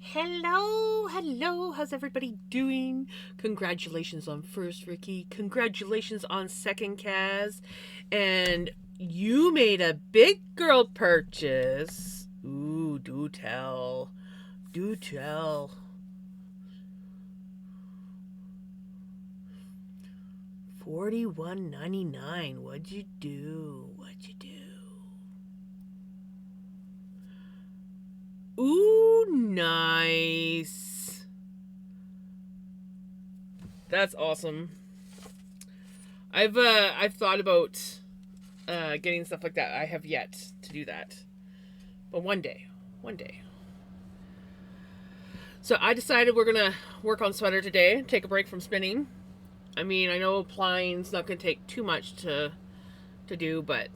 Hello, how's everybody doing? Congratulations on first, Ricky. Congratulations on second, Kaz. And you made a big girl purchase. Ooh, do tell. Do tell. $41.99. What'd you do? What'd you do? Ooh, nice. That's awesome. I've thought about getting stuff like that. I have yet to do that, but one day, one day. So I decided we're gonna work on sweater today. Take a break from spinning. I mean, I know applying's not gonna take too much to do, but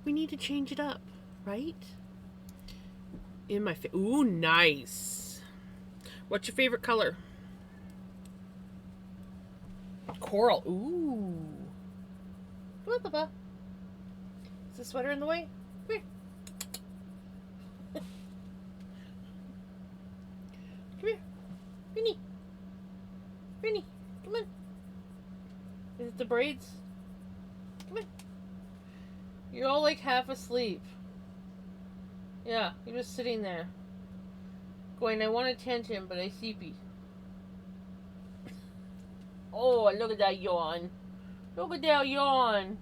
we need to change it up, right? Ooh, nice. What's your favorite color? Coral. Ooh. Come on, Papa. Is the sweater in the way? Come here. Come here. Vinny. Vinny, come on. Is it the braids? Come on. You're all like half asleep. Yeah, you're just sitting there. Going, I want attention, but I sleepy. Oh, look at that yawn. Look at that yawn.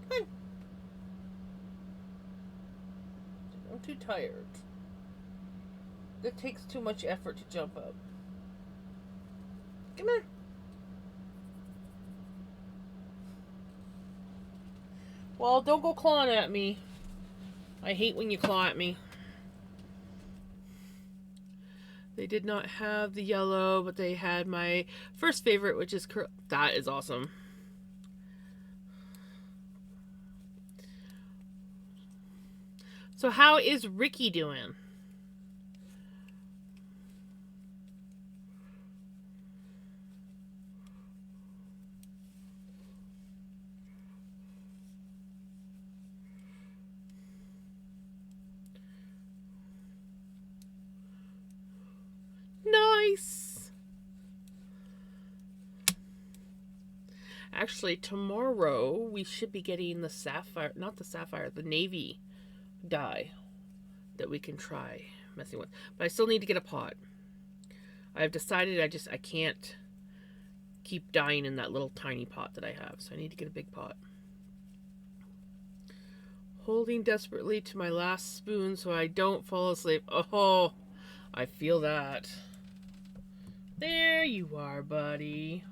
Come on. I'm too tired. It takes too much effort to jump up. Come on. Well, don't go clawing at me. I hate when you claw at me. They did not have the yellow, but they had my first favorite, which is curl. That is awesome. So how is Ricky doing? Nice. Actually, tomorrow we should be getting the sapphire, not the sapphire, the navy dye that we can try messing with. But I still need to get a pot. I've decided I can't keep dyeing in that little tiny pot that I have, so I need to get a big pot. Holding desperately to my last spoon so I don't fall asleep. Oh, I feel that. There you are, buddy.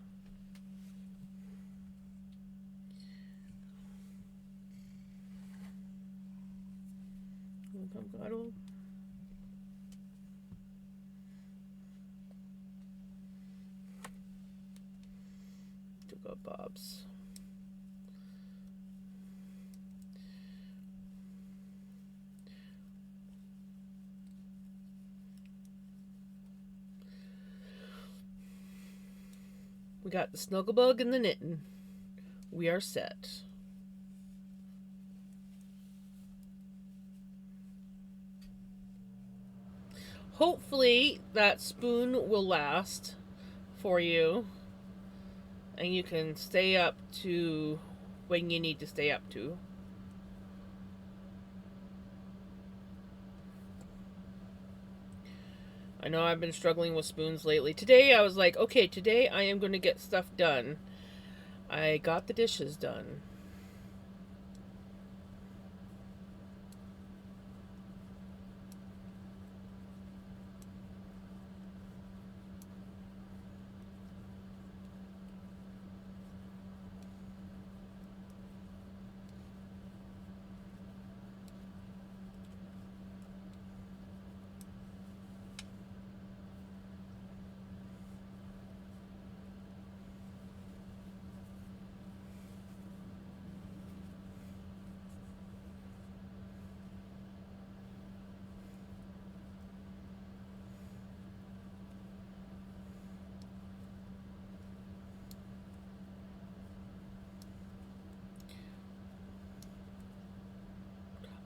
Took out Bob's. We got the Snugglebug and the knitting. We are set. Hopefully that spoon will last for you and you can stay up to when you need to stay up to. I know I've been struggling with spoons lately. Today I was like, okay, today I am going to get stuff done. I got the dishes done.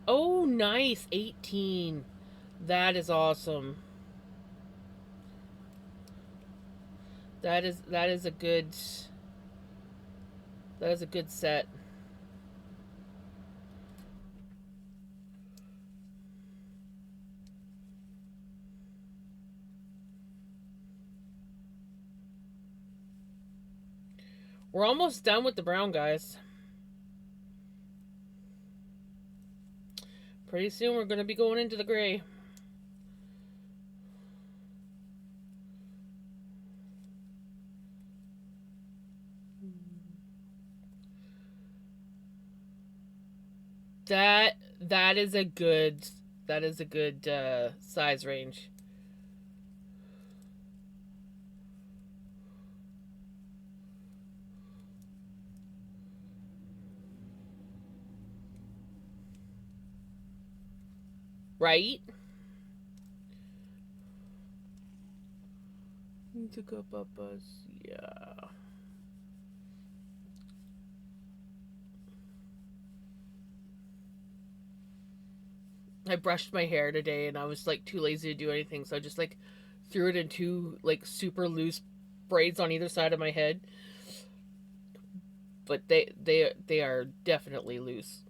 Oh, nice. 18. That is awesome. That is a good set. We're almost done with the brown, guys. Pretty soon we're going to be going into the gray. That that is a good size range. Right? Need to go up us. Yeah. I brushed my hair today and I was like too lazy to do anything, so I just like threw it in two like super loose braids on either side of my head. But they are definitely loose.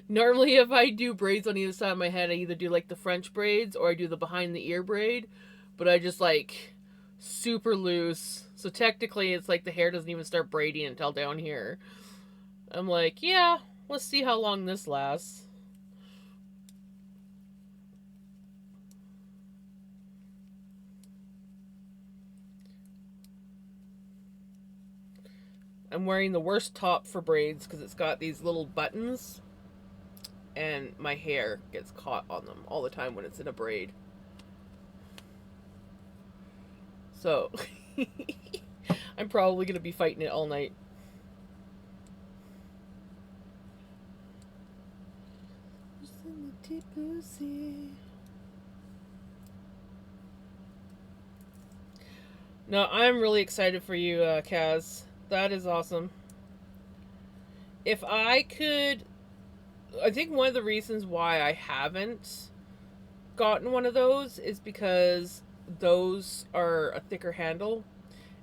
Normally if I do braids on either side of my head, I either do like the French braids or I do the behind the ear braid, but I just like super loose. So technically it's like the hair doesn't even start braiding until down here. I'm like, yeah, let's see how long this lasts. I'm wearing the worst top for braids because it's got these little buttons and my hair gets caught on them all the time when it's in a braid. So I'm probably going to be fighting it all night. No, I'm really excited for you, Kaz. That is awesome. If I could, I think one of the reasons why I haven't gotten one of those is because those are a thicker handle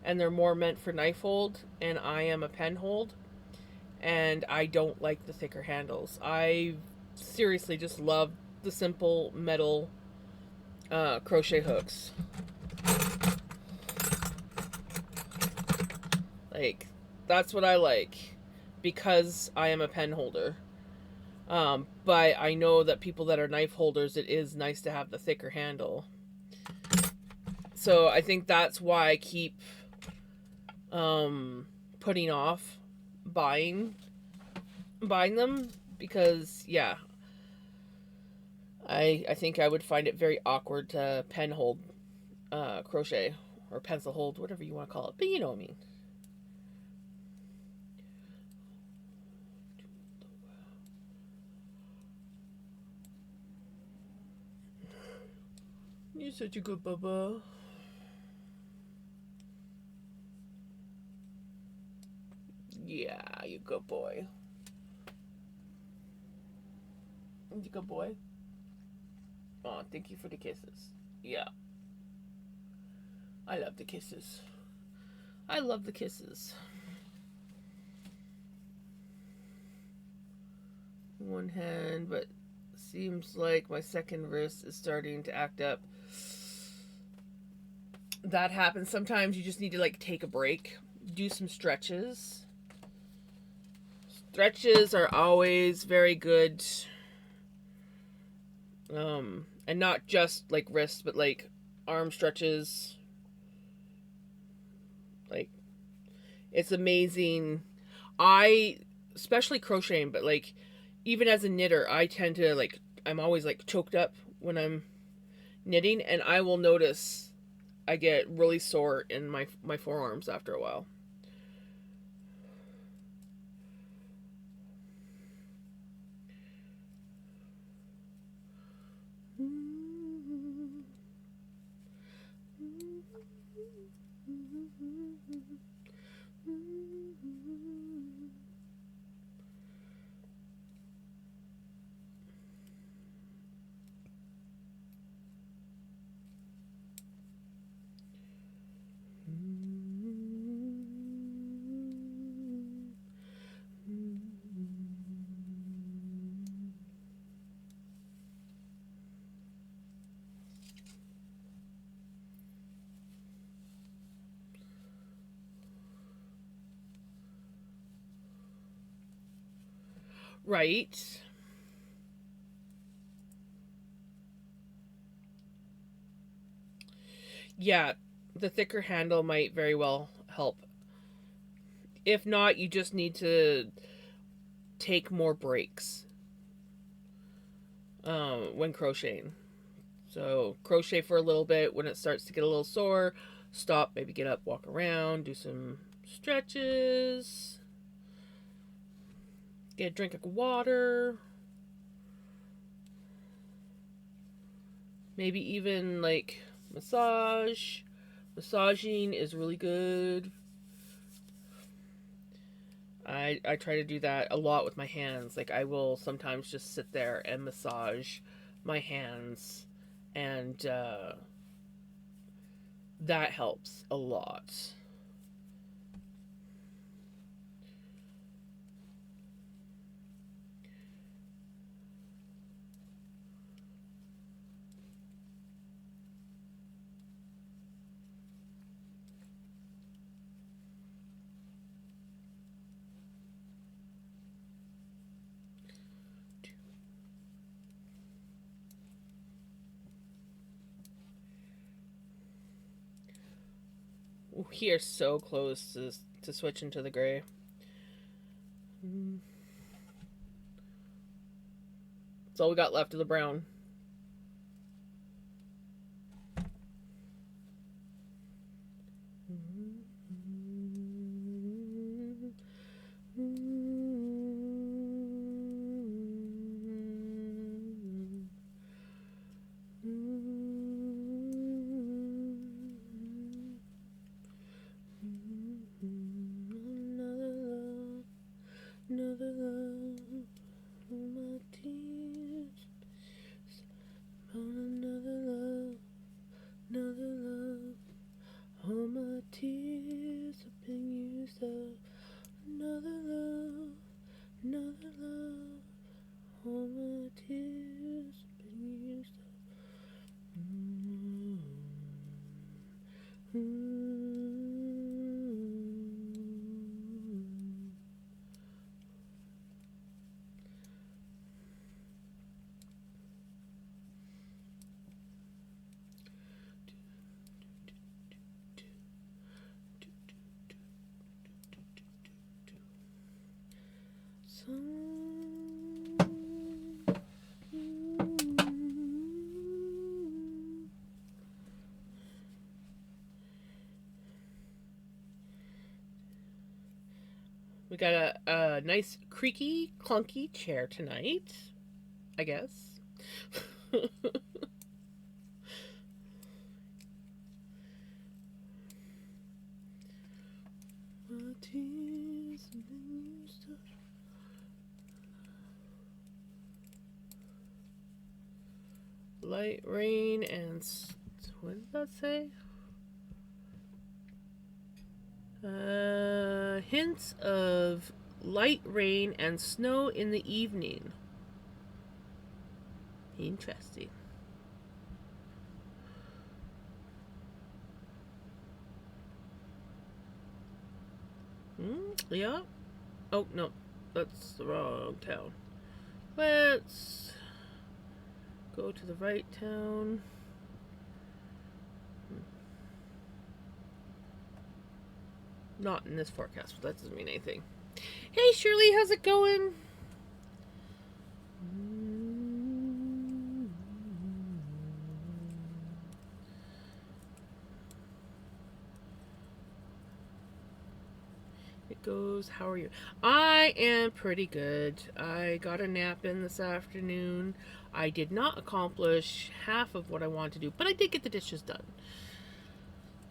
and they're more meant for knife hold, and I am a pen hold, and I don't like the thicker handles. I seriously just love the simple metal crochet hooks. Like, that's what I like because I am a pen holder. But I know that people that are knife holders, it is nice to have the thicker handle. So I think that's why I keep putting off buying them, because yeah, I think I would find it very awkward to pen hold crochet or pencil hold, whatever you want to call it. But you know what I mean. You're such a good bubba. Yeah, you good boy. You good boy. Oh, thank you for the kisses. Yeah. I love the kisses. I love the kisses. One hand, but seems like my second wrist is starting to act up. That happens sometimes. You just need to like take a break, do some stretches. Stretches are always very good. And not just like wrists, but like arm stretches. Like, it's amazing. I, especially crocheting, but like even as a knitter, I tend to like, I'm always like choked up when I'm knitting, and I will notice I get really sore in my forearms after a while. Right. Yeah, the thicker handle might very well help. If not, you just need to take more breaks when crocheting. So crochet for a little bit. When it starts to get a little sore, stop, maybe get up, walk around, do some stretches, get a drink of water, maybe even like massage. Massaging is really good. I try to do that a lot with my hands. Like I will sometimes just sit there and massage my hands, and that helps a lot. We are so close to switching to the gray. That's all we got left of the brown. Another love, my tears. Another love, another love. All my tears have been used up. Another love, another love. All my tears have been used up. We got a nice creaky, clunky chair tonight, I guess. My tears have been used up. Light rain and what did that say? Hints of light rain and snow in the evening. Interesting. Yeah. Oh no, that's the wrong town. Let's go to the right town. Not in this forecast, but that doesn't mean anything. Hey Shirley, how's it going? It goes, how are you? I am pretty good. I got a nap in this afternoon. I did not accomplish half of what I wanted to do, but I did get the dishes done.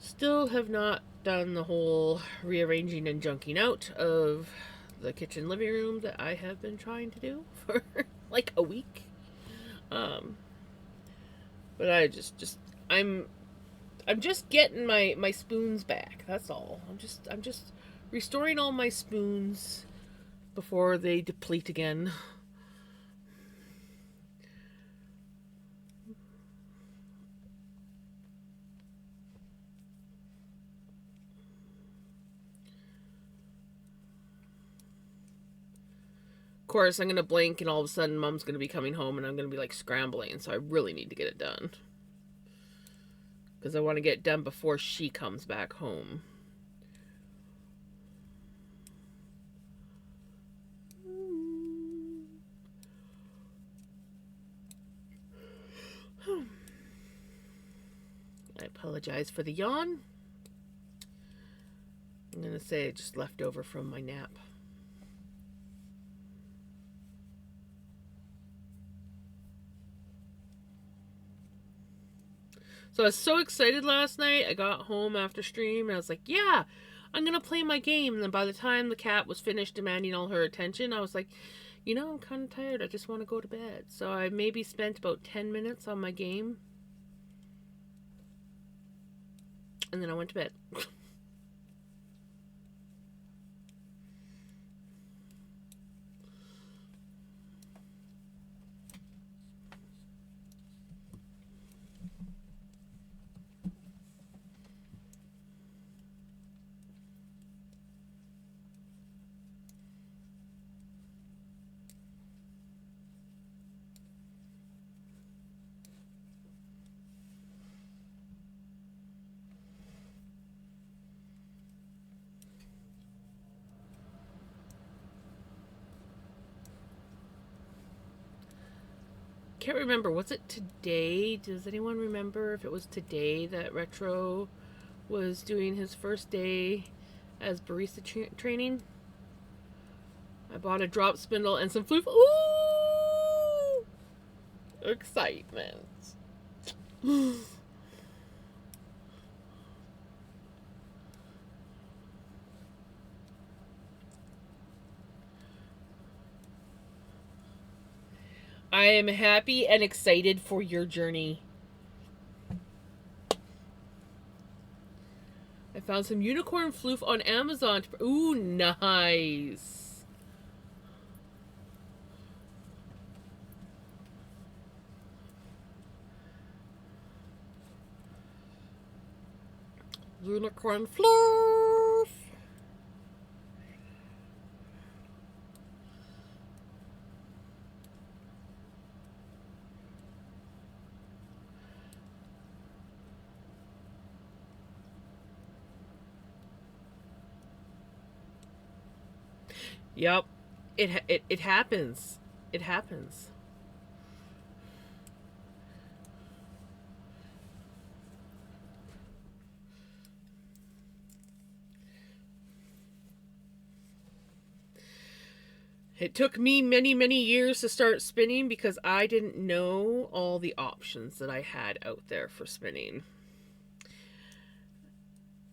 Still have not done the whole rearranging and junking out of the kitchen living room that I have been trying to do for like a week. But I'm just getting my spoons back. That's all. I'm just restoring all my spoons before they deplete again. course, I'm going to blink and all of a sudden Mom's going to be coming home and I'm going to be like scrambling. So I really need to get it done. Because I want to get it done before she comes back home. I apologize for the yawn. I'm going to say it just left over from my nap. So I was so excited last night. I got home after stream and I was like, yeah, I'm going to play my game. And then by the time the cat was finished demanding all her attention, I was like, you know, I'm kind of tired. I just want to go to bed. So I maybe spent about 10 minutes on my game. And then I went to bed. Can't remember. Was it today? Does anyone remember if it was today that Retro was doing his first day as barista training? I bought a drop spindle and some floof. Ooh! Excitement. I am happy and excited for your journey. I found some unicorn floof on Amazon. Ooh, nice. Unicorn floof. Yep. It happens. It happens. It took me many, many years to start spinning because I didn't know all the options that I had out there for spinning.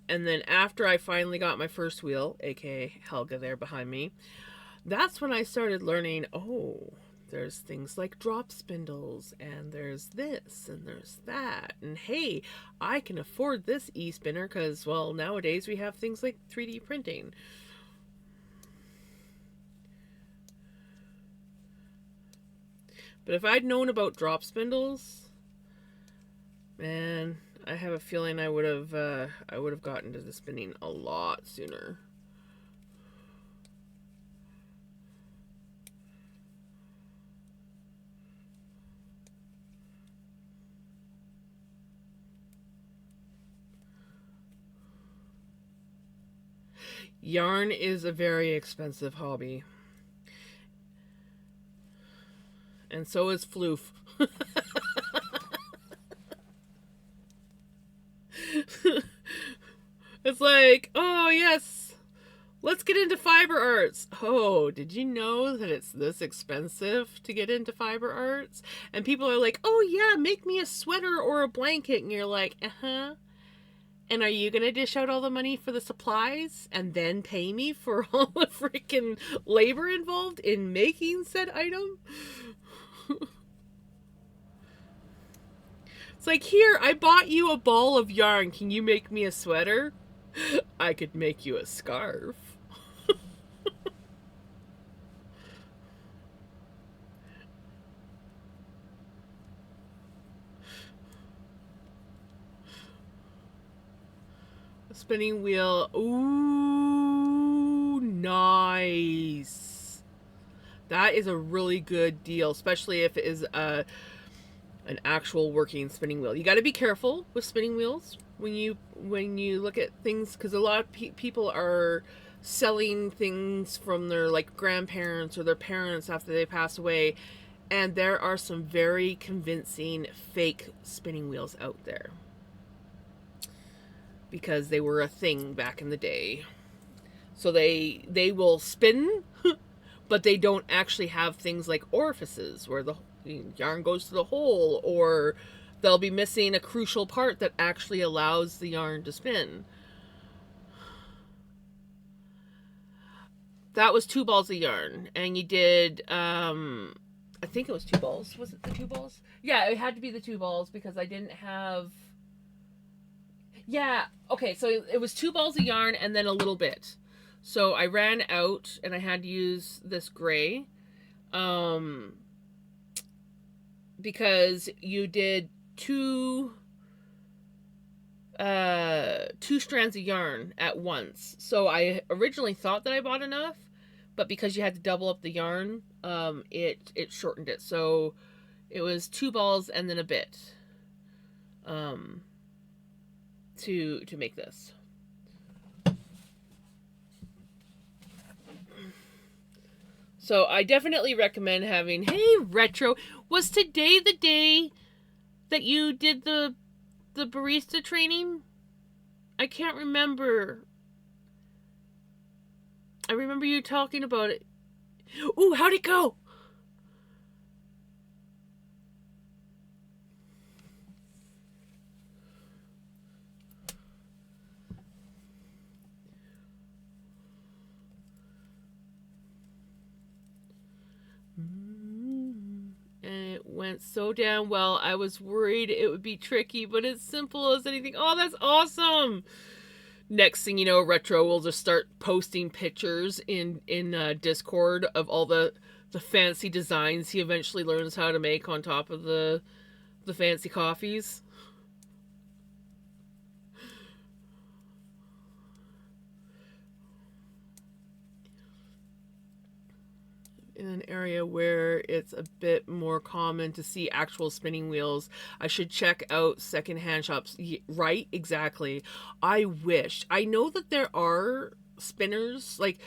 And then after I finally got my first wheel, aka Helga there behind me, that's when I started learning, oh, there's things like drop spindles, and there's this, and there's that. And hey, I can afford this e-spinner because, well, nowadays we have things like 3D printing. But if I'd known about drop spindles, man, I have a feeling I would have gotten to the spinning a lot sooner. Yarn is a very expensive hobby. And so is floof. It's like, oh yes, let's get into fiber arts. Oh, did you know that it's this expensive to get into fiber arts? And people are like, oh yeah, make me a sweater or a blanket. And you're like, uh-huh. And are you going to dish out all the money for the supplies and then pay me for all the freaking labor involved in making said item? It's like, here, I bought you a ball of yarn. Can you make me a sweater? I could make you a scarf. A spinning wheel. Ooh, nice. That is a really good deal, especially if it is an actual working spinning wheel. You got to be careful with spinning wheels when you look at things, because a lot of people are selling things from their like grandparents or their parents after they pass away, and there are some very convincing fake spinning wheels out there because they were a thing back in the day. So they will spin, but they don't actually have things like orifices where the yarn goes to the hole, or they'll be missing a crucial part that actually allows the yarn to spin. That was 2 balls of yarn, and you did I think it was 2 balls. Was it the 2 balls? Yeah, it had to be the 2 balls because I didn't have. Yeah, okay, so it was 2 balls of yarn and then a little bit. So I ran out and I had to use this gray. Because you did two strands of yarn at once. So I originally thought that I bought enough, but because you had to double up the yarn, it shortened it. So it was 2 balls and then a bit to make this. So I definitely recommend having. Hey, Retro, was today the day that you did the barista training? I can't remember. I remember you talking about it. Ooh, how'd it go? And it went so damn well. I was worried it would be tricky, but it's simple as anything. Oh, that's awesome! Next thing you know, Retro will just start posting pictures in Discord of all the fancy designs he eventually learns how to make on top of the fancy coffees. In an area where it's a bit more common to see actual spinning wheels, I should check out secondhand shops. Right, exactly. I wish. I know that there are spinners. Like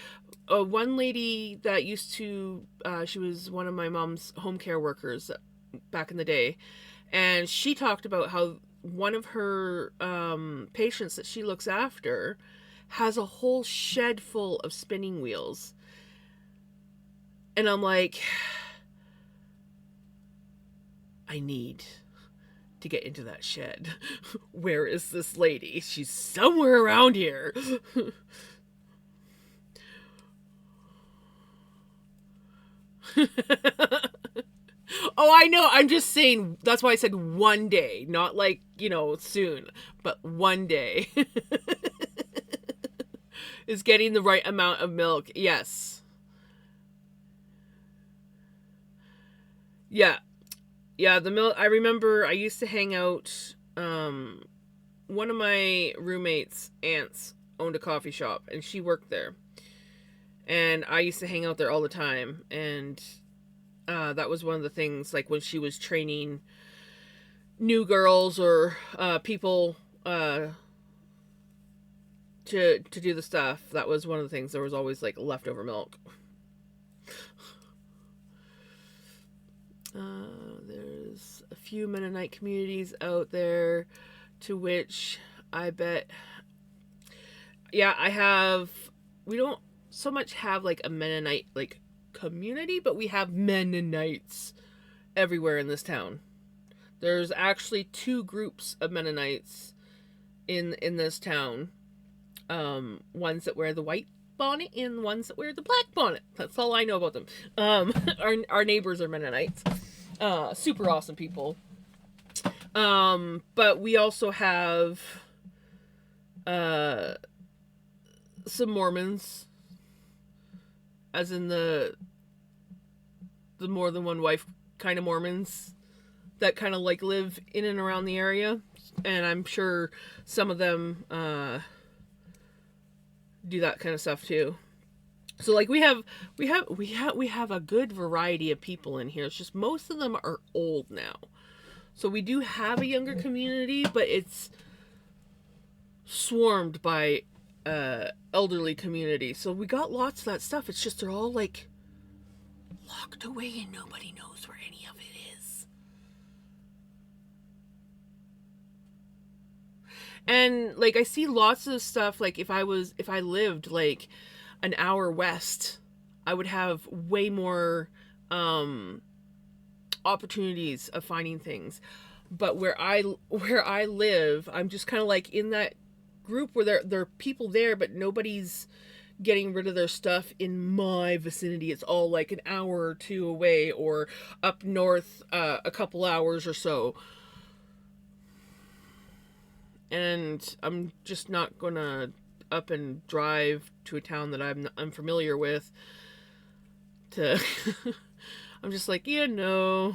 one lady that used to, she was one of my mom's home care workers back in the day, and she talked about how one of her patients that she looks after has a whole shed full of spinning wheels. And I'm like, I need to get into that shed. Where is this lady? She's somewhere around here. Oh, I know. I'm just saying. That's why I said one day. Not like, soon. But one day. Is getting the right amount of milk. Yes. Yeah. Yeah, the milk. I remember I used to hang out. One of my roommates' aunts owned a coffee shop, and she worked there. And I used to hang out there all the time. And that was one of the things, like when she was training new girls or people to do the stuff. That was one of the things. There was always like leftover milk. There's a few Mennonite communities out there to which I bet. Yeah, I have. We don't so much have like a Mennonite like community, but we have Mennonites everywhere in this town. There's actually 2 groups of Mennonites in this town. Ones that wear the white bonnet and ones that wear the black bonnet. That's all I know about them. Our neighbors are Mennonites. Super awesome people. But we also have some Mormons, as in the more than one wife kind of Mormons that kind of like live in and around the area, and I'm sure some of them do that kind of stuff too. So like we have a good variety of people in here. It's just most of them are old now. So we do have a younger community, but it's swarmed by elderly community. So we got lots of that stuff. It's just they're all like locked away and nobody knows where any of it is. And like I see lots of stuff like if I lived like an hour west, I would have way more opportunities of finding things. But where I live, I'm just kind of like in that group where there are people there, but nobody's getting rid of their stuff in my vicinity. It's all like an hour or two away or up north a couple hours or so. And I'm just not gonna up and drive to a town that I'm unfamiliar with to I'm just like, yeah, no.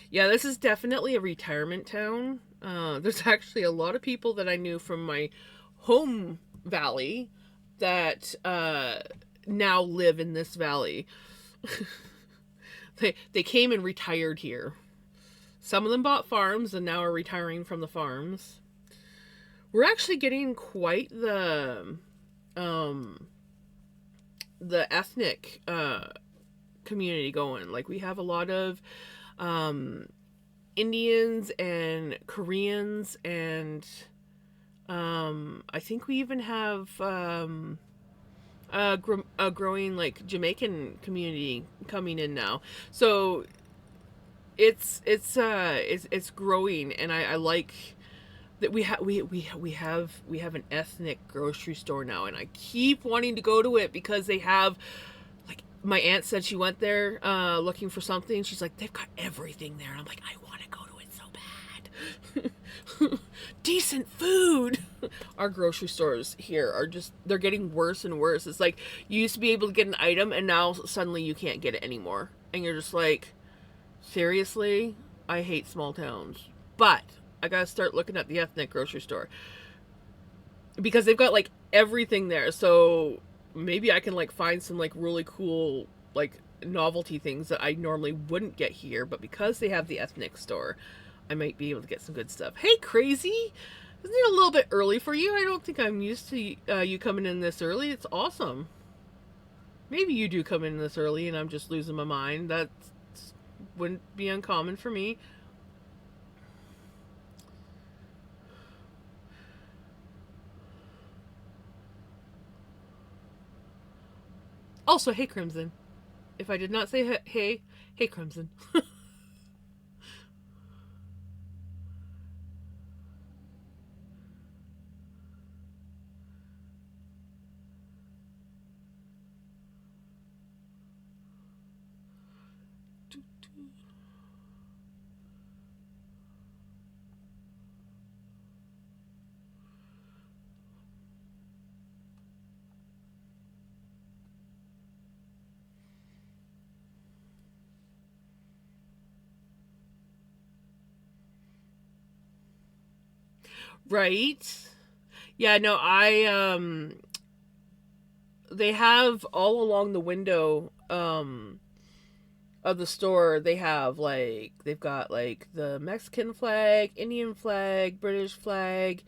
Yeah, this is definitely a retirement town. There's actually a lot of people that I knew from my home valley that now live in this valley. They came and retired here. Some of them bought farms and now are retiring from the farms. We're actually getting quite um the ethnic community going. Like we have a lot of um Indians and Koreans and I think we even have a growing like Jamaican community coming in now. So it's growing, and I like that we have an ethnic grocery store now, and I keep wanting to go to it because they have like my aunt said she went there looking for something. She's like, they've got everything there, and I'm like, I want to go to it so bad. Decent food. Our grocery stores here are just they're getting worse and worse. It's like you used to be able to get an item and now suddenly you can't get it anymore, and you're just like, seriously? I hate small towns. But I gotta start looking at the ethnic grocery store because they've got like everything there. So maybe I can like find some like really cool like novelty things that I normally wouldn't get here, but because they have the ethnic store, I might be able to get some good stuff. Hey, crazy! Isn't it a little bit early for you? I don't think I'm used to you coming in this early. It's awesome. Maybe you do come in this early and I'm just losing my mind. That wouldn't be uncommon for me. Also, hey, Crimson. If I did not say hey, Crimson. Right? Yeah, no, they have all along the window of the store, they have like they've got like the Mexican flag, Indian flag, British flag,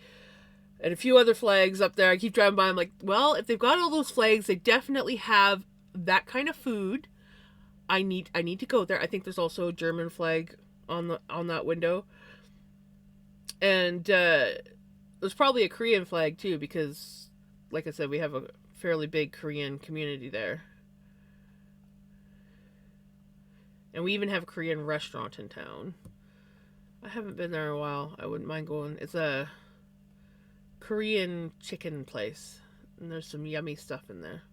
and a few other flags up there. I keep driving by, I'm like, well, if they've got all those flags, they definitely have that kind of food. I need to go there. I think there's also a German flag on that window. And there's probably a Korean flag too, because like I said, we have a fairly big Korean community there. And we even have a Korean restaurant in town. I haven't been there in a while. I wouldn't mind going. It's a Korean chicken place. And there's some yummy stuff in there.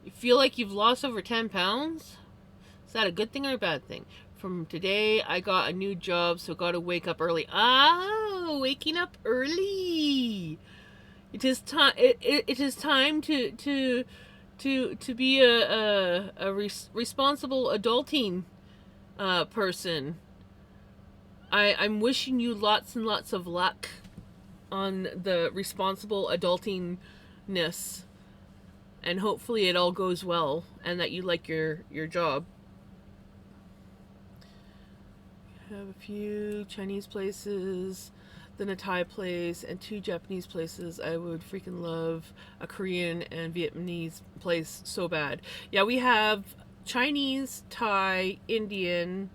You feel like you've lost over 10 pounds? Is that a good thing or a bad thing? From today, I got a new job, so gotta wake up early. Ah, waking up early. It is time. It is time to be a responsible adulting person. I'm wishing you lots and lots of luck on the responsible adultingness, and hopefully it all goes well and that you like your job. Have a few Chinese places, then a Thai place, and 2 Japanese places. I would freaking love a Korean and Vietnamese place so bad. Yeah, we have Chinese, Thai, Indian,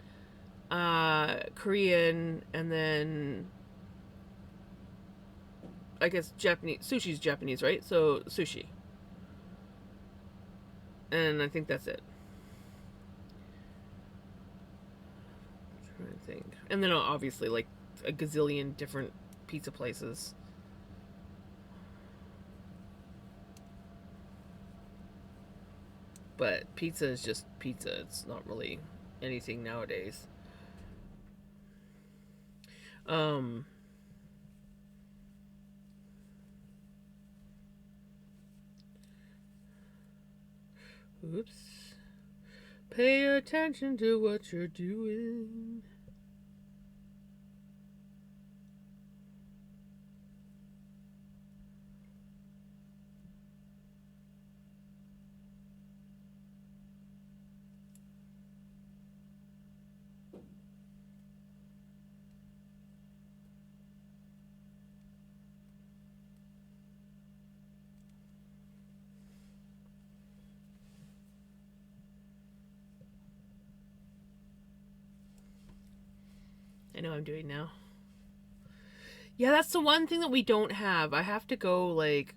Korean, and then I guess Japanese. Sushi's Japanese, right? So sushi. And I think that's it. I'm trying to think. And then obviously like a gazillion different pizza places. But pizza is just pizza. It's not really anything nowadays. Oops. Pay attention to what you're doing. I know I'm doing now. Yeah, that's the one thing that we don't have. I have to go like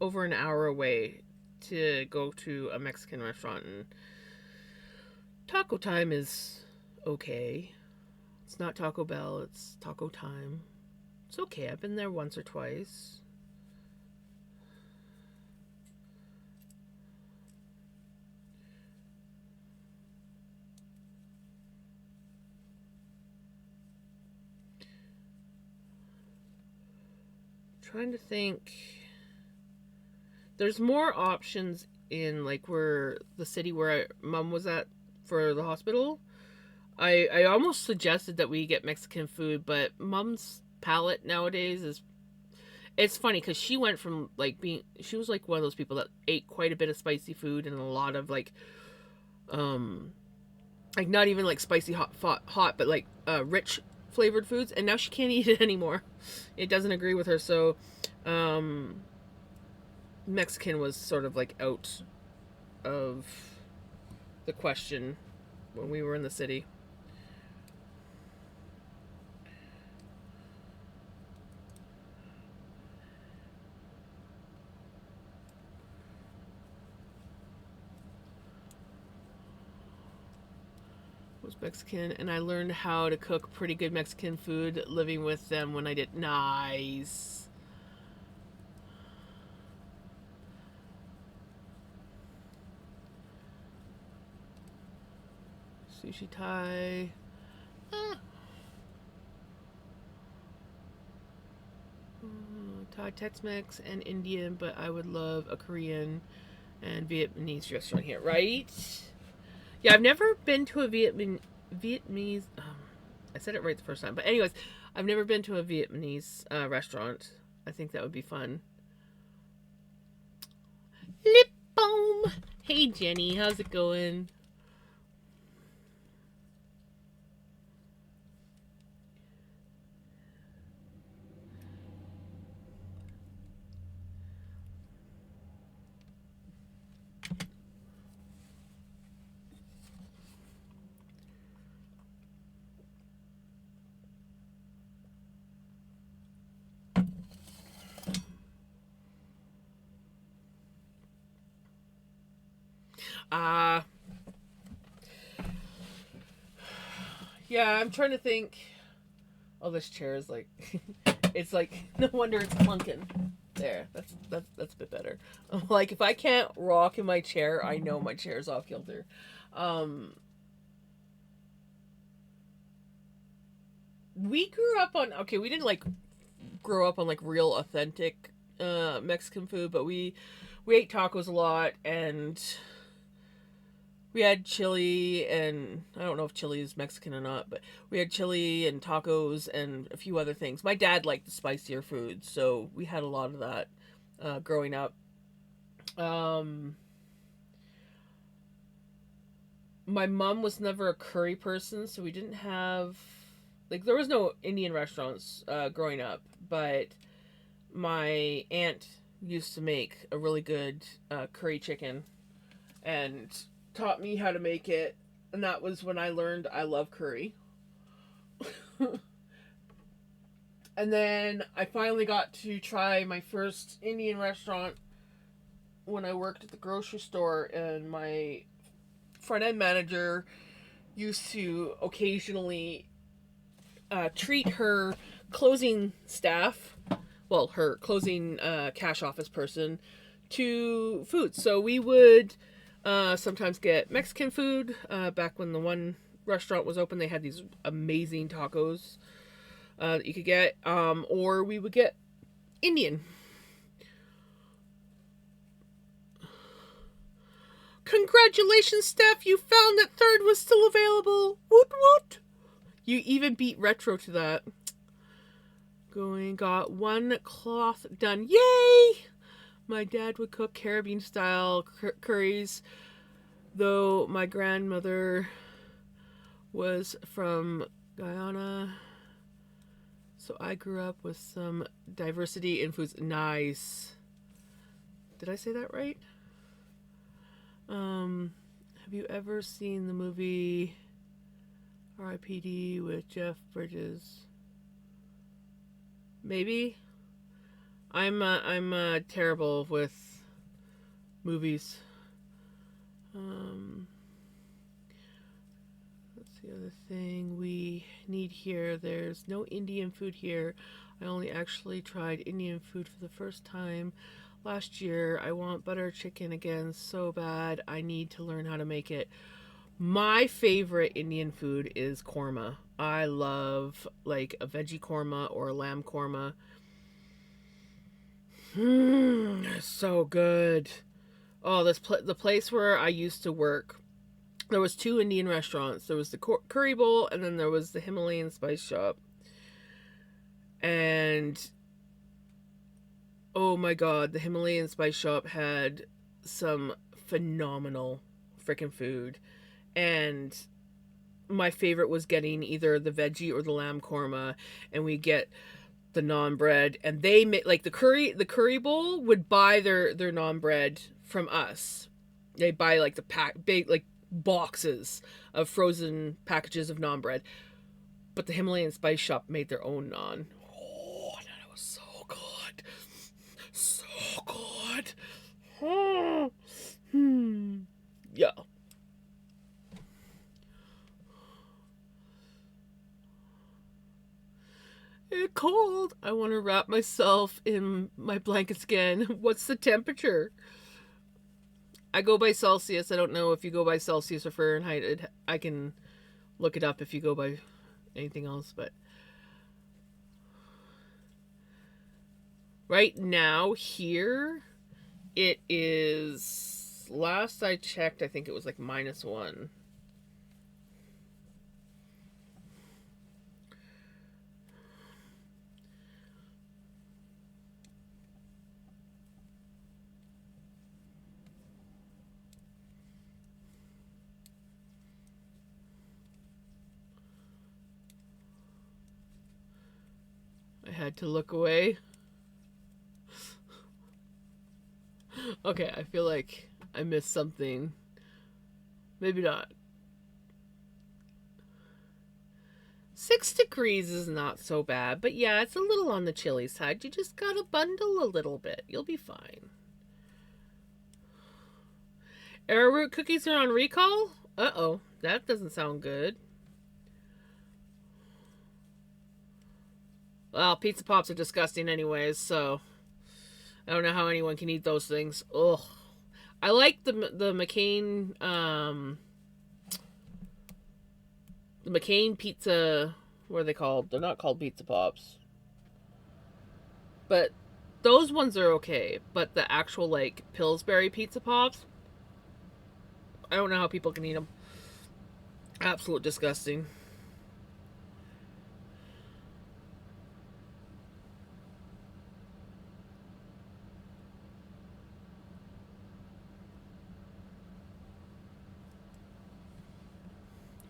over an hour away to go to a Mexican restaurant, and Taco Time is okay. It's not Taco Bell, it's Taco Time. It's okay. I've been there once or twice. Trying to think. There's more options in like where the city where Mom was at for the hospital. I almost suggested that we get Mexican food, but Mom's palate nowadays is, it's funny because she went from like she was like one of those people that ate quite a bit of spicy food and a lot of like not even like spicy hot but like rich flavored foods, and now she can't eat it anymore. It doesn't agree with her, so Mexican was sort of like out of the question when we were in the city. Was Mexican, and I learned how to cook pretty good Mexican food living with them when I did. Nice. Sushi Thai. Thai, Tex-Mex, and Indian, but I would love a Korean and Vietnamese restaurant here, right? Yeah, I've never been to a Vietnamese. I said it right the first time, but anyways, I've never been to a Vietnamese restaurant. I think that would be fun. Lip balm. Hey Jenny, how's it going? Yeah, I'm trying to think. Oh, this chair is like, it's like, no wonder it's clunking. There, that's a bit better. Like if I can't rock in my chair, I know my chair's off kilter. Um, we grew up on okay. We didn't like grow up on like real authentic Mexican food, but we ate tacos a lot, and we had chili, and I don't know if chili is Mexican or not, but we had chili and tacos and a few other things. My dad liked the spicier foods, so we had a lot of that growing up. Um, my mom was never a curry person, so we didn't have like there was no Indian restaurants growing up, but my aunt used to make a really good curry chicken and taught me how to make it, and that was when I learned I love curry. And then I finally got to try my first Indian restaurant when I worked at the grocery store, and my front end manager used to occasionally treat her closing staff, well, her closing cash office person, to food. So we would sometimes get Mexican food. Back when the one restaurant was open, they had these amazing tacos that you could get, or we would get Indian. Congratulations, Steph! You found that third was still available. Woot woot! You even beat retro to that. Got one cloth done. Yay! My dad would cook Caribbean style curries, though my grandmother was from Guyana. So I grew up with some diversity in foods. Nice. Did I say that right? Have you ever seen the movie R.I.P.D. with Jeff Bridges? Maybe. I'm terrible with movies. That's the other thing we need here. There's no Indian food here. I only actually tried Indian food for the first time last year. I want butter chicken again so bad. I need to learn how to make it. My favorite Indian food is korma. I love like a veggie korma or a lamb korma. So good. Oh, the place where I used to work, there was two Indian restaurants. There was the Curry Bowl, and then there was the Himalayan Spice Shop. And oh my god, the Himalayan Spice Shop had some phenomenal freaking food. And my favorite was getting either the veggie or the lamb korma, and we get the naan bread, and they make like the curry bowl would buy their naan bread from us. They buy like the big like boxes of frozen packages of naan bread, but the Himalayan Spice Shop made their own naan. Oh, that was so good, so good. Yeah. It's cold. I want to wrap myself in my blankets again. What's the temperature? I go by Celsius. I don't know if you go by Celsius or Fahrenheit. I can look it up if you go by anything else, but right now here it is, last I checked, I think it was like -1. I had to look away. Okay, I feel like I missed something. Maybe not. 6 degrees is not so bad, but yeah, it's a little on the chilly side. You just gotta bundle a little bit. You'll be fine. Arrowroot cookies are on recall? Uh-oh, that doesn't sound good. Well, pizza pops are disgusting anyways, so I don't know how anyone can eat those things. Ugh. I like the McCain the McCain pizza. What are they called? They're not called pizza pops, but those ones are okay. But the actual like Pillsbury pizza pops, I don't know how people can eat them. Absolute disgusting.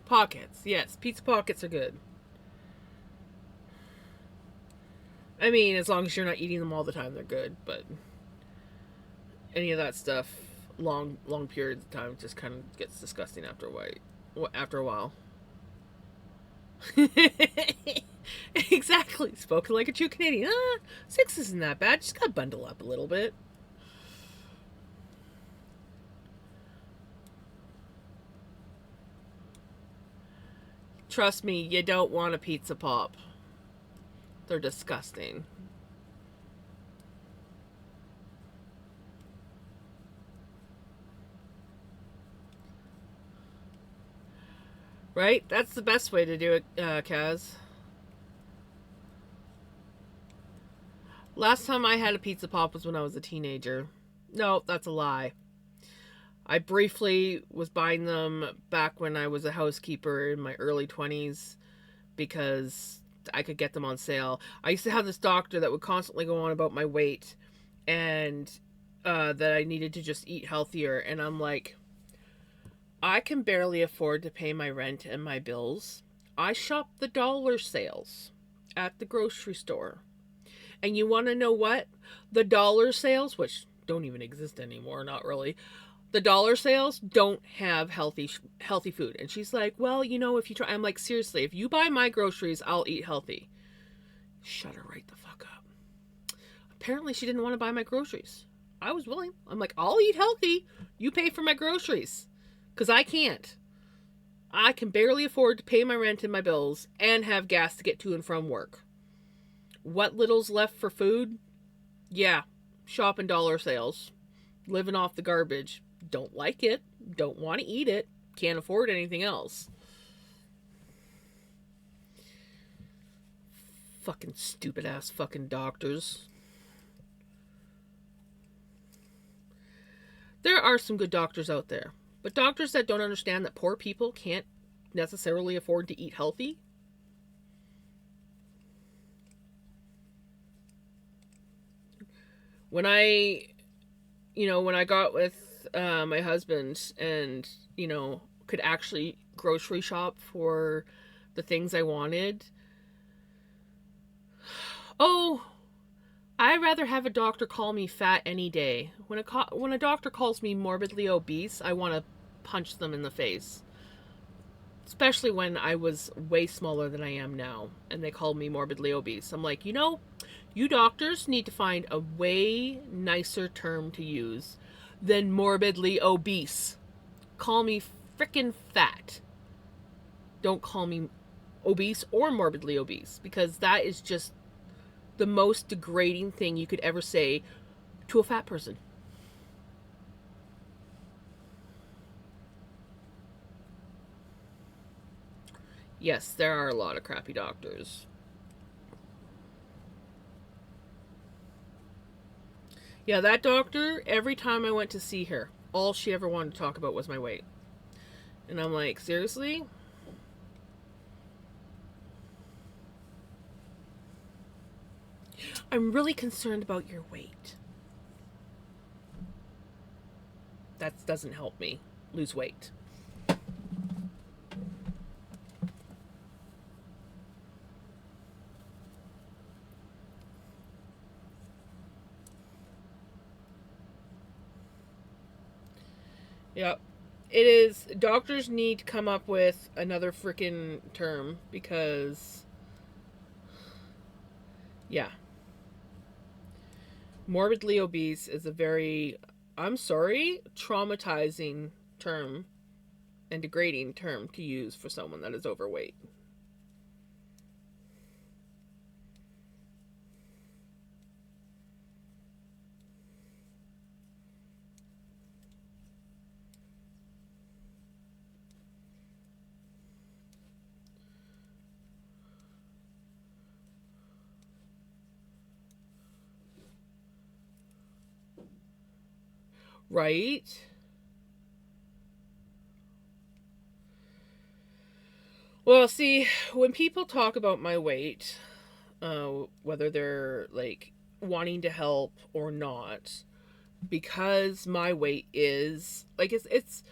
Pockets, yes, pizza pockets are good. I mean, as long as you're not eating them all the time, they're good. But any of that stuff, long periods of time, just kind of gets disgusting after a while. After a while. Exactly. Spoken like a true Canadian. 6 isn't that bad. Just gotta bundle up a little bit. Trust me, you don't want a pizza pop. They're disgusting. Right? That's the best way to do it, Kaz. Last time I had a pizza pop was when I was a teenager. No, that's a lie. I briefly was buying them back when I was a housekeeper in my early 20s because I could get them on sale. I used to have this doctor that would constantly go on about my weight and that I needed to just eat healthier. And I'm like, I can barely afford to pay my rent and my bills. I shop the dollar sales at the grocery store. And you want to know what? The dollar sales, which don't even exist anymore, not really. The dollar sales don't have healthy food. And she's like, well, if you try, I'm like, seriously, if you buy my groceries, I'll eat healthy. Shut her right the fuck up. Apparently she didn't want to buy my groceries. I was willing. I'm like, I'll eat healthy. You pay for my groceries. Because I can't. I can barely afford to pay my rent and my bills and have gas to get to and from work. What little's left for food? Yeah, shopping dollar sales. Living off the garbage. Don't like it. Don't want to eat it. Can't afford anything else. Fucking stupid ass fucking doctors. There are some good doctors out there. But doctors that don't understand that poor people can't necessarily afford to eat healthy. When I got with my husband and, could actually grocery shop for the things I wanted. Oh, I'd rather have a doctor call me fat any day. When a doctor calls me morbidly obese, I want to punch them in the face. Especially when I was way smaller than I am now and they called me morbidly obese. I'm like, you doctors need to find a way nicer term to use than morbidly obese. Call me frickin' fat. Don't call me obese or morbidly obese, because that is just the most degrading thing you could ever say to a fat person. Yes, there are a lot of crappy doctors. Yeah, that doctor, every time I went to see her, all she ever wanted to talk about was my weight. And I'm like, seriously? I'm really concerned about your weight. That doesn't help me lose weight. Yep. It is. Doctors need to come up with another freaking term because, yeah. Morbidly obese is a very, I'm sorry, traumatizing term and degrading term to use for someone that is overweight. Right? Well, see, when people talk about my weight, whether they're like wanting to help or not, because my weight is like it's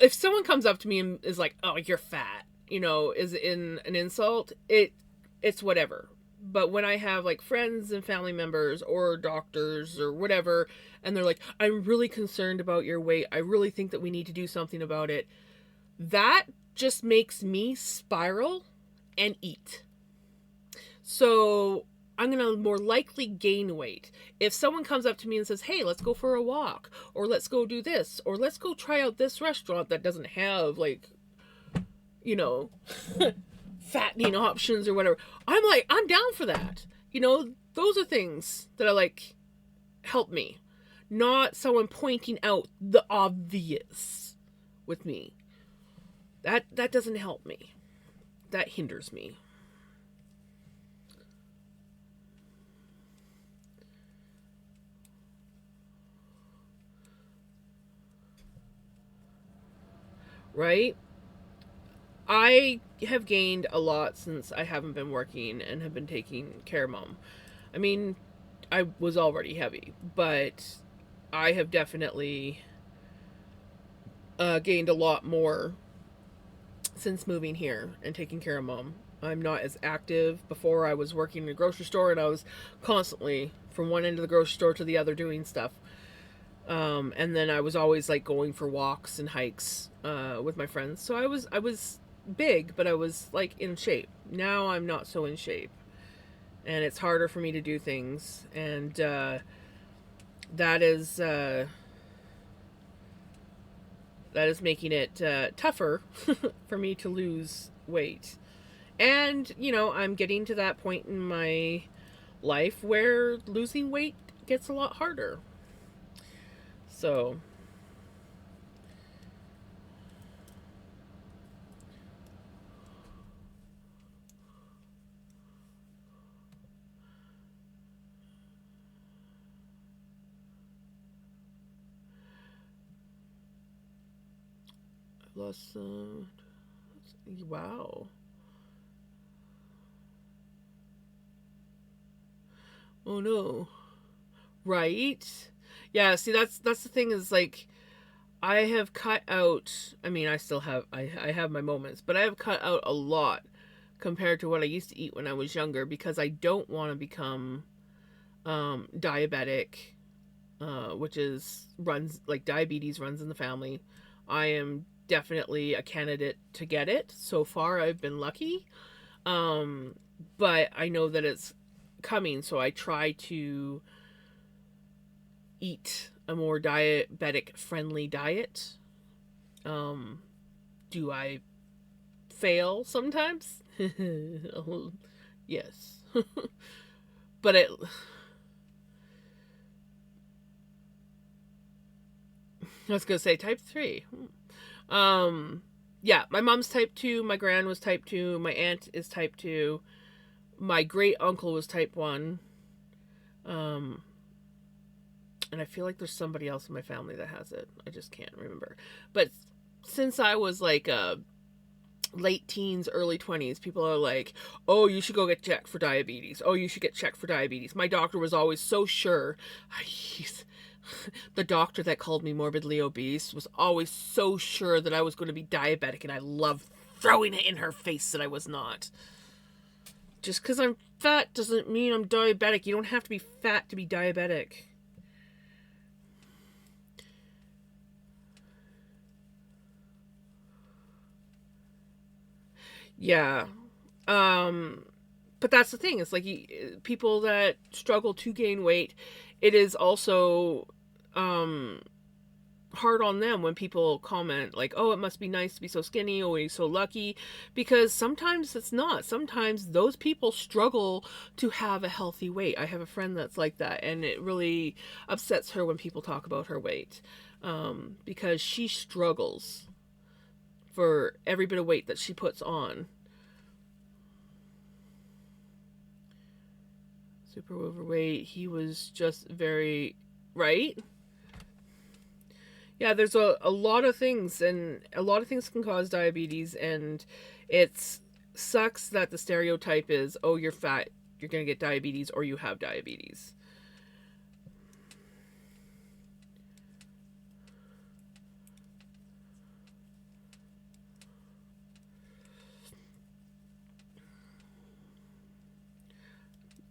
if someone comes up to me and is like, "Oh, you're fat," is in an insult, it's whatever. But when I have like friends and family members or doctors or whatever, and they're like, "I'm really concerned about your weight. I really think that we need to do something about it." That just makes me spiral and eat. So I'm going to more likely gain weight. If someone comes up to me and says, "Hey, let's go for a walk," or "Let's go do this," or "Let's go try out this restaurant that doesn't have, like, you know, fattening options or whatever," I'm like, I'm down for that. Those are things that are like, help me. Not someone pointing out the obvious with me. That doesn't help me. That hinders me. Right? I have gained a lot since I haven't been working and have been taking care of mom. I mean, I was already heavy, but I have definitely gained a lot more since moving here and taking care of mom. I'm not as active. Before, I was working in a grocery store and I was constantly from one end of the grocery store to the other doing stuff. And then I was always like going for walks and hikes with my friends. So I was big, but I was like in shape. Now I'm not so in shape, and it's harder for me to do things, and that is uh, that is making it tougher for me to lose weight. And I'm getting to that point in my life where losing weight gets a lot harder. So I lost some. Wow. Oh no. Right? Yeah, see, that's the thing, is like, I have cut out, I mean, I still have, I have my moments, but I have cut out a lot compared to what I used to eat when I was younger, because I don't want to become diabetic, which is runs like diabetes runs in the family. I am definitely a candidate to get it. So far, I've been lucky. Um, but I know that it's coming, so I try to eat a more diabetic friendly diet. Um, do I fail sometimes? Yes. But I was gonna say type 3. Um, yeah, my mom's type 2, my gran was type 2, my aunt is type 2, my great uncle was type 1. Um, and I feel like there's somebody else in my family that has it. I just can't remember. But since I was like late teens, early 20s, people are like, "Oh, you should go get checked for diabetes. Oh, you should get checked for diabetes." My doctor was always so sure. He's, the doctor that called me morbidly obese was always so sure that I was going to be diabetic, and I love throwing it in her face that I was not. Just because I'm fat doesn't mean I'm diabetic. You don't have to be fat to be diabetic. Yeah. Um, but that's the thing. It's like, people that struggle to gain weight, it is also um, hard on them when people comment like, "Oh, it must be nice to be so skinny. Oh, he's so lucky," because sometimes it's not. Sometimes those people struggle to have a healthy weight. I have a friend that's like that, and it really upsets her when people talk about her weight, because she struggles for every bit of weight that she puts on. Super overweight. He was just very right. Yeah, there's a lot of things, and a lot of things can cause diabetes, and it's sucks that the stereotype is, oh, you're fat, you're gonna get diabetes, or you have diabetes.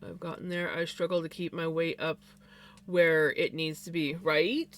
I've gotten there. I struggle to keep my weight up where it needs to be, right?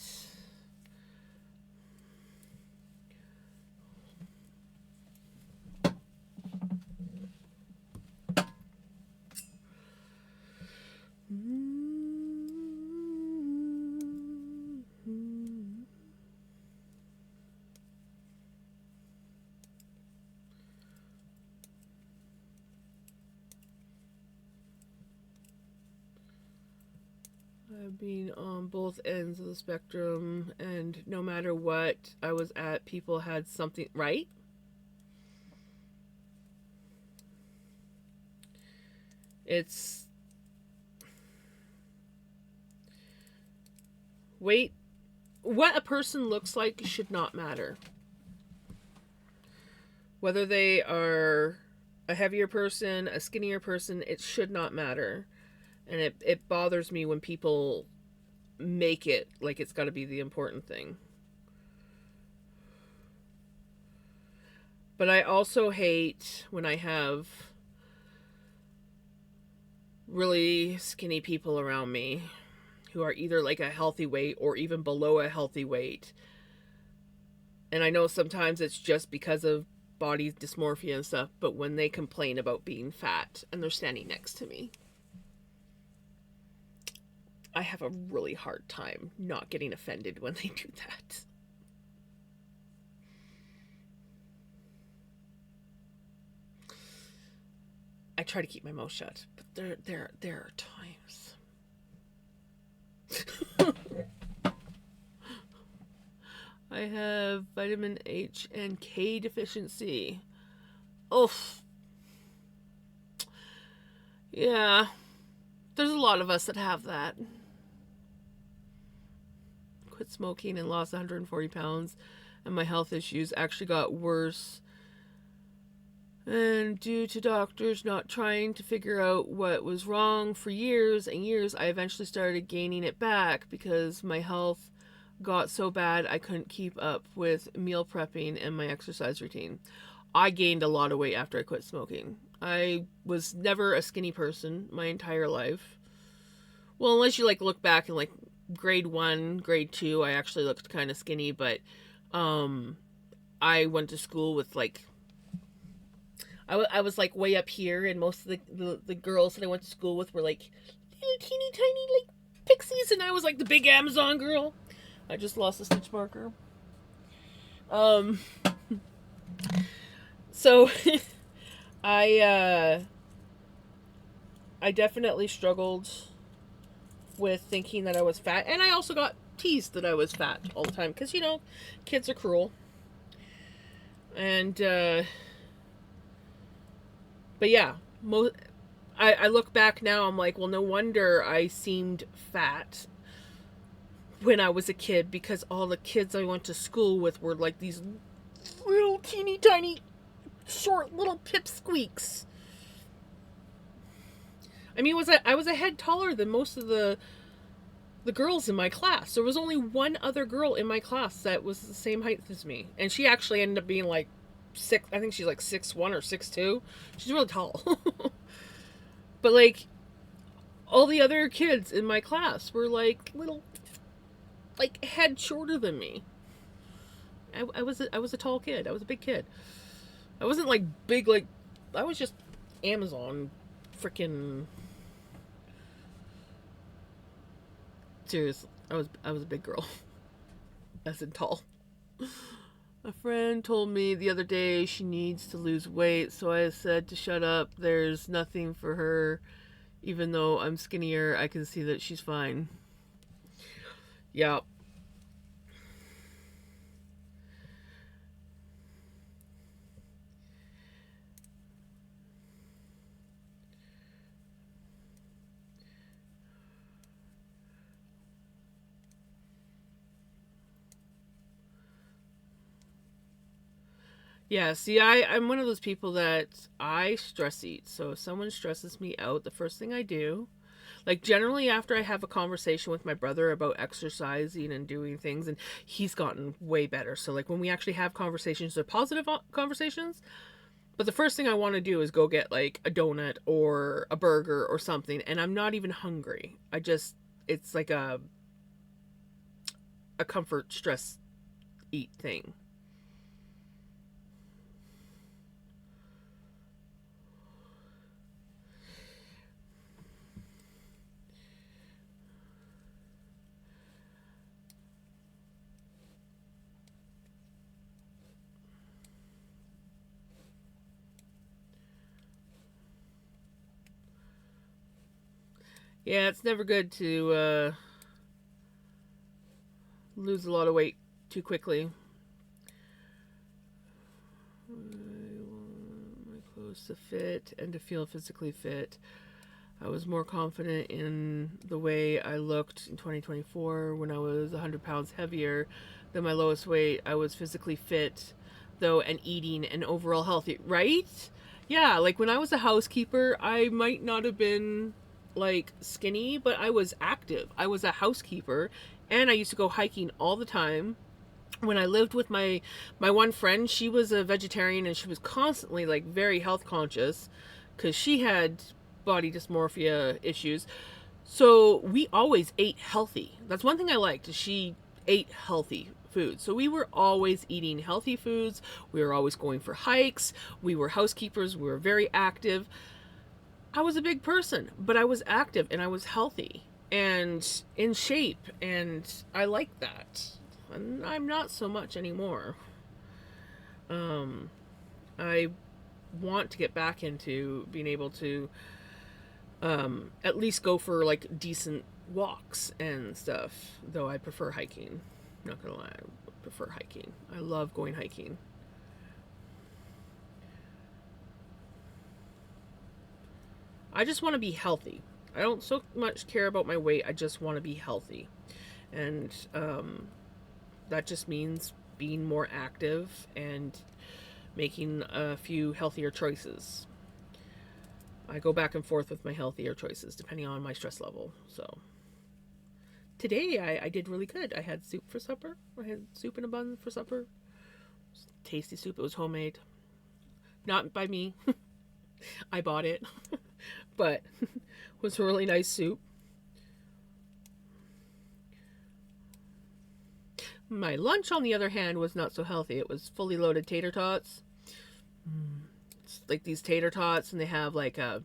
I've been on both ends of the spectrum, and no matter what I was at, people had something, right? It's weight. What a person looks like should not matter. Whether they are a heavier person, a skinnier person, it should not matter. And it bothers me when people make it like it's got to be the important thing. But I also hate when I have really skinny people around me who are either like a healthy weight or even below a healthy weight. And I know sometimes it's just because of body dysmorphia and stuff, but when they complain about being fat and they're standing next to me, I have a really hard time not getting offended when they do that. I try to keep my mouth shut, but there are times. I have vitamin H and K deficiency. Oof. Yeah. There's a lot of us that have that. Quit smoking and lost 140 pounds, and my health issues actually got worse. And due to doctors not trying to figure out what was wrong for years and years, I eventually started gaining it back because my health got so bad I couldn't keep up with meal prepping and my exercise routine. I gained a lot of weight after I quit smoking. I was never a skinny person my entire life. Well, unless you like look back in like grade 1, grade 2, I actually looked kind of skinny, but I went to school with like I was like way up here, and most of the girls that I went to school with were like little teeny tiny like pixies, and I was like the big Amazon girl. I just lost a stitch marker. So I definitely struggled with thinking that I was fat, and I also got teased that I was fat all the time because kids are cruel. And but yeah, I look back now, I'm like, well, no wonder I seemed fat when I was a kid, because all the kids I went to school with were like these little teeny tiny short little pipsqueaks. I mean, I was a head taller than most of the girls in my class. There was only one other girl in my class that was the same height as me, and she actually ended up being like six. I think she's like 6'1" or 6'2". She's really tall. But like all the other kids in my class were like little, like head shorter than me. I was a tall kid. I was a big kid. I wasn't like big like I was just Amazon freaking serious. I was a big girl. As in tall. A friend told me the other day she needs to lose weight, so I said to shut up. There's nothing for her. Even though I'm skinnier, I can see that she's fine. Yeah. Yeah, see, I'm one of those people that I stress eat. So if someone stresses me out, the first thing I do, like generally after I have a conversation with my brother about exercising and doing things, and he's gotten way better. So like when we actually have conversations, they're positive conversations. But the first thing I want to do is go get like a donut or a burger or something, and I'm not even hungry. I just it's like a comfort stress eat thing. Yeah, it's never good to lose a lot of weight too quickly. I want my clothes to fit and to feel physically fit. I was more confident in the way I looked in 2024 when I was 100 pounds heavier than my lowest weight. I was physically fit, though, and eating and overall healthy, right? Yeah, like when I was a housekeeper, I might not have been like skinny, but I was active. I was a housekeeper and I used to go hiking all the time. When I lived with my one friend, she was a vegetarian and she was constantly like very health conscious cuz she had body dysmorphia issues. So we always ate healthy. That's one thing I liked. She ate healthy food. So we were always eating healthy foods. We were always going for hikes. We were housekeepers. We were very active. I was a big person, but I was active and I was healthy and in shape, and I liked that. And I'm not so much anymore. Um, I want to get back into being able to at least go for like decent walks and stuff. Though I prefer hiking. Not gonna lie, I prefer hiking. I love going hiking. I just want to be healthy. I don't so much care about my weight. I just want to be healthy, and that just means being more active and making a few healthier choices. I go back and forth with my healthier choices depending on my stress level. So today I did really good. I had soup for supper. I had soup in a bun for supper. Tasty soup. It was homemade. Not by me. I bought it. But it was a really nice soup. My lunch, on the other hand, was not so healthy. It was fully loaded tater tots. It's like these tater tots, and they have like a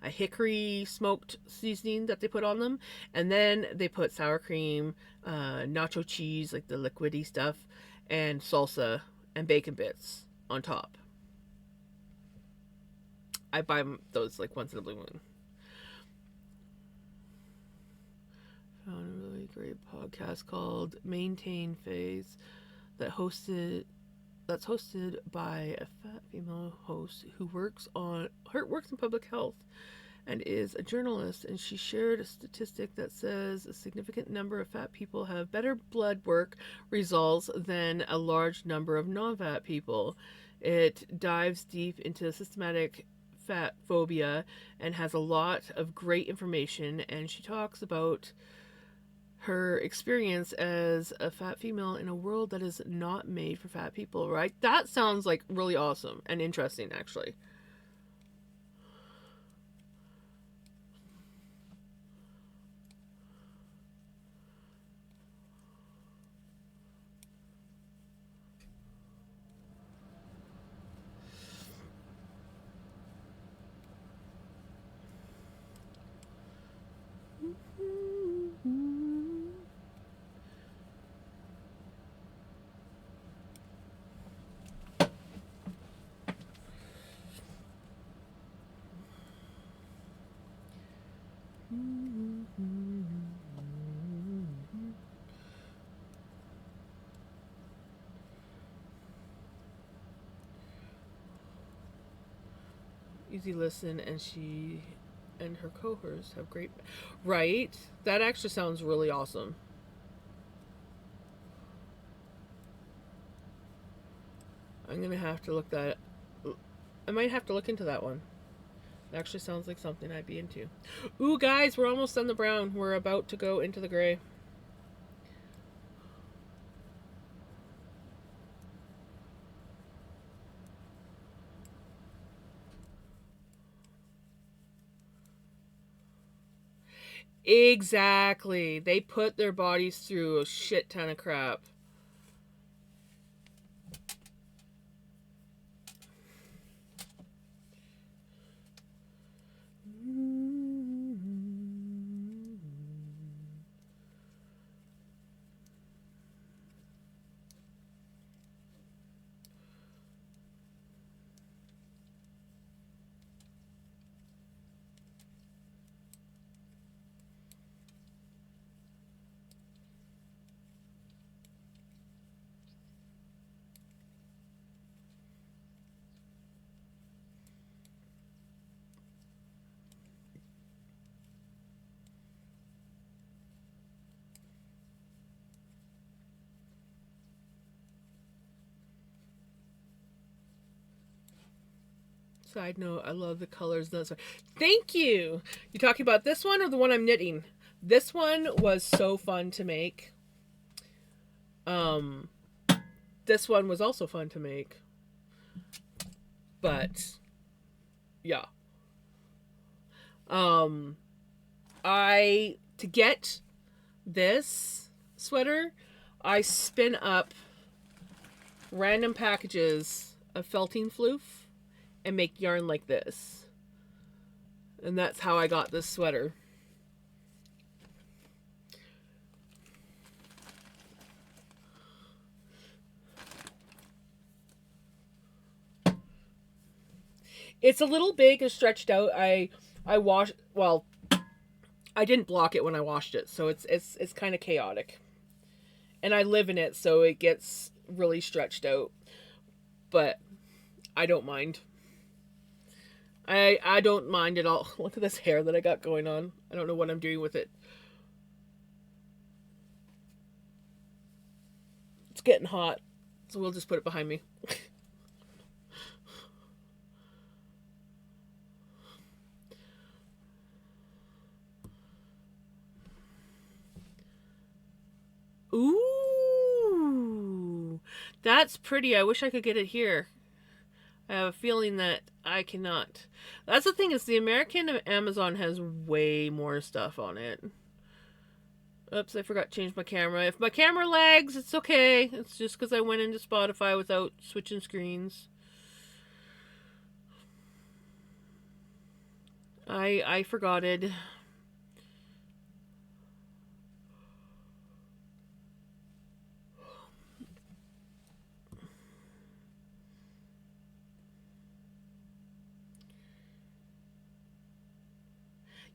hickory smoked seasoning that they put on them, and then they put sour cream, nacho cheese, like the liquidy stuff, and salsa and bacon bits on top. I buy those like once in a blue moon. Found a really great podcast called Maintain Phase that hosted that's hosted by a fat female host who works in public health and is a journalist, and she shared a statistic that says a significant number of fat people have better blood work results than a large number of non-fat people. It dives deep into systematic fat phobia and has a lot of great information, and she talks about her experience as a fat female in a world that is not made for fat people, right? That sounds like really awesome and interesting, actually. Easy listen, and she and her cohorts have great. Right? That actually sounds really awesome. I'm gonna have to look that. I might have to look into that one. It actually sounds like something I'd be into. Ooh, guys, we're almost done the brown. We're about to go into the gray. Exactly. They put their bodies through a shit ton of crap. Side note, I love the colors. Thank you. You talking about this one or the one I'm knitting? This one was so fun to make. This one was also fun to make. But yeah. To get this sweater, I spin up random packages of felting floof and make yarn like this. And that's how I got this sweater. It's a little big and stretched out. I washed, well, I didn't block it when I washed it, so it's kind of chaotic. And I live in it, so it gets really stretched out. But I don't mind. I don't mind at all. Look at this hair that I got going on. I don't know what I'm doing with it. It's getting hot, so we'll just put it behind me. Ooh, that's pretty. I wish I could get it here. I have a feeling that I cannot. That's the thing, is the American Amazon has way more stuff on it. Oops, I forgot to change my camera. If my camera lags, it's okay. It's just because I went into Spotify without switching screens. I forgot it.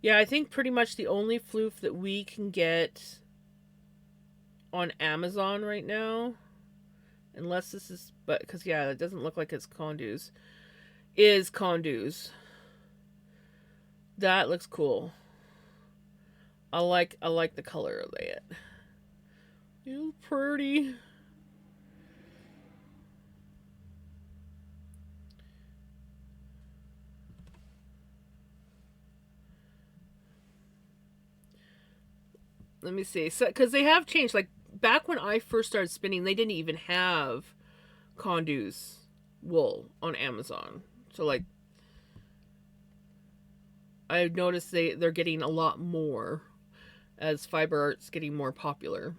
Yeah, I think pretty much the only floof that we can get on Amazon right now, unless this is, but because yeah, it doesn't look like it's Condu's, is Condu's. That looks cool. I like the color of that. It's pretty. Let me see. So, because they have changed. Like back when I first started spinning, they didn't even have Condu's wool on Amazon. So like, I've noticed they're getting a lot more as fiber art's getting more popular.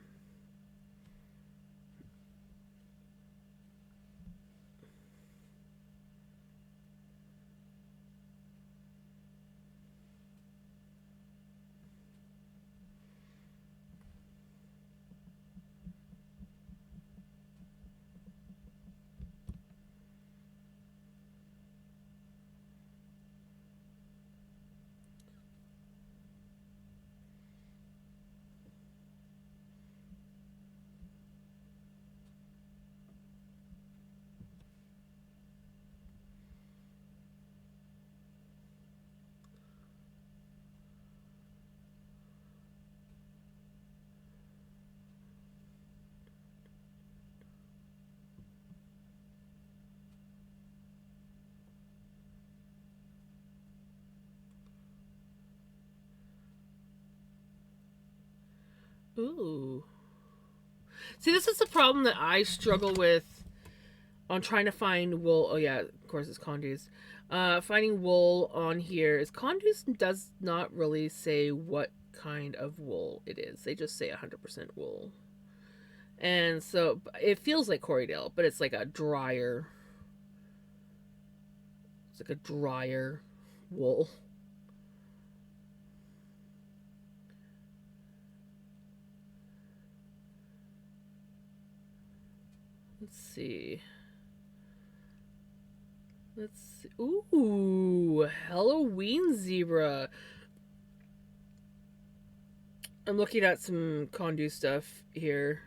Ooh. See, this is the problem that I struggle with on trying to find wool. Oh yeah, of course it's Condu's. Finding wool on here is Condu's does not really say what kind of wool it is. They just say 100% wool. And so it feels like Corriedale, but it's like a drier. It's like a drier wool. Let's see. Let's see. Ooh, Halloween zebra. I'm looking at some Condu stuff here.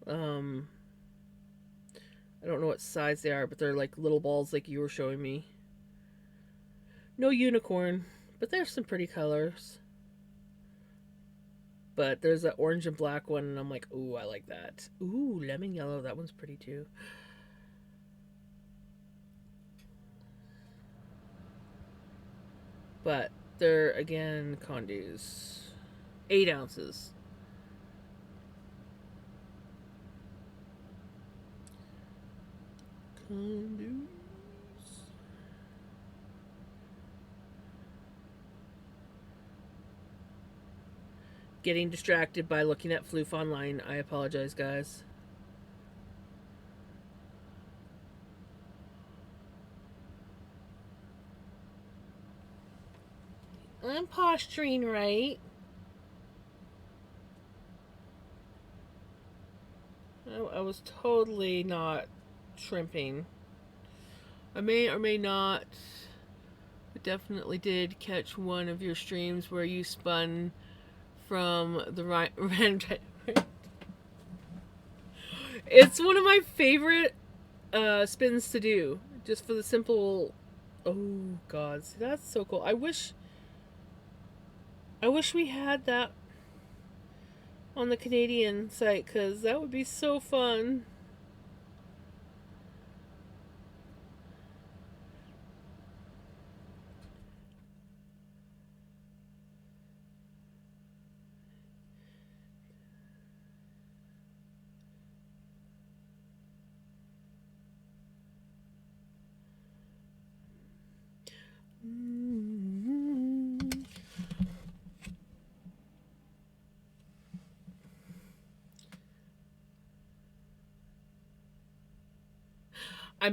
I don't know what size they are, but they're like little balls like you were showing me. No unicorn, but there's some pretty colors. But there's an orange and black one, and I'm like, ooh, I like that. Ooh, lemon yellow, that one's pretty too. But they're, again, Condus. 8 ounces. Condus. Getting distracted by looking at Floof online. I apologize, guys. I'm posturing right. I was totally not shrimping. I may or may not. I definitely did catch one of your streams where you spun from the right. It's one of my favorite spins to do, just for the simple. Oh God, see, that's so cool. I wish we had that on the Canadian site, because that would be so fun.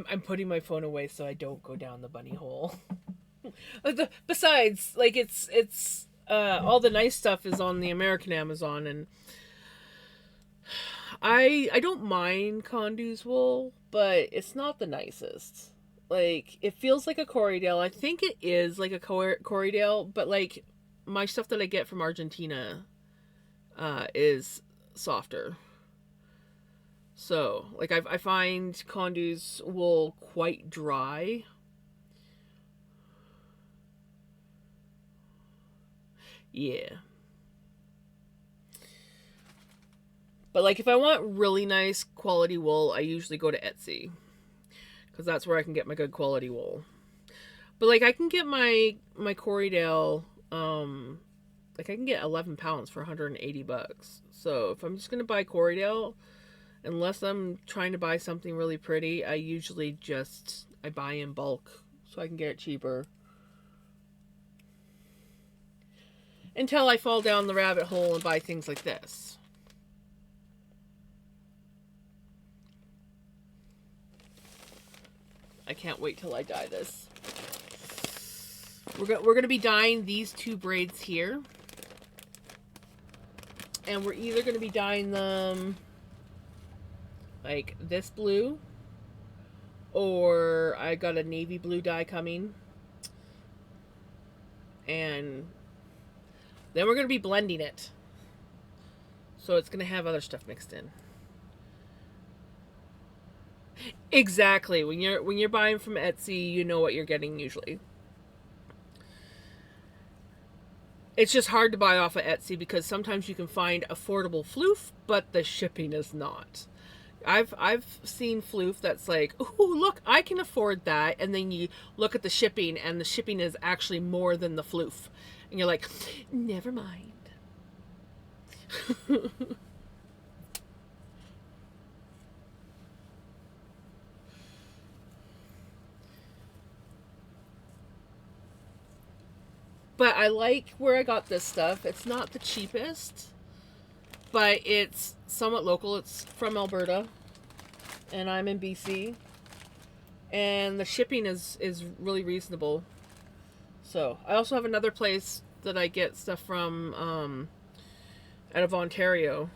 I'm putting my phone away so I don't go down the bunny hole. Besides, like it's all the nice stuff is on the American Amazon, and I don't mind Condu's wool, but it's not the nicest. Like, it feels like a Corriedale. I think it is like a Corriedale, but like my stuff that I get from Argentina is softer. So, like, I find Condu's wool quite dry. Yeah. But, like, if I want really nice quality wool, I usually go to Etsy, because that's where I can get my good quality wool. But, like, I can get my Corriedale, like, I can get 11 pounds for $180. So, if I'm just going to buy Corriedale, unless I'm trying to buy something really pretty, I usually just, I buy in bulk so I can get it cheaper. Until I fall down the rabbit hole and buy things like this. I can't wait till I dye this. We're going to be dyeing these 2 braids here. And we're either going to be dyeing them like this blue, or I got a navy blue dye coming. And then we're going to be blending it. So it's going to have other stuff mixed in. Exactly. When you're buying from Etsy, you know what you're getting usually. It's just hard to buy off of Etsy because sometimes you can find affordable floof, but the shipping is not. I've seen floof that's like, oh, look, I can afford that, and then you look at the shipping, and the shipping is actually more than the floof, and you're like, never mind. But I like where I got this stuff. It's not the cheapest, but it's somewhat local. It's from Alberta, and I'm in BC, and the shipping is really reasonable. So I also have another place that I get stuff from out of Ontario,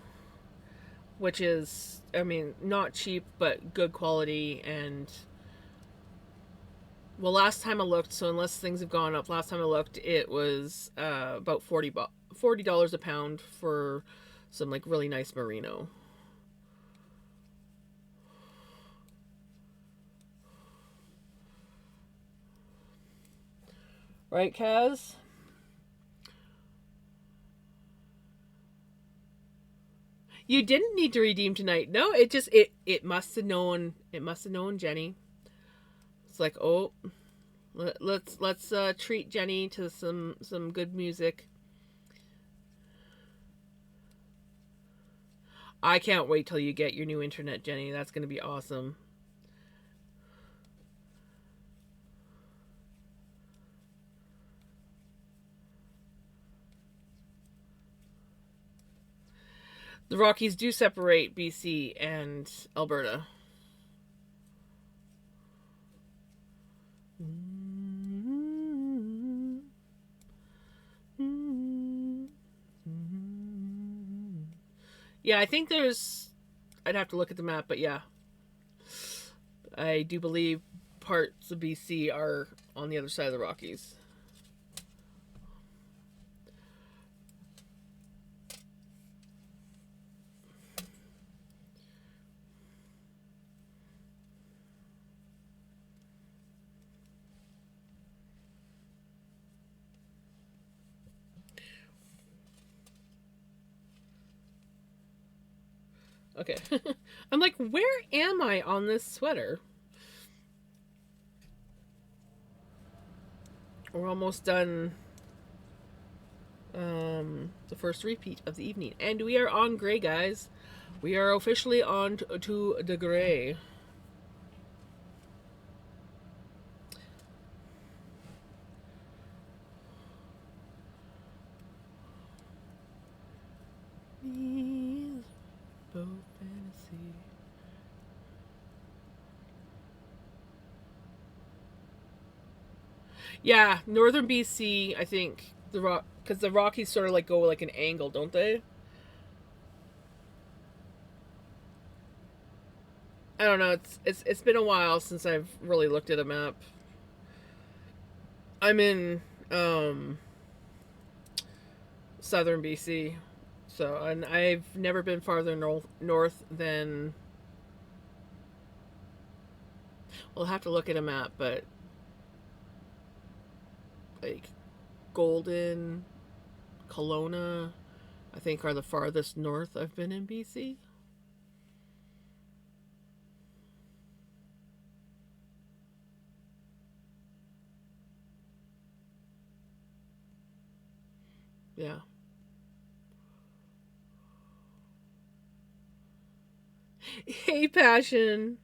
which is, I mean, not cheap but good quality. And well, last time I looked, so unless things have gone up, last time I looked, it was about $40 a pound for some like really nice merino. Right, Kaz? You didn't need to redeem tonight. No, it must have known. It must have known Jenny. It's like, oh, let's treat Jenny to some good music. I can't wait till you get your new internet, Jenny. That's gonna be awesome. The Rockies do separate BC and Alberta. Yeah, I think there's. I'd have to look at the map, but yeah, I do believe parts of BC are on the other side of the Rockies. Okay. I'm like, where am I on this sweater? We're almost done the first repeat of the evening. And we are on gray, guys. We are officially on to the gray. Both fantasy. Yeah, northern BC, I think the rock because the Rockies sort of like go like an angle, don't they? I don't know. It's been a while since I've really looked at a map. I'm in southern BC, so and I've never been farther north than. We'll have to look at a map, but like Golden, Kelowna, I think are the farthest north I've been in BC. Yeah. Hey, Passion.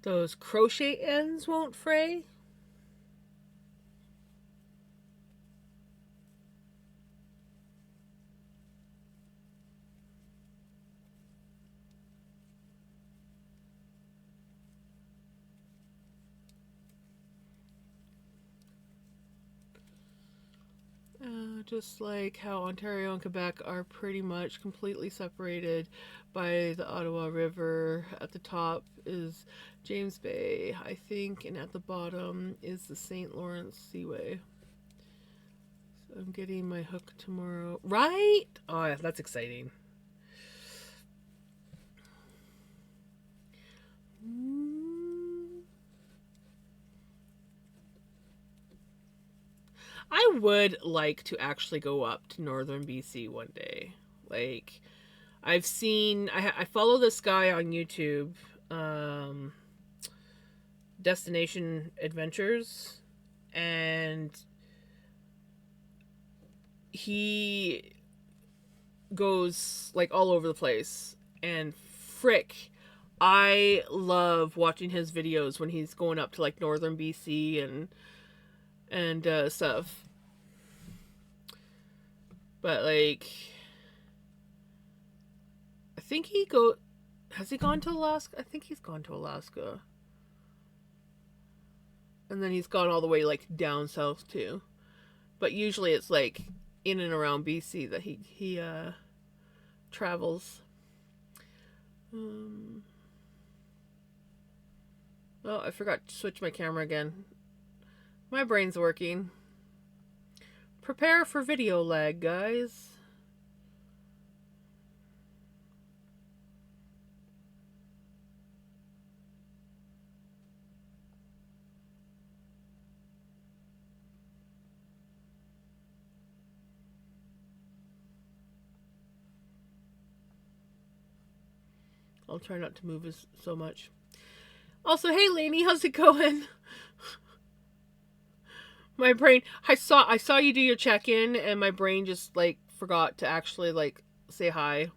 Those crochet ends won't fray. just like how Ontario and Quebec are pretty much completely separated by the Ottawa River. At the top is James Bay, I think, and at the bottom is the St. Lawrence Seaway. So I'm getting my hook tomorrow. Right? Oh, that's exciting. I would like to actually go up to northern BC one day. Like, I've seen, I follow this guy on YouTube, Destination Adventures, and he goes like all over the place. And frick, I love watching his videos when he's going up to like northern BC and stuff. But like, I think has he gone to Alaska? I think he's gone to Alaska. And then he's gone all the way like down south too. But usually it's like in and around BC that he travels. Oh, I forgot to switch my camera again. My brain's working. Prepare for video lag, guys. I'll try not to move so much. Also, hey Lainey, how's it going? My brain, I saw you do your check-in, and my brain just like forgot to actually like say hi.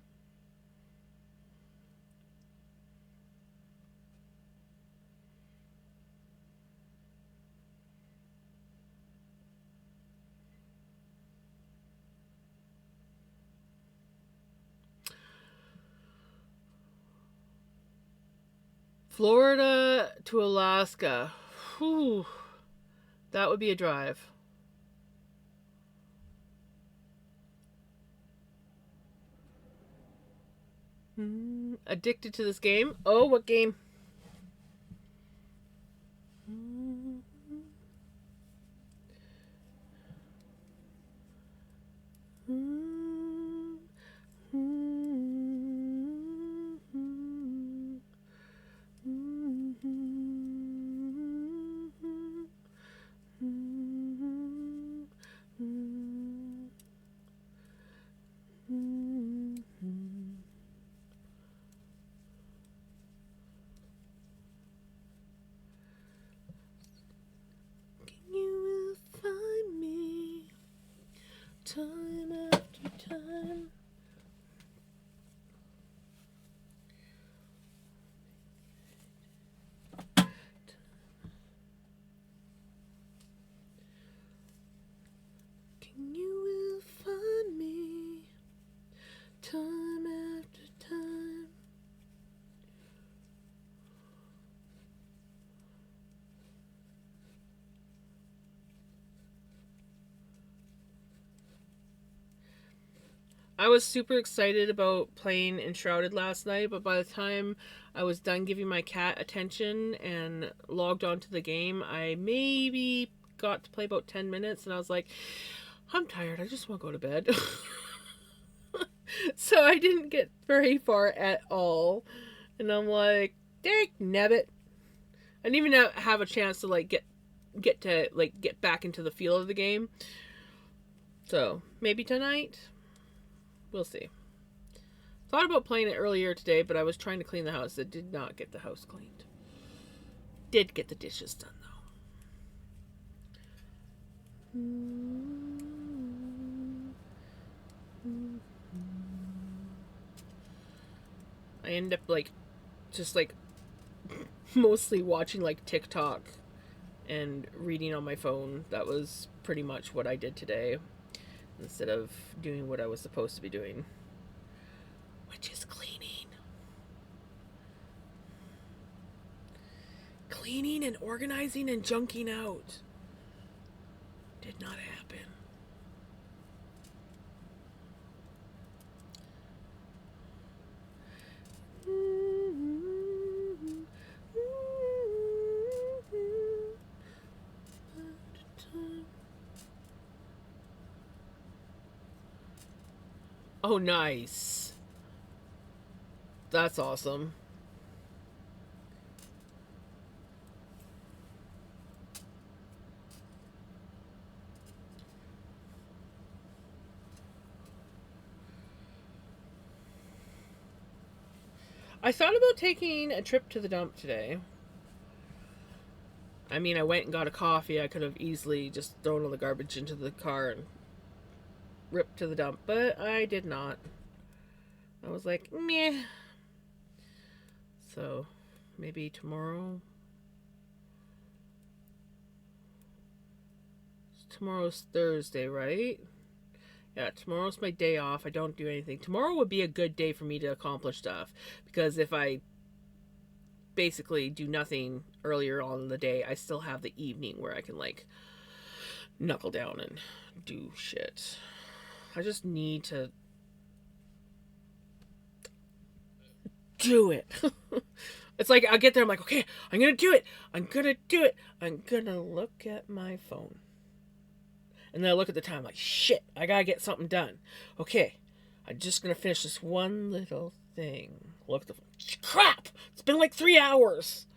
Florida to Alaska. Whew. That would be a drive. Addicted to this game. Oh, what game? Time after time. You will find me time after time. I was super excited about playing Enshrouded last night, but by the time I was done giving my cat attention and logged onto the game, I maybe got to play about 10 minutes, and I was like, I'm tired, I just want to go to bed. So I didn't get very far at all, and I'm like, dang nabbit. I didn't even have a chance to like get back into the feel of the game. So maybe tonight. We'll see. Thought about playing it earlier today, but I was trying to clean the house. I did not get the house cleaned. Did get the dishes done, though. I end up, like, just, like, mostly watching, like, TikTok and reading on my phone. That was pretty much what I did today, instead of doing what I was supposed to be doing, which is cleaning. Cleaning and organizing and junking out. Did not happen. Oh, nice. That's awesome. I thought about taking a trip to the dump today. I mean, I went and got a coffee. I could have easily just thrown all the garbage into the car and ripped to the dump, but I did not. I was like, meh. So, maybe tomorrow. Tomorrow's Thursday, right? Yeah, tomorrow's my day off. I don't do anything. Tomorrow would be a good day for me to accomplish stuff. Because if I basically do nothing earlier on in the day, I still have the evening where I can, like, knuckle down and do shit. I just need to do it. It's like I get there, I'm like, okay, I'm gonna do it. I'm gonna do it. I'm gonna look at my phone. And then I look at the time, like, shit, I gotta get something done. Okay, I'm just gonna finish this one little thing. Look at the phone. Crap! It's been like 3 hours.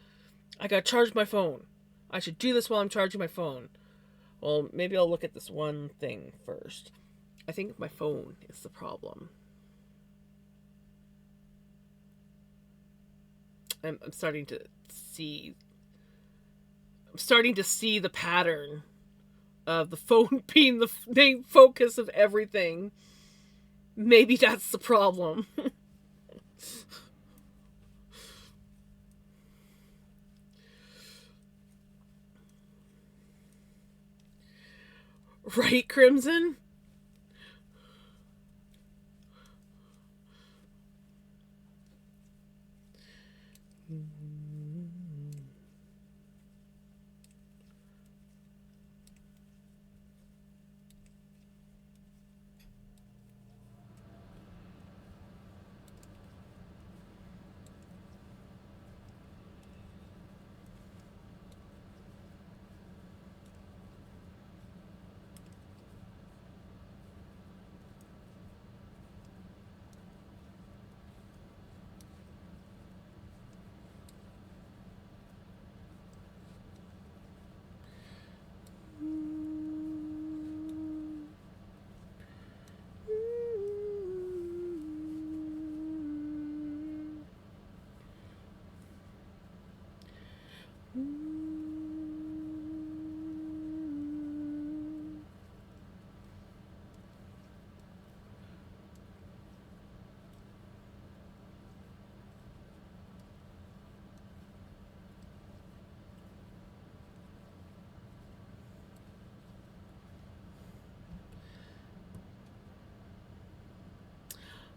I gotta charge my phone. I should do this while I'm charging my phone. Well, maybe I'll look at this one thing first. I think my phone is the problem. I'm starting to see. I'm starting to see the pattern of the phone being the main focus of everything. Maybe that's the problem. Right, Crimson?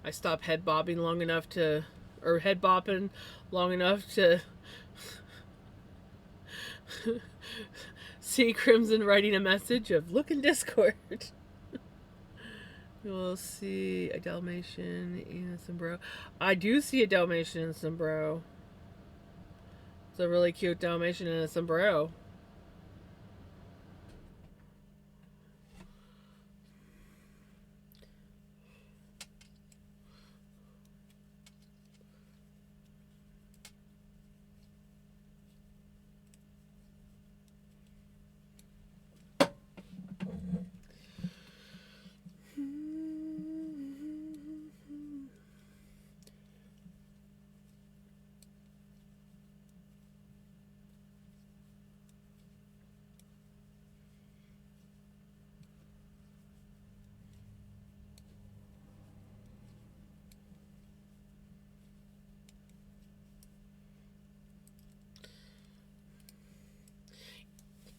I stopped head bobbing long enough to, or head bopping long enough to see Crimson writing a message of look in Discord. You'll see a Dalmatian and a sombrero. I do see a Dalmatian and a sombrero. It's a really cute Dalmatian and a sombrero.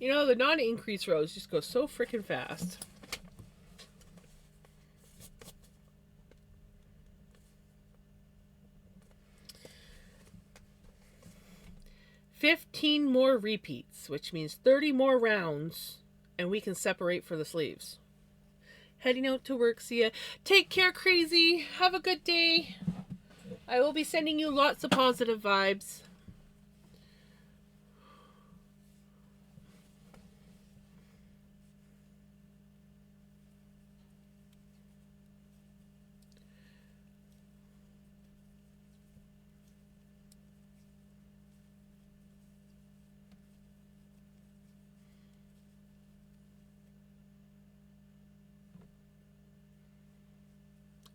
You know, the non-increase rows just go so freaking fast. $15 more repeats, which means 30 more rounds, and we can separate for the sleeves. Heading out to work, see ya. Take care, crazy. Have a good day. I will be sending you lots of positive vibes.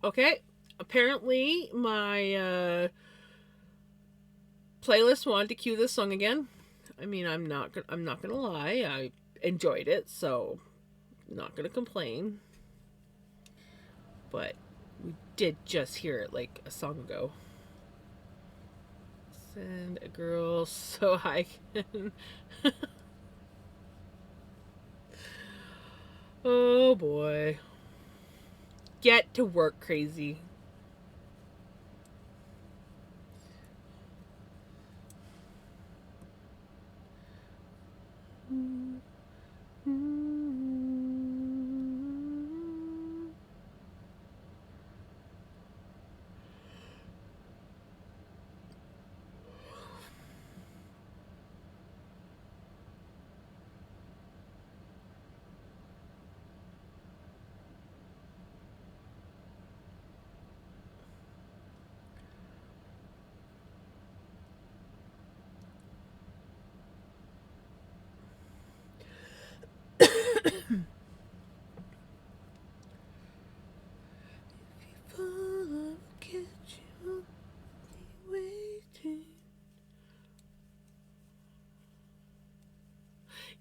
Okay. Apparently, my playlist wanted to cue this song again. I mean, I'm not gonna lie. I enjoyed it, so not gonna complain. But we did just hear it like a song ago. Send a girl so I can. Oh boy. Get to work, crazy.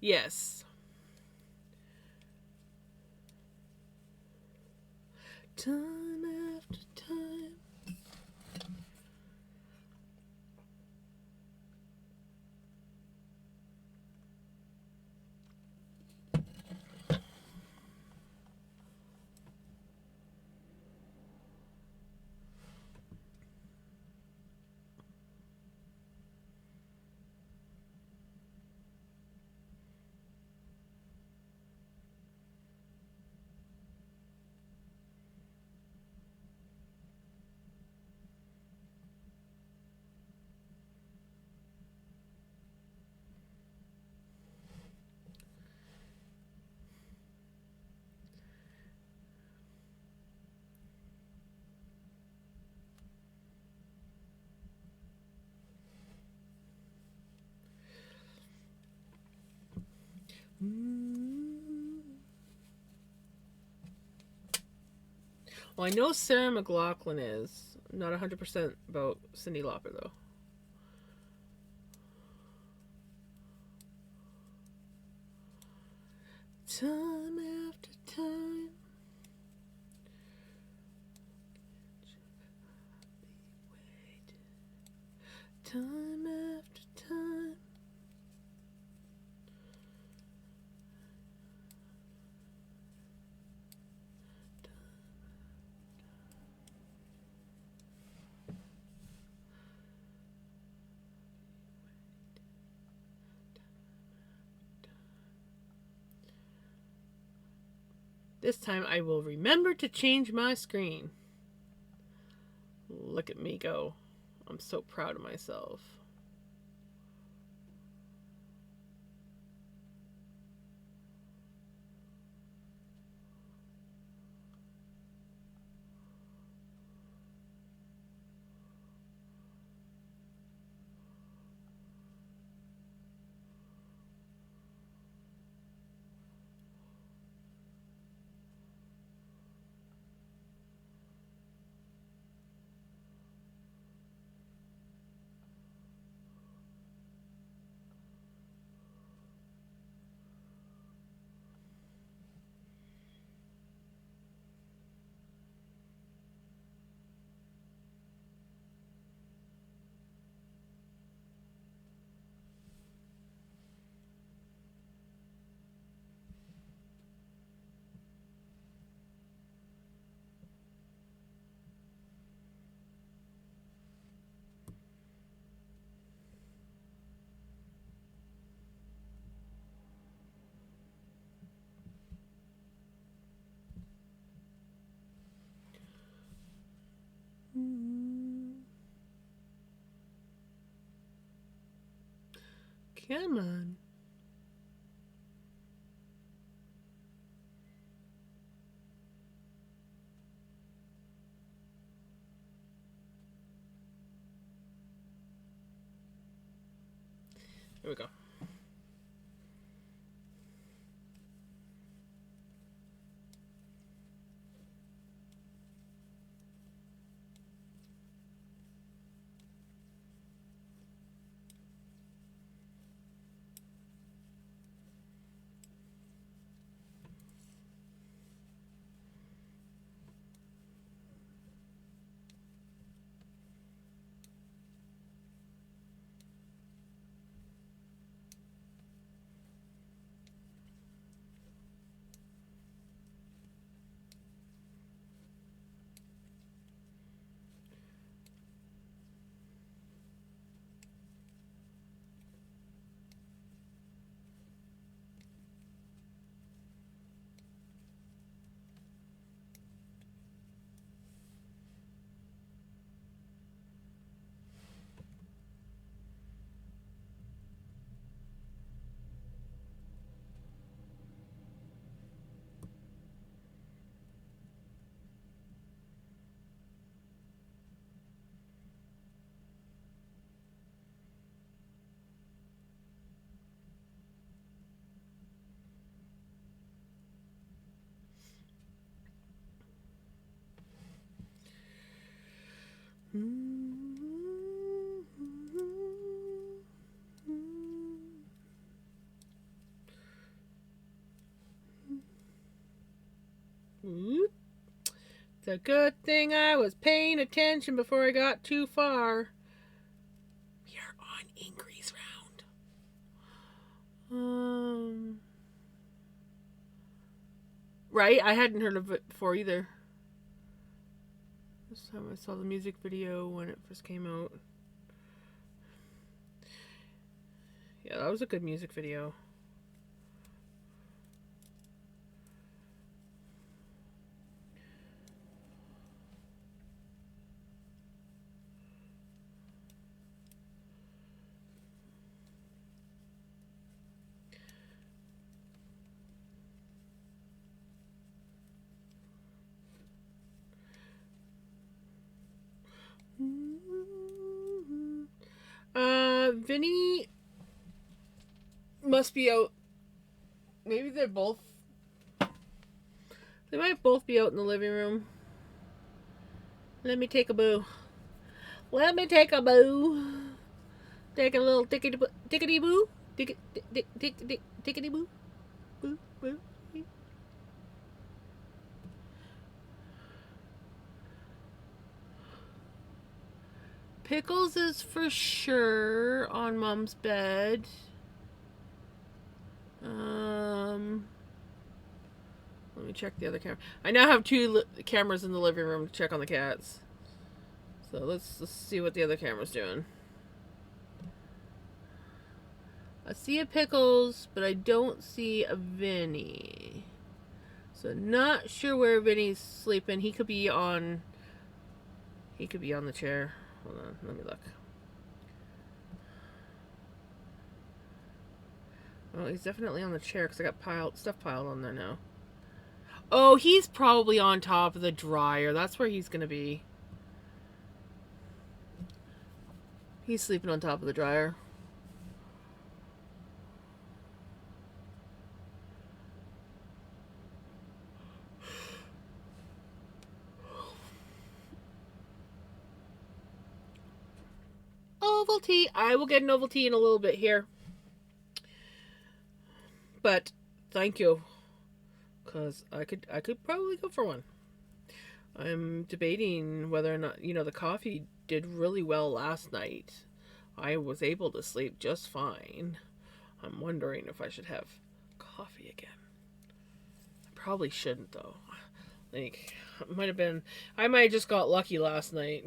Yes. Time after time. Well, I know Sarah McLachlan is. I'm not 100% about Cyndi Lauper, though. Time after time. Time after time. This time I will remember to change my screen. Look at me go. I'm so proud of myself. Come on. Here we go. It's a good thing I was paying attention before I got too far. We are on Ingri's round. Right? I hadn't heard of it before either. This time I saw the music video when it first came out. Yeah, that was a good music video. Vinny must be out. Maybe they're both. They might both be out in the living room. Let me take a boo. Let me take a boo. Take a little tickety boo. Tickety boo. Boo, boo. Pickles is for sure on Mom's bed. Let me check the other camera. I now have two cameras in the living room to check on the cats. So let's see what the other camera's doing. I see a Pickles, but I don't see a Vinny. So not sure where Vinny's sleeping. He could be on the chair. Hold on, let me look. Oh, he's definitely on the chair because I got stuff piled on there now. Oh, he's probably on top of the dryer. That's where he's gonna be. He's sleeping on top of the dryer. Ovaltine. I will get an Ovaltine in a little bit here. But thank you. Because I could probably go for one. I'm debating whether or not, the coffee did really well last night. I was able to sleep just fine. I'm wondering if I should have coffee again. I probably shouldn't though. Like, I might have just got lucky last night.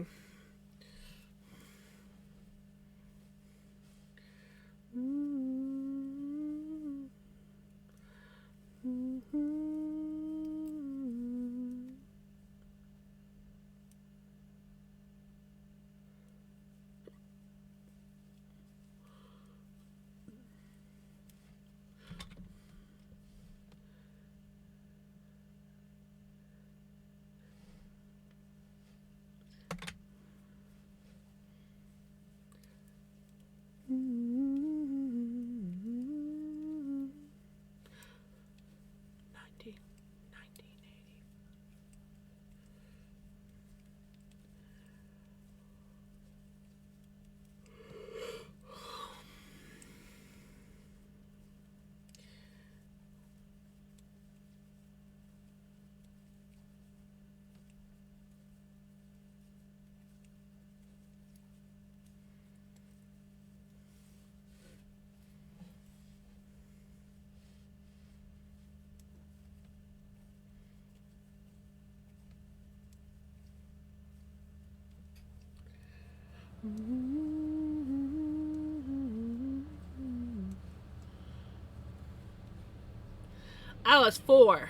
I was 4.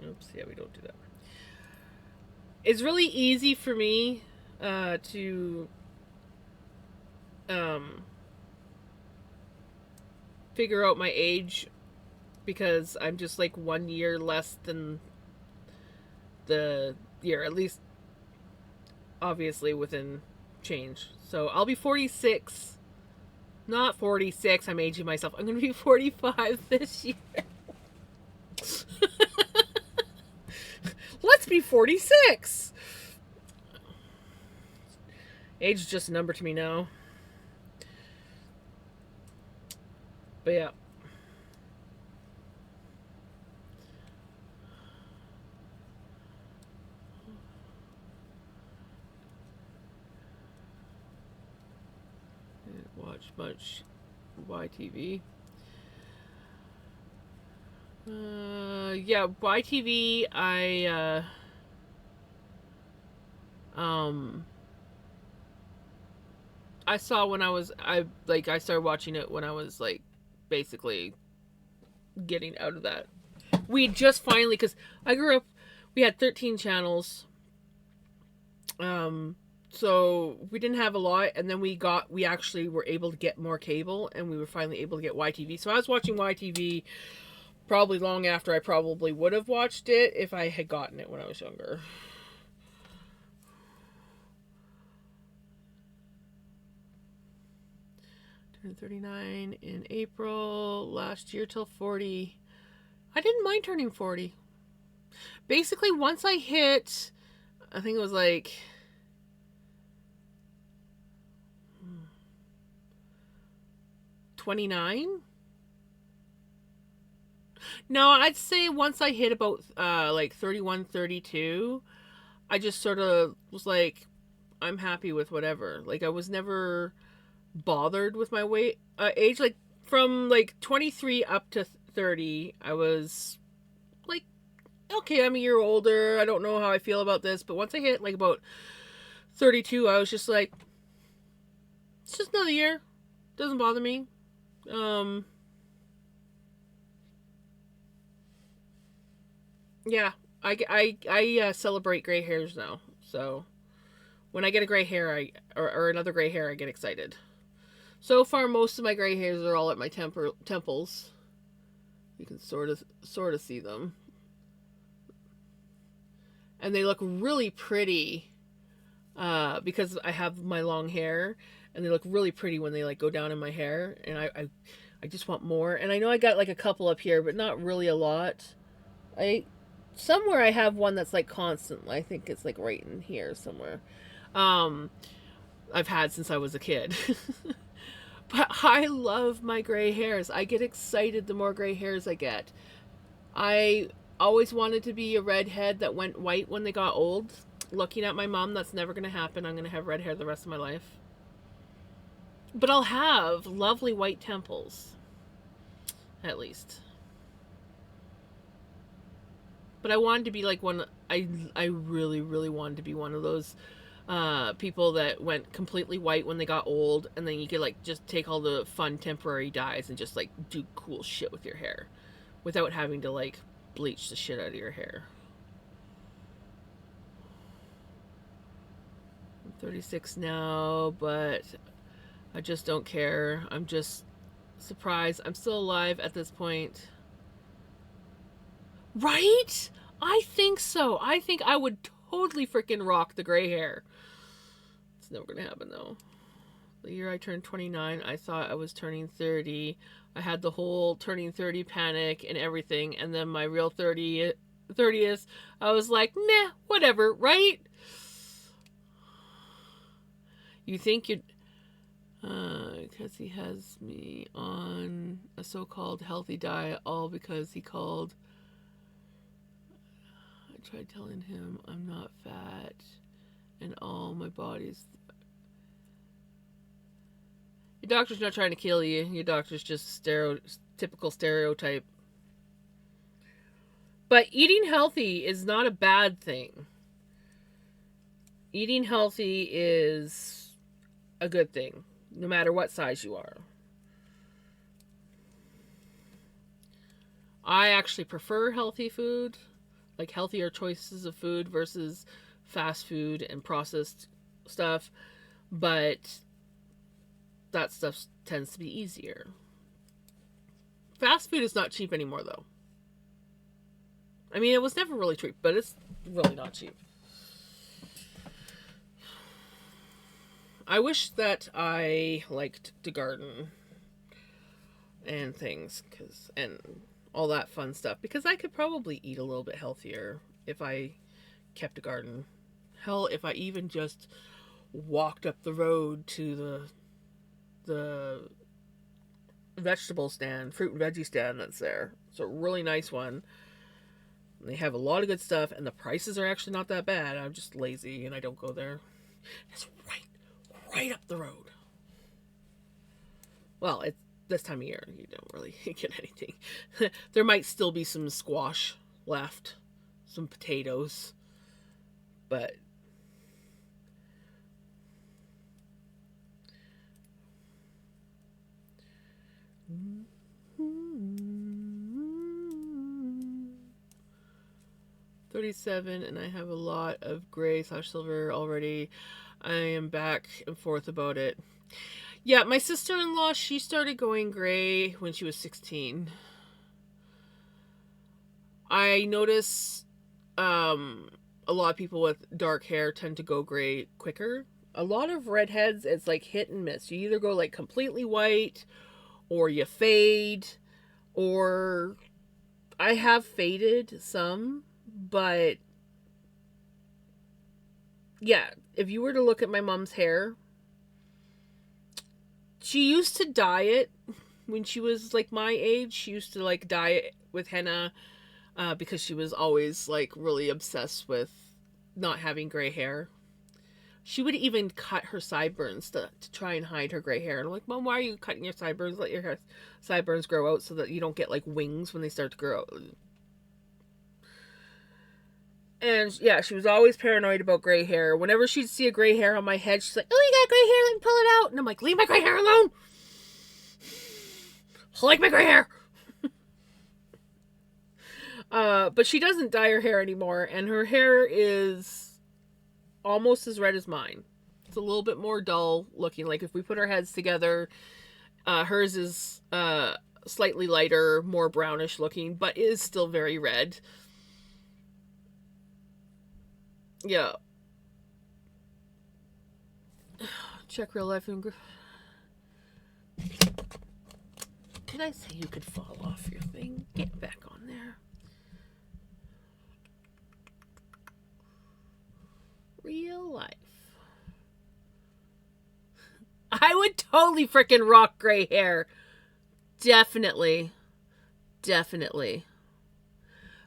Oops, yeah, we don't do that. It's really easy for me to figure out my age because I'm just like 1 year less than the year, at least obviously within change. So I'll be 46. Not 46, I'm aging myself. I'm going to be 45 this year. Let's be 46. Age is just a number to me now. But yeah. watch much YTV. Yeah, YTV. I saw when I started watching it when I was like basically getting out of that. We just finally, because I grew up, we had 13 channels. So we didn't have a lot, and then we actually were able to get more cable, and we were finally able to get YTV. So I was watching YTV probably long after I probably would have watched it if I had gotten it when I was younger. Turned 39 in April last year till 40. I didn't mind turning 40. Basically, once I hit, I think it was like 29. No, I'd say once I hit about like 31, 32, I just sort of was like, I'm happy with whatever. Like, I was never bothered with my weight age. Like, from like 23 up to 30, I was like, okay, I'm a year older. I don't know how I feel about this. But once I hit like about 32, I was just like, it's just another year. Doesn't bother me. Yeah, I celebrate gray hairs now. So when I get a gray hair, or another gray hair, I get excited. So far, most of my gray hairs are all at my temples. You can sort of see them, and they look really pretty because I have my long hair, and they look really pretty when they like go down in my hair. And I just want more. And I know I got like a couple up here, but not really a lot. Somewhere I have one that's like constant. I think it's like right in here somewhere. I've had since I was a kid. But I love my gray hairs. I get excited the more gray hairs I get. I always wanted to be a redhead that went white when they got old. Looking at my mom, that's never going to happen. I'm going to have red hair the rest of my life. But I'll have lovely white temples. At least. But I wanted to be like one. I really, really wanted to be one of those people that went completely white when they got old, and then you could like just take all the fun temporary dyes and just like do cool shit with your hair without having to like bleach the shit out of your hair. I'm 36 now, but I just don't care. I'm just surprised I'm still alive at this point. Right? I think so. I think I would totally freaking rock the gray hair. It's never gonna happen though. The year I turned 29, I thought I was turning 30. I had the whole turning 30 panic and everything, and then my real 30th, I was like, meh, whatever, right? You think you'd... because he has me on a so-called healthy diet, all because he called... I tried telling him I'm not fat and all my body's... Your doctor's not trying to kill you. Your doctor's just typical stereotype. But eating healthy is not a bad thing. Eating healthy is a good thing, no matter what size you are. I actually prefer healthy food, like healthier choices of food versus fast food and processed stuff, but that stuff tends to be easier. Fast food is not cheap anymore, though. I mean, it was never really cheap, but it's really not cheap. I wish that I liked to garden and things, and all that fun stuff, because I could probably eat a little bit healthier if I kept a garden. Hell, if I even just walked up the road to the vegetable stand, fruit and veggie stand that's there. It's a really nice one. They have a lot of good stuff, and the prices are actually not that bad. I'm just lazy and I don't go there. It's right up the road. Well, it's this time of year. You don't really get anything. There might still be some squash left, some potatoes, but $37, and I have a lot of gray/silver already. I am back and forth about it. Yeah, my sister-in-law, she started going gray when she was 16. I notice a lot of people with dark hair tend to go gray quicker. A lot of redheads, it's like hit and miss. You either go like completely white, or you fade, or I have faded some, but yeah, if you were to look at my mom's hair, she used to dye it when she was like my age. She used to like dye it with henna because she was always like really obsessed with not having gray hair. She would even cut her sideburns to try and hide her gray hair. And I'm like, Mom, why are you cutting your sideburns? Let your sideburns grow out so that you don't get like wings when they start to grow. And yeah, she was always paranoid about gray hair. Whenever she'd see a gray hair on my head, she's like, oh, you got gray hair, let me pull it out. And I'm like, leave my gray hair alone. I like my gray hair. But she doesn't dye her hair anymore, and her hair is almost as red as mine. It's a little bit more dull looking. Like if we put our heads together, hers is slightly lighter, more brownish looking, but is still very red. Yeah. Check real life. Did I say you could fall off your thing? Get back on there. Real life. I would totally freaking rock gray hair. Definitely. Definitely.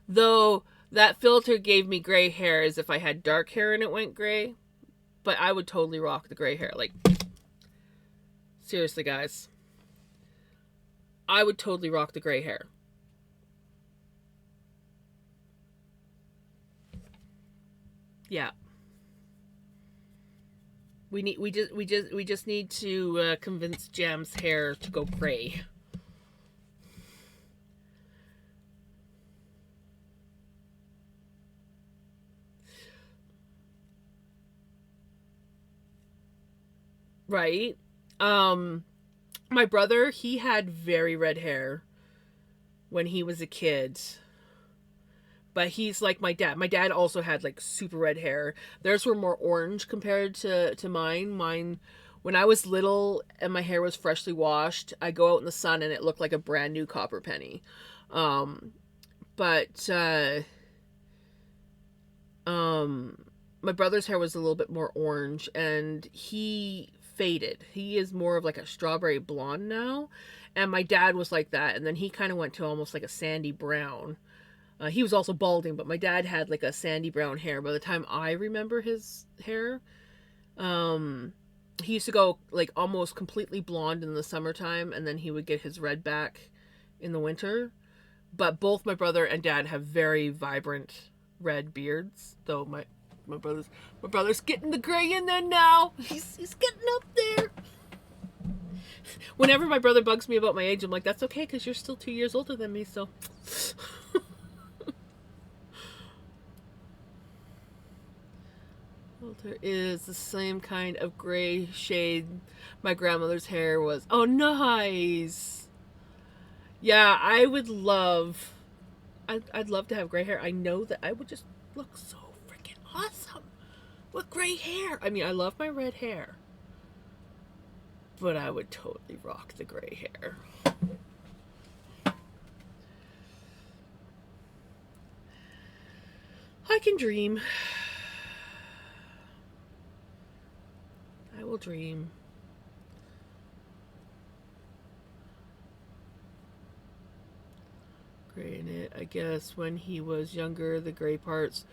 Though that filter gave me gray hair as if I had dark hair and it went gray. But I would totally rock the gray hair. Like, seriously, guys. I would totally rock the gray hair. Yeah. We just need to convince Jam's hair to go gray. Right? My brother, he had very red hair when he was a kid. But he's like my dad. My dad also had like super red hair. Theirs were more orange compared to mine. Mine, when I was little and my hair was freshly washed, I go out in the sun and it looked like a brand new copper penny. Um, but my brother's hair was a little bit more orange, and he faded. He is more of like a strawberry blonde now, and my dad was like that, and then he kind of went to almost like a sandy brown. He was also balding, but my dad had like a sandy brown hair. By the time I remember his hair, he used to go like almost completely blonde in the summertime, and then he would get his red back in the winter. But both my brother and dad have very vibrant red beards, though my brother's getting the gray in there now. He's getting up there. Whenever my brother bugs me about my age, I'm like, that's okay, because you're still 2 years older than me, so. Walter is the same kind of gray shade my grandmother's hair was. Oh, nice. Yeah, I'd love to have gray hair. I know that I would just look so freaking awesome with gray hair. I mean, I love my red hair, but I would totally rock the gray hair. I can dream. I will dream. Gray in it. I guess when he was younger, the gray parts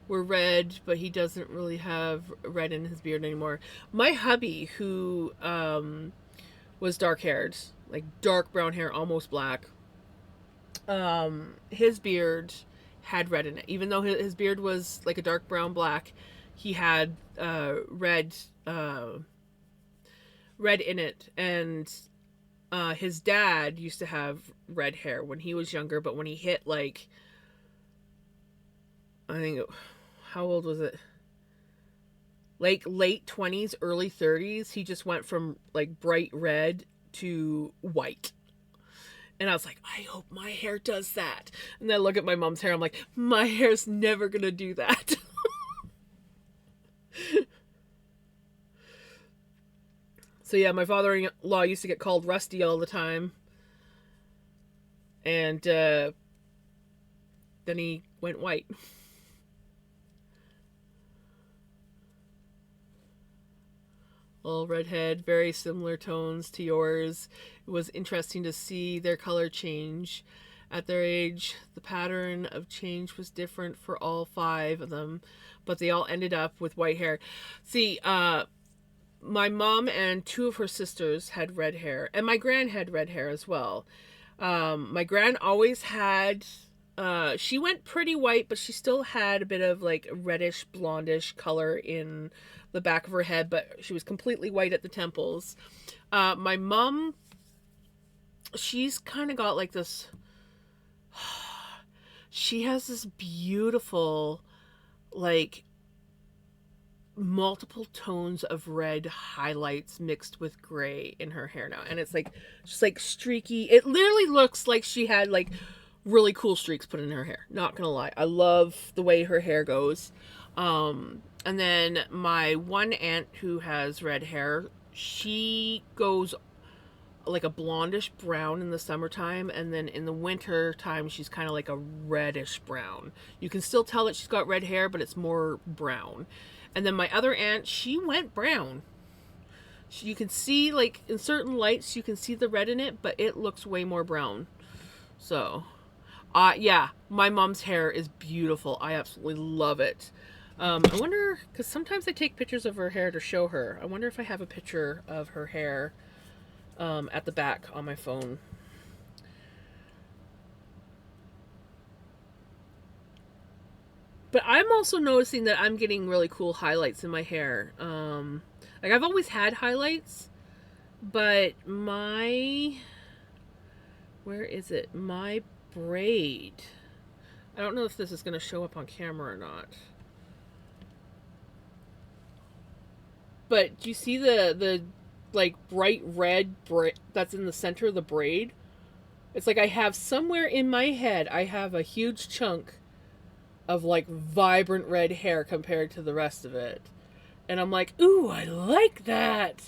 were red, but he doesn't really have red in his beard anymore. My hubby, who was dark haired, like dark brown hair, almost black. His beard had red in it, even though his beard was like a dark brown black. He had red in it, and his dad used to have red hair when he was younger, but when he hit like, I think, how old was it? Like late 20s, early 30s, he just went from like bright red to white. And I was like, I hope my hair does that. And then I look at my mom's hair, I'm like, my hair's never gonna do that. So yeah, my father-in-law used to get called Rusty all the time. And then he went white. All redhead, very similar tones to yours. It was interesting to see their color change at their age. The pattern of change was different for all 5 of them, but they all ended up with white hair. See, my mom and 2 of her sisters had red hair, and my gran had red hair as well. My gran always had, she went pretty white, but she still had a bit of like reddish, blondish color in the back of her head, but she was completely white at the temples. My mom, she's kind of got like this, she has this beautiful, like, multiple tones of red highlights mixed with gray in her hair now, and it's like just like streaky. It literally looks like she had like really cool streaks put in her hair, not gonna lie. I love the way her hair goes. And then my one aunt who has red hair, she goes like a blondish brown in the summertime, and then in the winter time she's kind of like a reddish brown. You can still tell that she's got red hair, but it's more brown. And then my other aunt, she went brown. You can see, like, in certain lights, you can see the red in it, but it looks way more brown. So, yeah, my mom's hair is beautiful. I absolutely love it. I wonder, because sometimes I take pictures of her hair to show her. I wonder if I have a picture of her hair at the back on my phone. But I'm also noticing that I'm getting really cool highlights in my hair. Like, I've always had highlights, but where is it? My braid. I don't know if this is going to show up on camera or not. But do you see the like bright red that's in the center of the braid? It's like I have somewhere in my head, I have a huge chunk of like vibrant red hair compared to the rest of it. And I'm like, ooh, I like that.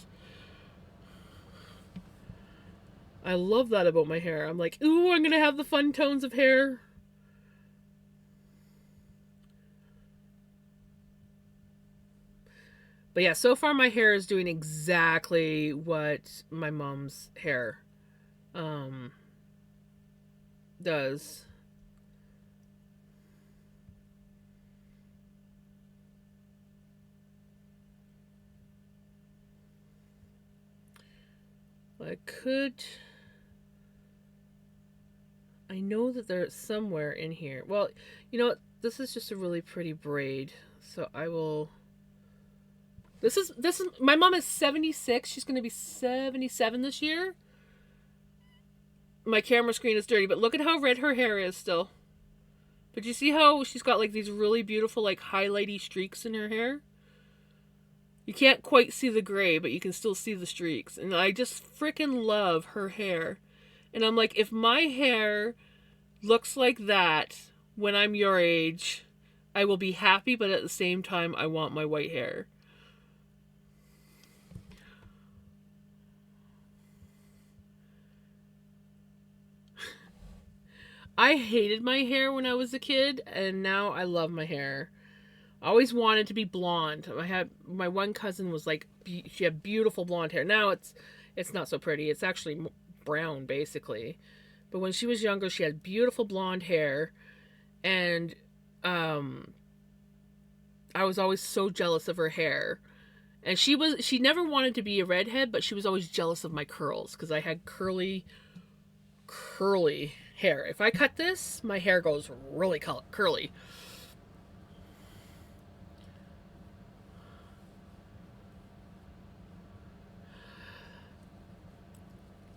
I love that about my hair. I'm like, ooh, I'm gonna have the fun tones of hair. But yeah, so far my hair is doing exactly what my mom's hair does. I know that there's somewhere in here. Well, you know what? This is just a really pretty braid. So I will. This is my mom is 76. She's going to be 77 this year. My camera screen is dirty, but look at how red her hair is still. But you see how she's got like these really beautiful like highlighty streaks in her hair? You can't quite see the gray, but you can still see the streaks. And I just freaking love her hair. And I'm like, if my hair looks like that when I'm your age, I will be happy, but at the same time, I want my white hair. I hated my hair when I was a kid, and now I love my hair. I always wanted to be blonde. My one cousin was like, she had beautiful blonde hair. Now it's not so pretty. It's actually brown basically. But when she was younger, she had beautiful blonde hair, and I was always so jealous of her hair. And she never wanted to be a redhead, but she was always jealous of my curls because I had curly hair. If I cut this, my hair goes really curly.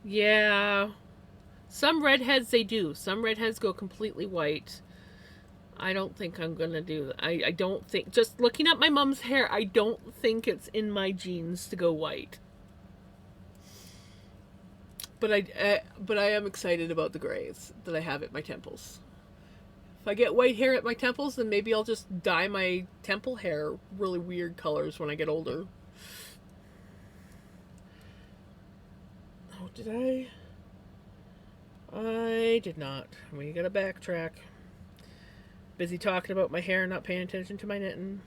Yeah. Some redheads, they do. Some redheads go completely white. I don't think I'm going to do that. I don't think, just looking at my mom's hair, I don't think it's in my genes to go white. But I am excited about the grays that I have at my temples. If I get white hair at my temples, then maybe I'll just dye my temple hair really weird colors when I get older. Oh, did I? I did not. We gotta backtrack. Busy talking about my hair, not paying attention to my knitting.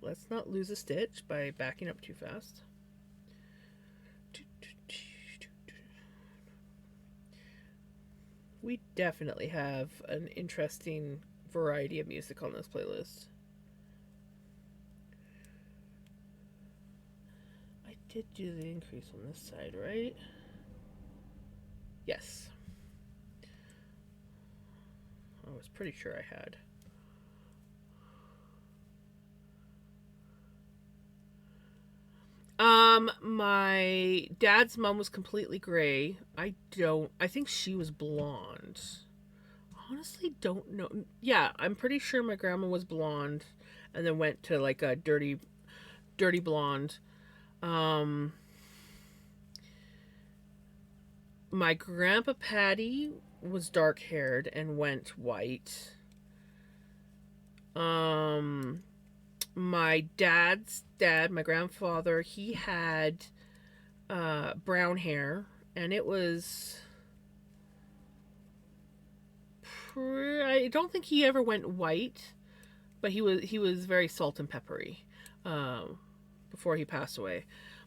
Let's not lose a stitch by backing up too fast. We definitely have an interesting variety of music on this playlist. I did do the increase on this side, right? Yes. I was pretty sure I had. My dad's mom was completely gray. I think she was blonde. Honestly, don't know. Yeah, I'm pretty sure my grandma was blonde and then went to like a dirty blonde. My grandpa Patty was dark haired and went white. My dad's dad, my grandfather, he had brown hair, and it was. I don't think he ever went white, but he was very salt and peppery before he passed away.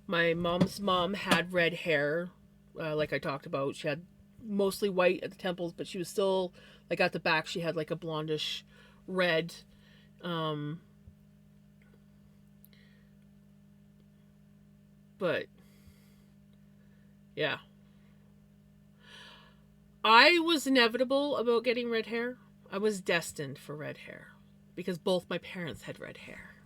My mom's mom had red hair, like I talked about. She had mostly white at the temples, but she was still like at the back. She had like a blondish red. But yeah, I was inevitable about getting red hair. I was destined for red hair because both my parents had red hair.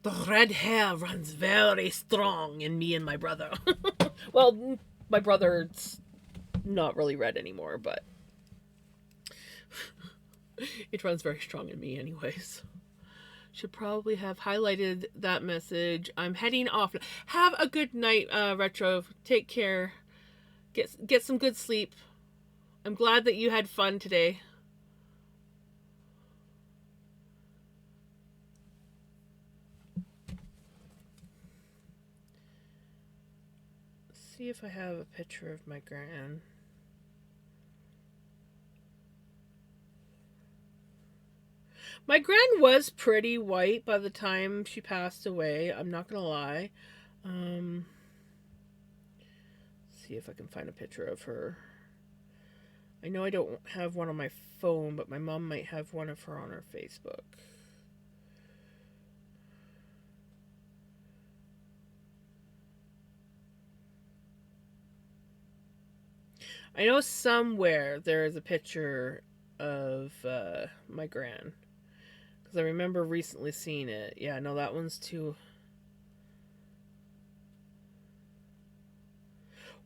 The red hair runs very strong in me and my brother. Well, my brother's not really red anymore, but it runs very strong in me anyways. Should probably have highlighted that message. I'm heading off. Have a good night, Retro. Take care. Get some good sleep. I'm glad that you had fun today. Let's see if I have a picture of my gran. My gran was pretty white by the time she passed away. I'm not gonna lie. See if I can find a picture of her. I know I don't have one on my phone, but my mom might have one of her on her Facebook. I know somewhere there is a picture of my gran. Because I remember recently seeing it. Yeah, no, that one's too.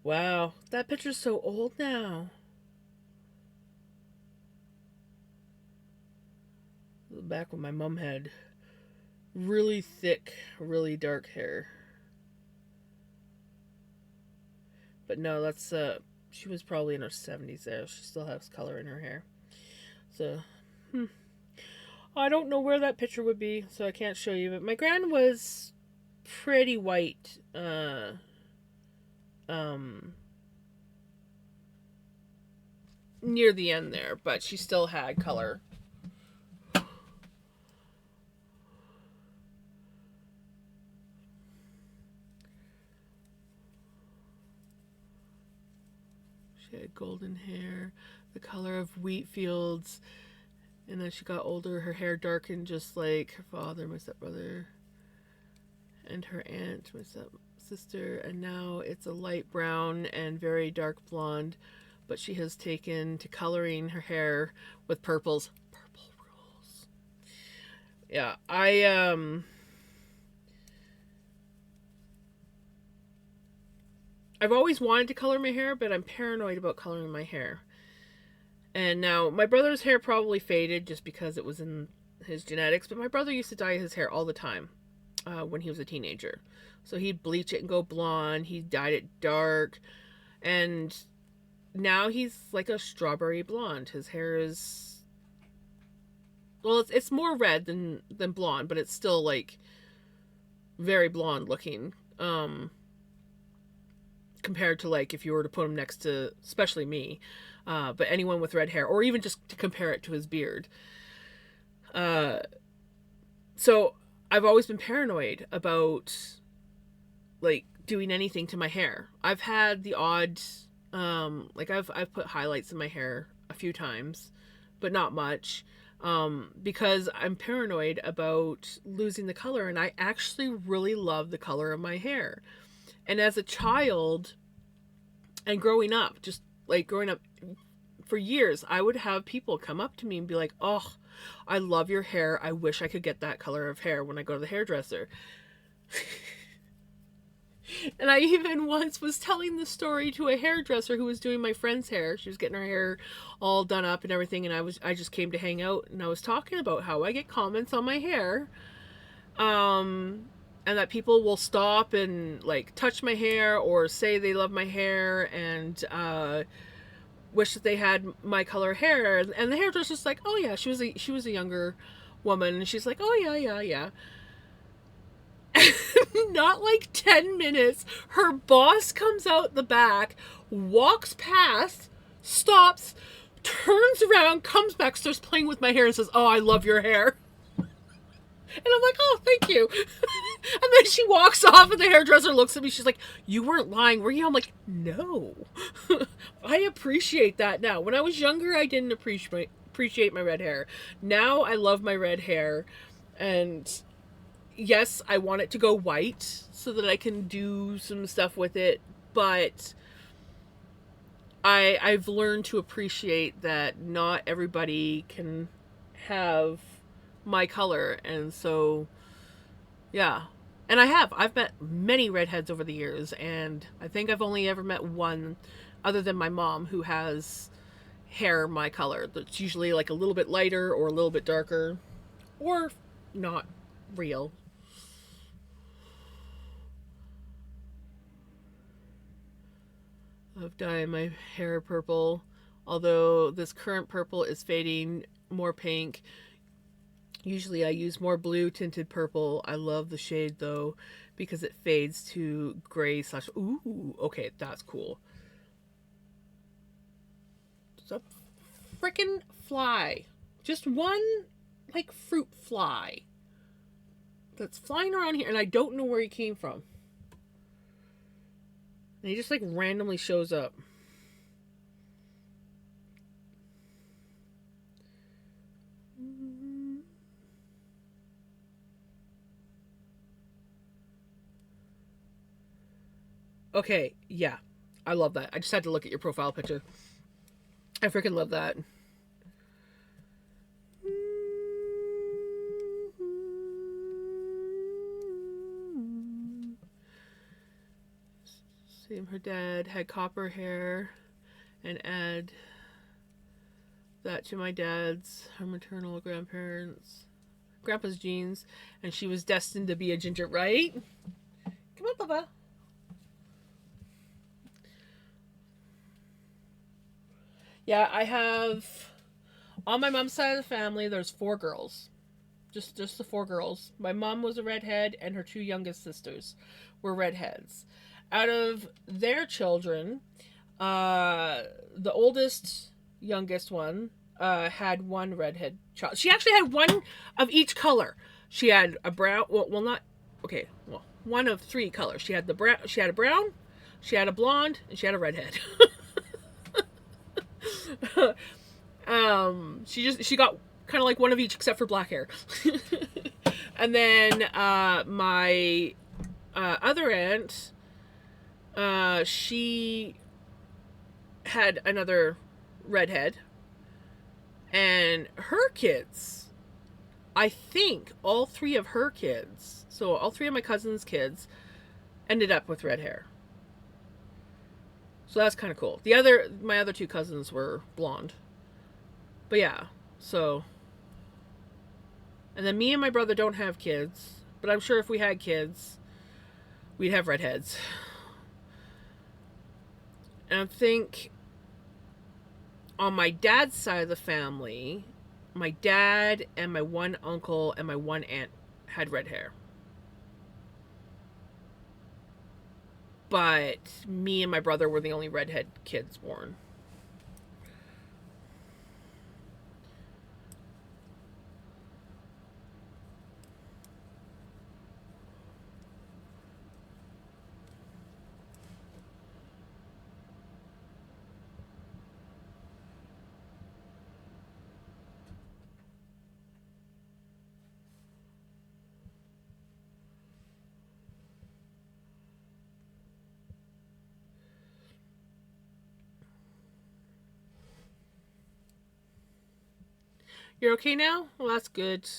Wow, that picture's so old now. Back when my mom had really thick, really dark hair. But no, that's she was probably in her 70s there. She still has color in her hair. So, I don't know where that picture would be, so I can't show you. But my gran was pretty white. Near the end there, but she still had color. She had golden hair, the color of wheat fields. And as she got older, her hair darkened just like her father, my stepbrother, and her aunt, my stepsister. And now it's a light brown and very dark blonde. But she has taken to coloring her hair with purples. Purple rules. Yeah, I've always wanted to color my hair, but I'm paranoid about coloring my hair. And now my brother's hair probably faded just because it was in his genetics, but my brother used to dye his hair all the time when he was a teenager. So he'd bleach it and go blonde. He dyed it dark. And now he's like a strawberry blonde. His hair is, well, it's more red than blonde, but it's still like very blonde looking. Compared to like if you were to put him next to, especially me, but anyone with red hair, or even just to compare it to his beard. So I've always been paranoid about like doing anything to my hair. I've had the odd, like I've put highlights in my hair a few times, but not much, because I'm paranoid about losing the color, and I actually really love the color of my hair. And as a child and growing up for years, I would have people come up to me and be like, "Oh, I love your hair. I wish I could get that color of hair when I go to the hairdresser." And I even once was telling the story to a hairdresser who was doing my friend's hair. She was getting her hair all done up and everything, and I just came to hang out, and I was talking about how I get comments on my hair. And that people will stop and like touch my hair or say they love my hair and wish that they had my color hair. And the hairdresser's like, "Oh yeah," she was a younger woman, and she's like, "Oh yeah." Not like 10 minutes, her boss comes out the back, walks past, stops, turns around, comes back, starts playing with my hair, and says, "Oh, I love your hair." And I'm like, "Oh, thank you." And then she walks off, and the hairdresser looks at me. She's like, "You weren't lying, were you?" I'm like, "No." I appreciate that now. When I was younger, I didn't appreciate my red hair. Now I love my red hair. And yes, I want it to go white so that I can do some stuff with it. But I've learned to appreciate that not everybody can have my color. And so, yeah. And I've met many redheads over the years, and I think I've only ever met one other than my mom who has hair my color. That's usually like a little bit lighter or a little bit darker, or not real. I've dyed my hair purple, although this current purple is fading more pink. Usually I use more blue tinted purple. I love the shade though because it fades to gray slash... Ooh, okay, that's cool. It's a freaking fly. Just one, like, fruit fly that's flying around here, and I don't know where he came from. And he just, like, randomly shows up. Okay, yeah. I love that. I just had to look at your profile picture. I freaking love that. Same, her dad had copper hair, and add that to my dad's, her maternal grandpa's genes, and she was destined to be a ginger, right? Come on, Papa. Yeah, I have, on my mom's side of the family, there's 4 girls. Just the 4 girls. My mom was a redhead, and her 2 youngest sisters were redheads. Out of their children, the oldest, youngest one, had 1 redhead child. She actually had 1 of each color. She had a brown, one of 3 colors. She had a brown, she had a blonde, and she had a redhead. She got kind of like one of each except for black hair. And then my other aunt, she had another redhead, and her kids, I think all three of her kids, so all three of my cousin's kids, ended up with red hair. So that's kind of cool. My other two cousins were blonde. But yeah, so. And then me and my brother don't have kids, but I'm sure if we had kids, we'd have redheads. And I think on my dad's side of the family, my dad and my one uncle and my one aunt had red hair. But me and my brother were the only redhead kids born. You're okay now? Well, that's good.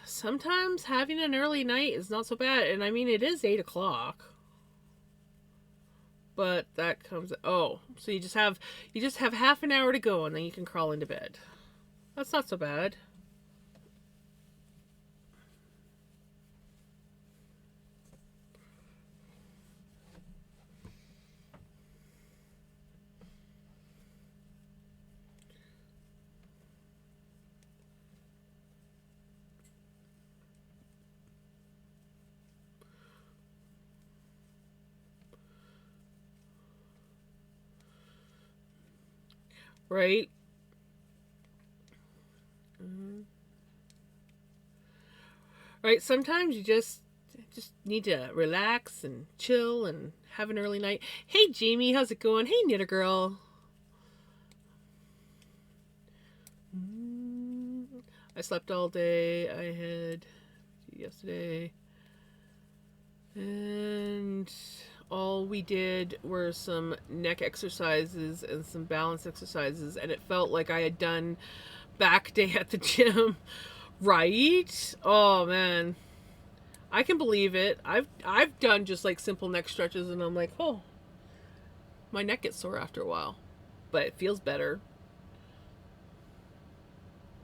Sometimes having an early night is not so bad. And I mean, it is 8 o'clock. But that comes. Oh, so you just have half an hour to go, and then you can crawl into bed. That's not so bad. Right? Mm-hmm. Right? Sometimes you just need to relax and chill and have an early night. Hey, Jamie, how's it going? Hey, Knitter Girl. I slept all day. I had yesterday. And all we did were some neck exercises and some balance exercises, and it felt like I had done back day at the gym. Right? Oh man. I can believe it. I've done just like simple neck stretches and I'm like, "Oh, my neck gets sore after a while." But it feels better.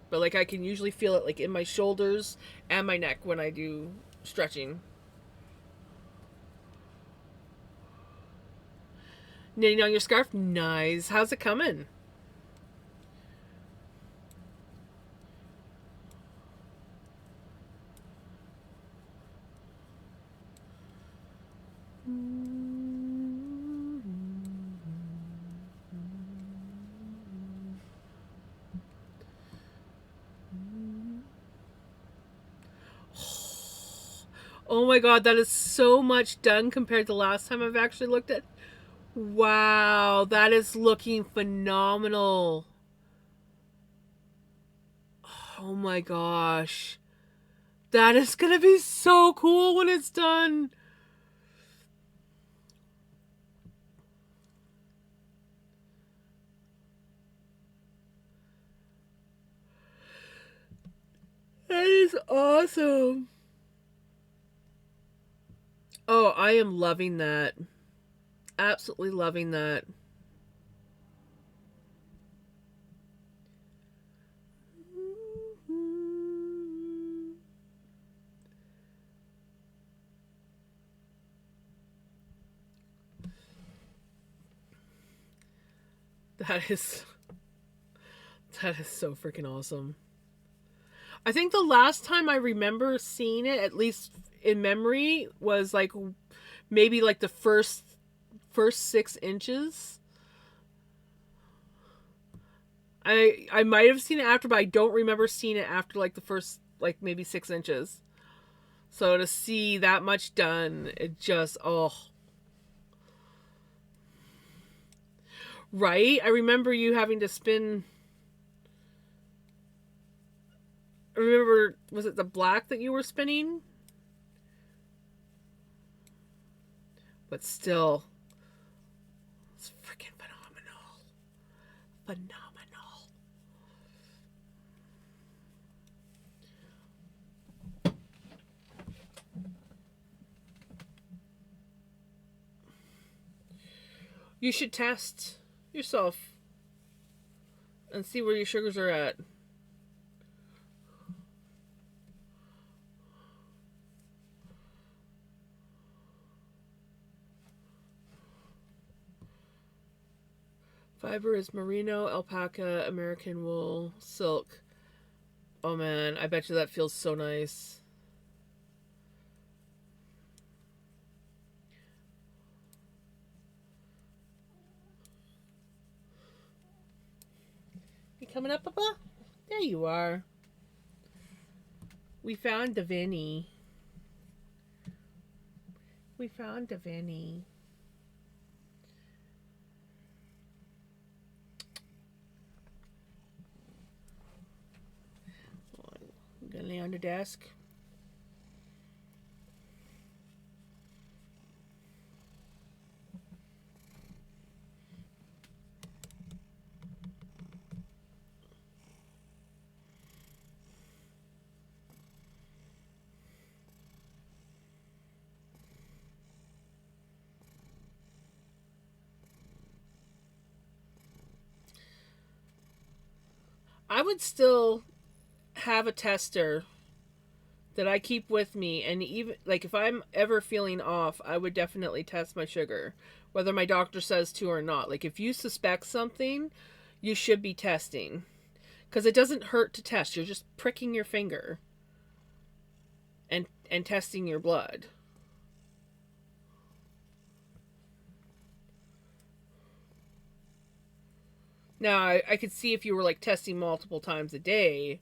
But like I can usually feel it like in my shoulders and my neck when I do stretching. Knitting on your scarf? Nice. How's it coming? Oh my god, that is so much done compared to last time I've actually looked at. Wow, that is looking phenomenal. Oh my gosh. That is gonna be so cool when it's done. That is awesome. Oh, I am loving that. Absolutely loving that. That is so freaking awesome. I think the last time I remember seeing it, at least in memory, was like maybe like the first 6 inches. I might have seen it after, but I don't remember seeing it after like the first like maybe 6 inches. So to see that much done, it just right. I remember you having to spin. I remember, was it the black that you were spinning? But still, it's freaking phenomenal. Phenomenal. You should test yourself and see where your sugars are at. Fiber is merino, alpaca, American wool, silk. Oh man, I bet you that feels so nice. You coming up, Papa? There you are. We found Davini. We found Davini. I'm gonna lay on the desk. I would still have a tester that I keep with me, and even like if I'm ever feeling off, I would definitely test my sugar, whether my doctor says to or not. Like if you suspect something, you should be testing, because it doesn't hurt to test. You're just pricking your finger and testing your blood. Now I could see if you were like testing multiple times a day,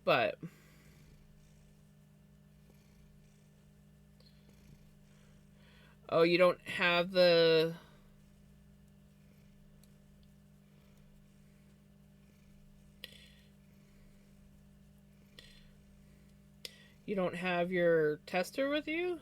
but oh, you don't have the. You don't have your tester with you?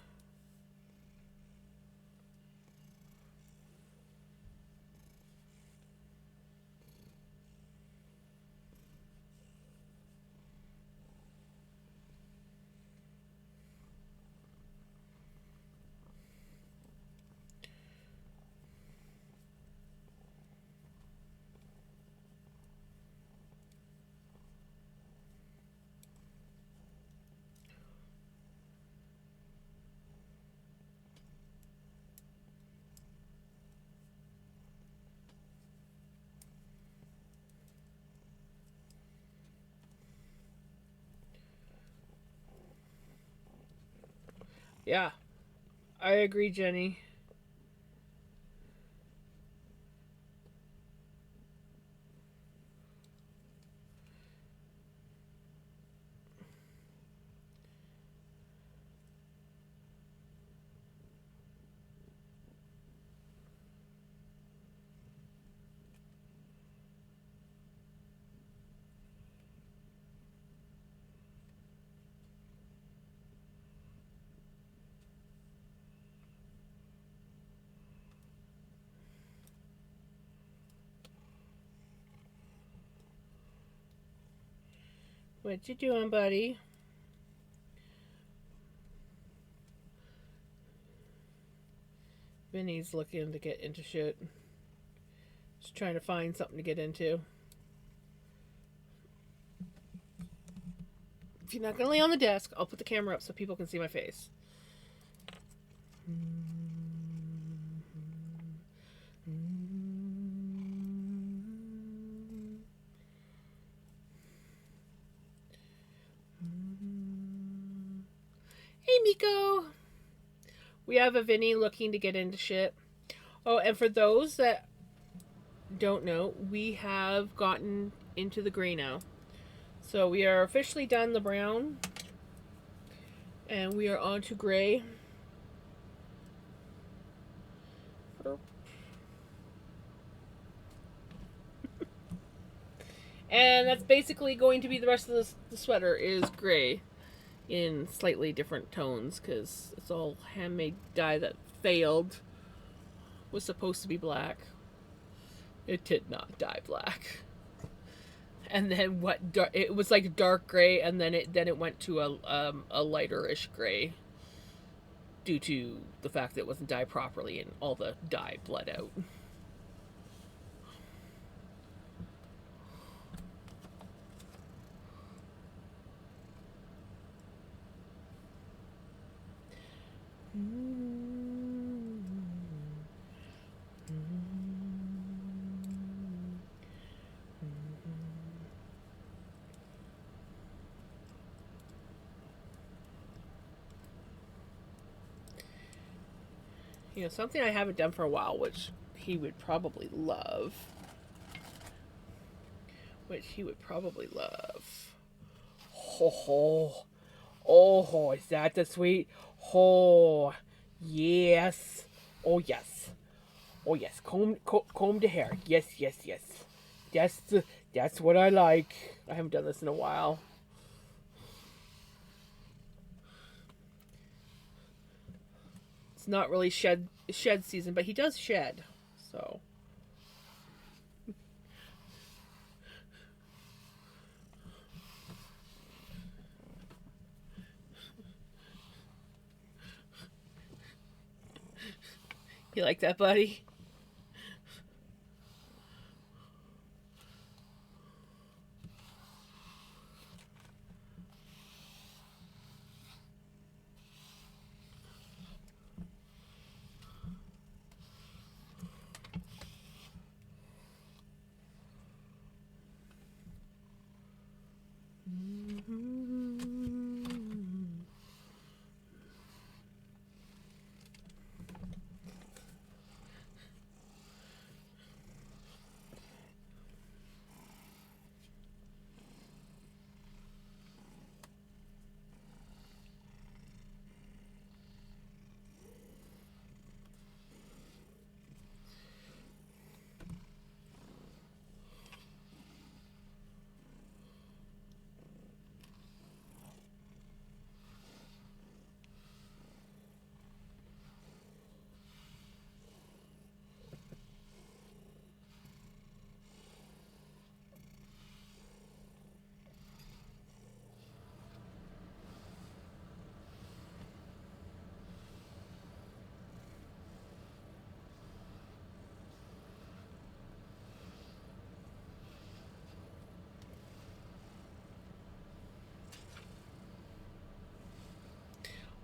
Yeah, I agree, Jenny. What you doing, buddy? Vinny's looking to get into shit. Just trying to find something to get into. If you're not gonna lay on the desk, I'll put the camera up so people can see my face. Hey, Miko. We have a Vinny looking to get into shit. Oh, and for those that don't know, we have gotten into the gray now. So we are officially done the brown. And we are on to gray. And that's basically going to be the rest of the sweater is gray in slightly different tones because it's all handmade dye that failed. Was supposed to be black. It did not dye black. And then it was like dark gray, and then it went to a lighter-ish gray due to the fact that it wasn't dyed properly and all the dye bled out. You know, something I haven't done for a while, which he would probably love. Ho ho. Oh, is that the sweet? Oh, yes. Oh, yes. Oh, yes. Comb the hair. Yes. That's what I like. I haven't done this in a while. It's not really shed season, but he does shed. So. You like that, buddy?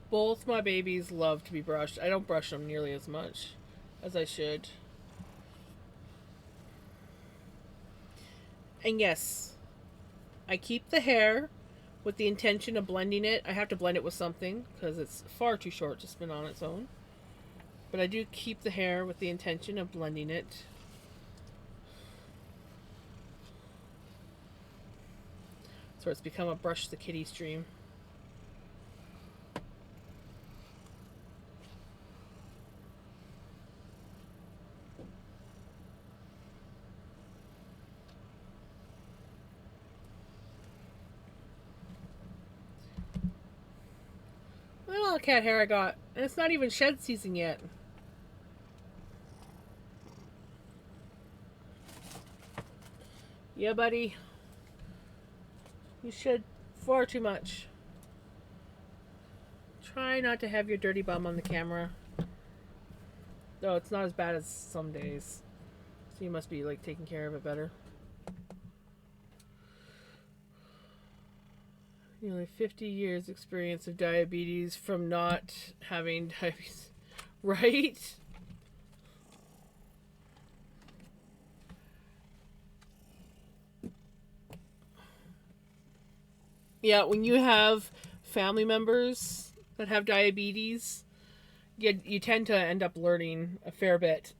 Both my babies love to be brushed. I don't brush them nearly as much as I should. And yes, I keep the hair with the intention of blending it. I have to blend it with something because it's far too short to spin on its own. But I do keep the hair with the intention of blending it. So it's become a brush the kitty stream. Look at all the cat hair I got. And it's not even shed season yet. Yeah, buddy. You shed far too much. Try not to have your dirty bum on the camera. Though it's not as bad as some days. So you must be like taking care of it better. Nearly 50 years experience of diabetes from not having diabetes. Right? Yeah, when you have family members that have diabetes, you tend to end up learning a fair bit.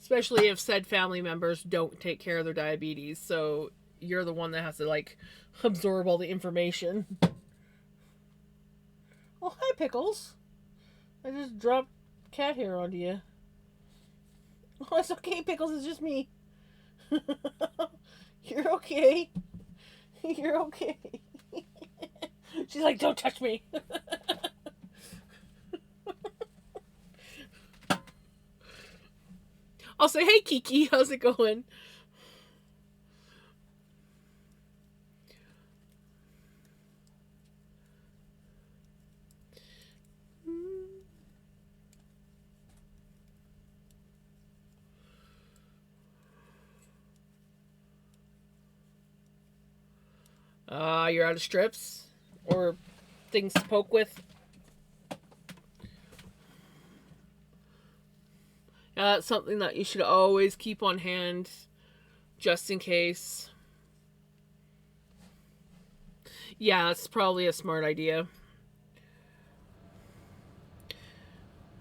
Especially if said family members don't take care of their diabetes. So you're the one that has to, like, absorb all the information. Oh, hi, Pickles. I just dropped cat hair onto you. Oh, it's okay, Pickles. It's just me. You're okay. You're okay. She's like, don't touch me. I'll say, hey, Kiki, how's it going? You're out of strips or things to poke with. That's something that you should always keep on hand, just in case. Yeah, that's probably a smart idea.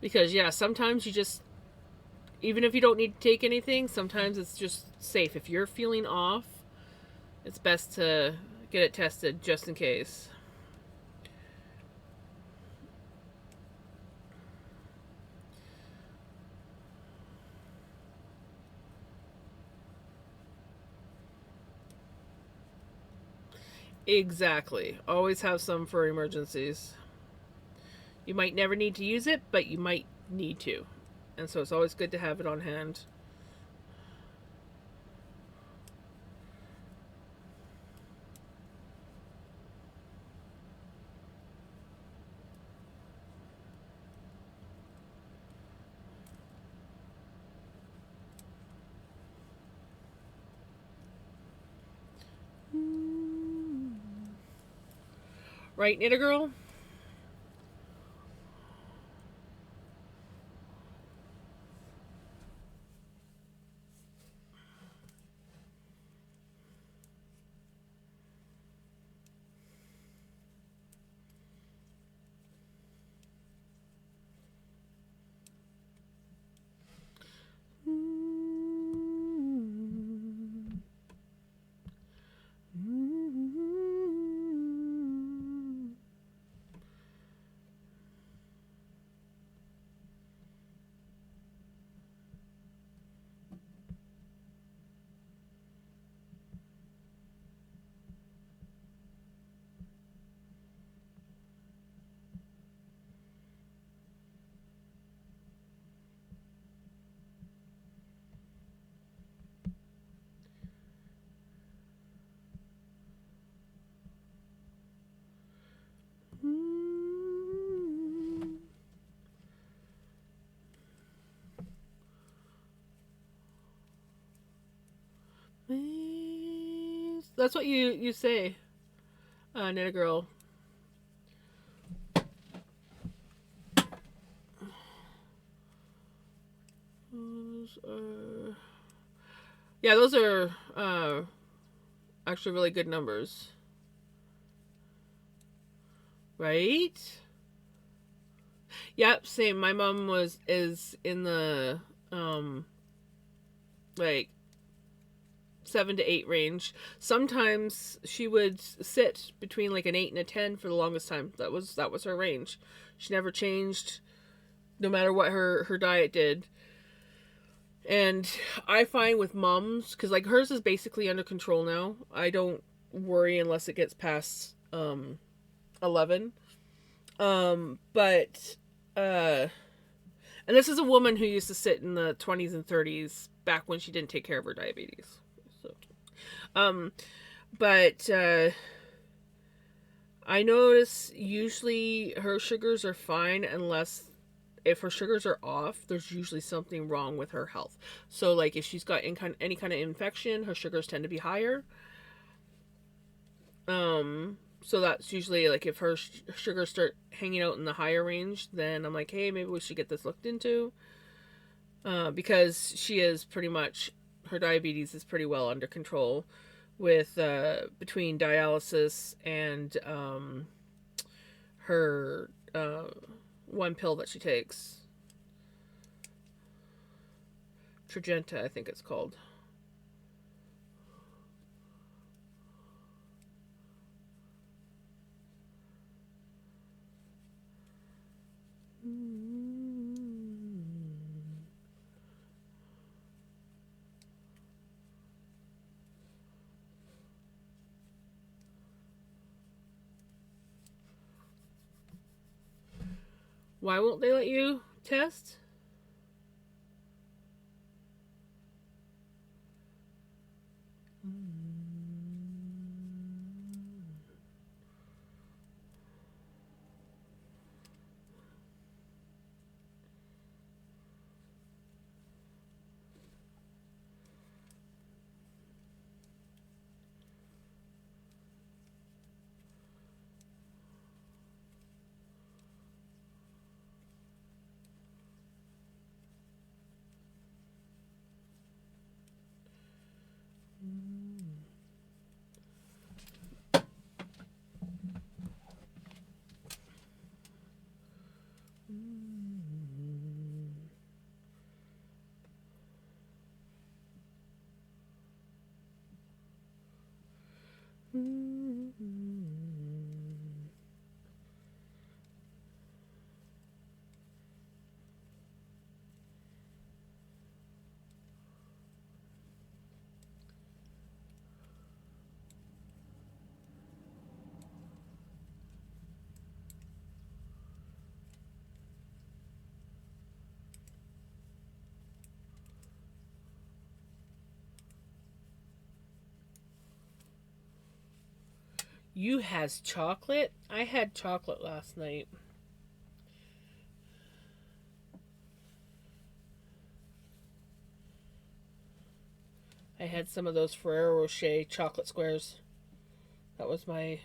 Because, yeah, sometimes you just, even if you don't need to take anything, sometimes it's just safe. If you're feeling off, it's best to get it tested just in case. Exactly. Always have some for emergencies. You might never need to use it, but you might need to. And so it's always good to have it on hand. Right, Knitter Girl? That's what you say, Knitter Girl. Yeah, those are actually really good numbers. Right? Yep, same. My mom is in the like 7 to 8 range. Sometimes she would sit between like an 8 and a 10 for the longest time. That was her range. She never changed, no matter what her diet did. And I find with moms, because like hers is basically under control now. I don't worry unless it gets past 11. But and this is a woman who used to sit in the 20s and 30s back when she didn't take care of her diabetes. So, but I notice usually her sugars are fine unless if her sugars are off, there's usually something wrong with her health. So like if she's got any kind of infection, her sugars tend to be higher. So that's usually like if her sugars start hanging out in the higher range, then I'm like, hey, maybe we should get this looked into. Because she is pretty much, her diabetes is pretty well under control. with between dialysis and her one pill that she takes. Tragenta, I think it's called. Why won't they let you test? You has chocolate? I had chocolate last night. I had some of those Ferrero Rocher chocolate squares. That was my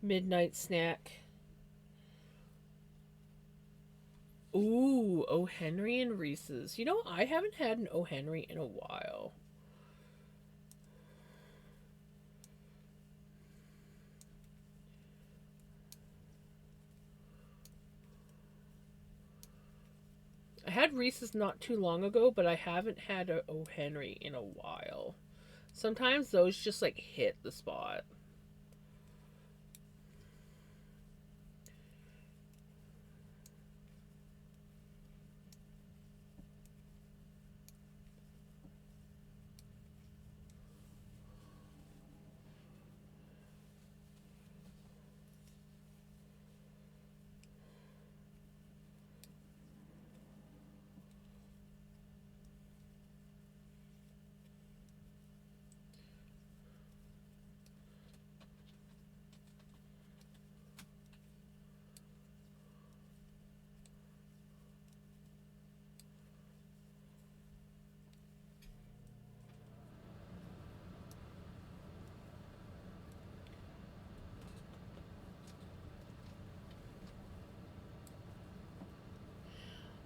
midnight snack. Ooh, O. Henry and Reese's. You know, I haven't had an O. Henry in a while. I had Reese's not too long ago, but I haven't had a O. Henry in a while. Sometimes those just like hit the spot.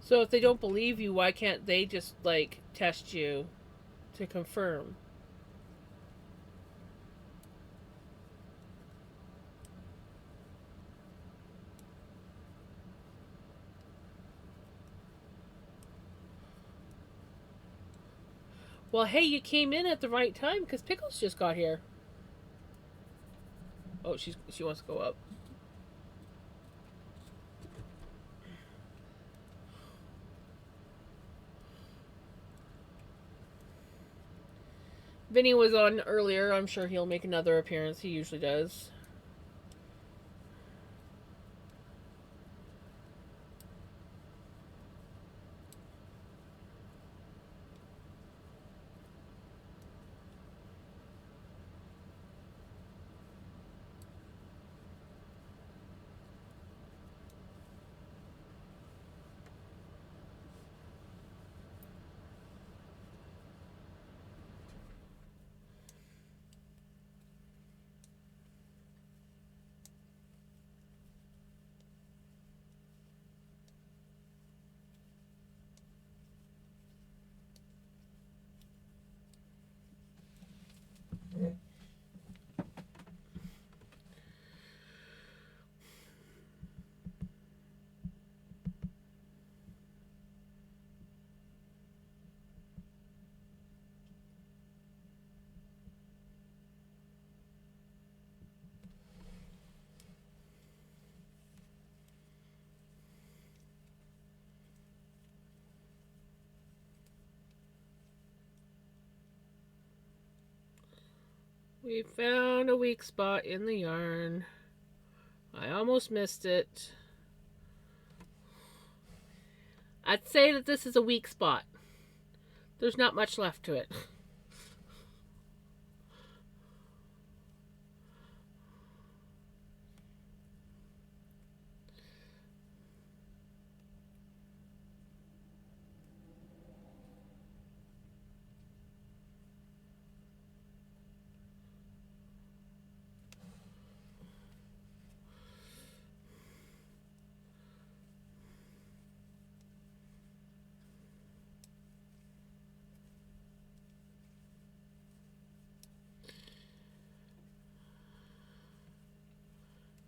So if they don't believe you, why can't they just like test you to confirm? Well, hey, you came in at the right time because Pickles just got here. Oh, she wants to go up. Vinny was on earlier. I'm sure he'll make another appearance. He usually does. We found a weak spot in the yarn. I almost missed it. I'd say that this is a weak spot. There's not much left to it.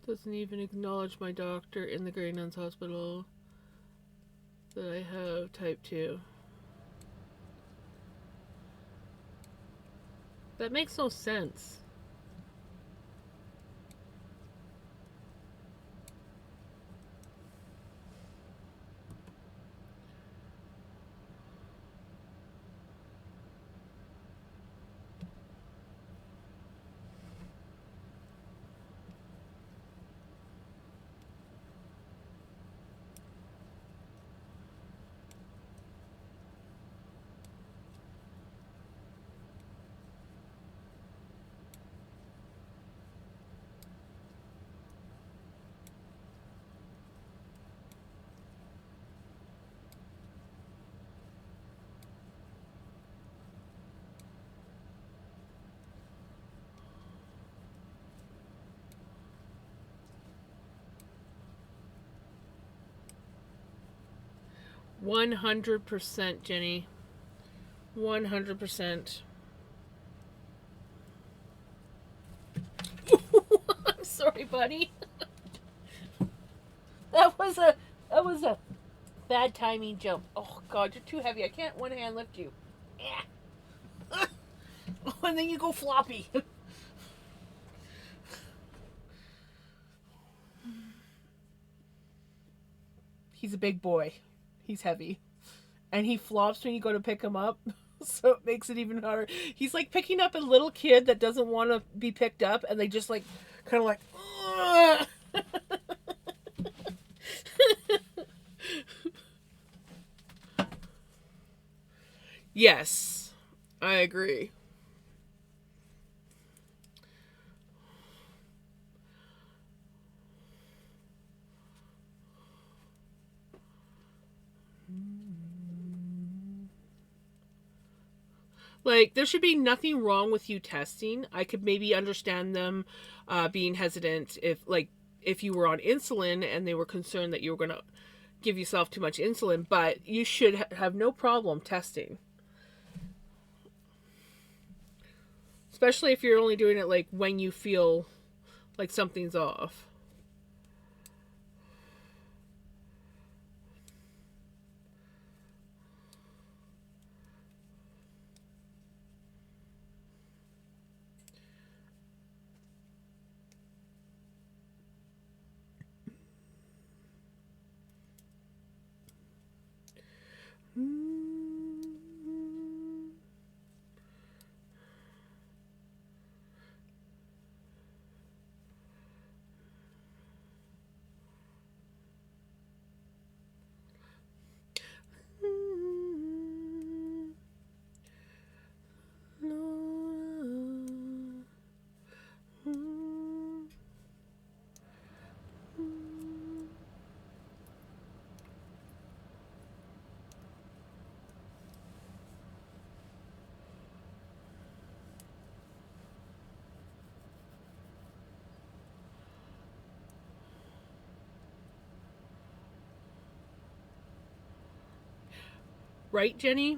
Doesn't even acknowledge my doctor in the Grey Nuns Hospital that I have type 2. That makes no sense. %, Jenny. 100%. I'm sorry, buddy. That was a bad timing jump. Oh God, you're too heavy. I can't one hand lift you. Yeah. And then you go floppy. He's a big boy. He's heavy. And he flops when you go to pick him up. So it makes it even harder. He's like picking up a little kid that doesn't want to be picked up, and they just like kind of like Yes, I agree. Like, there should be nothing wrong with you testing. I could maybe understand them being hesitant if you were on insulin and they were concerned that you were going to give yourself too much insulin, but you should have no problem testing. Especially if you're only doing it like when you feel like something's off. Right, Jenny?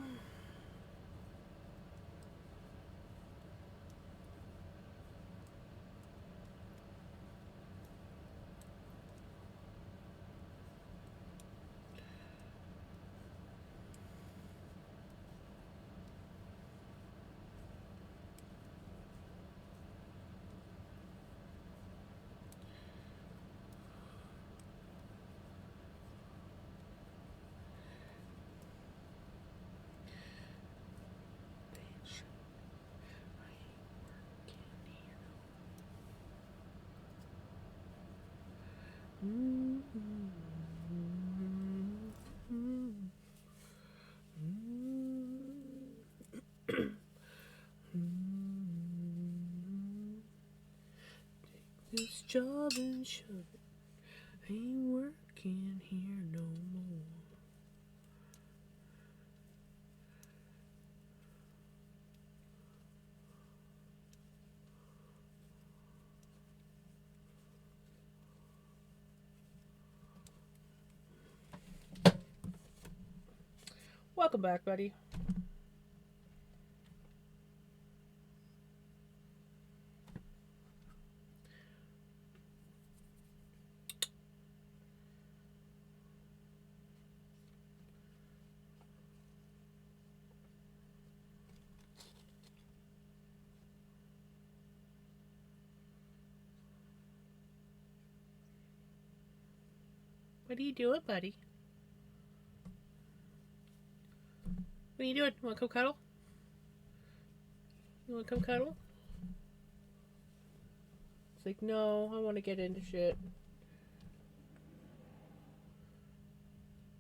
this job and shove it. Ain't working here no more. Welcome back, buddy. What are you doing, buddy? What are you doing? You want to come cuddle? You want to come cuddle? It's like, no, I want to get into shit.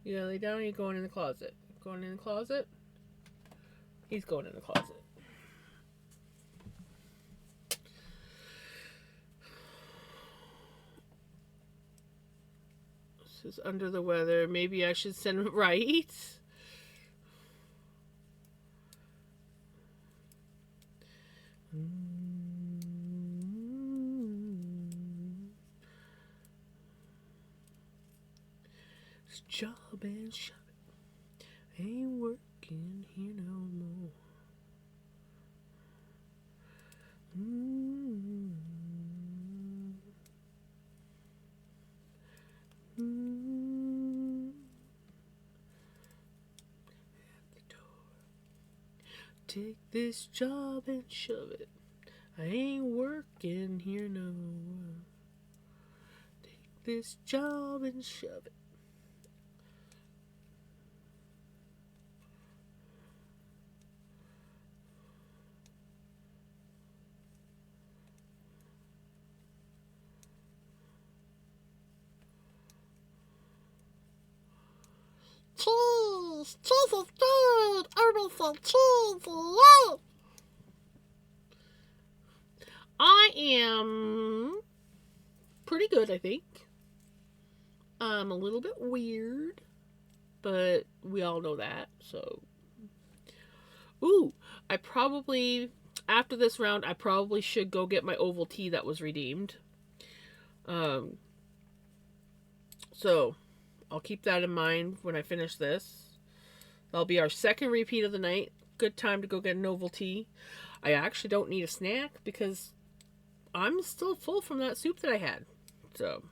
You gonna lay down or are you going in the closet? Going in the closet? He's going in the closet. This is under the weather. Maybe I should send him right. Job and shove it. Ain't working here no more. At the door. Take this job and shove it. I ain't working here no more. Take this job and shove it. Cheese! Cheese is good! Everybody say cheese! Yay! I am pretty good, I think. I'm a little bit weird, but we all know that, so. Ooh, I probably, after this round, I probably should go get my Ovaltine that was redeemed. So, I'll keep that in mind when I finish this. That'll be our second repeat of the night. Good time to go get an Ovaltine. I actually don't need a snack because I'm still full from that soup that I had. So.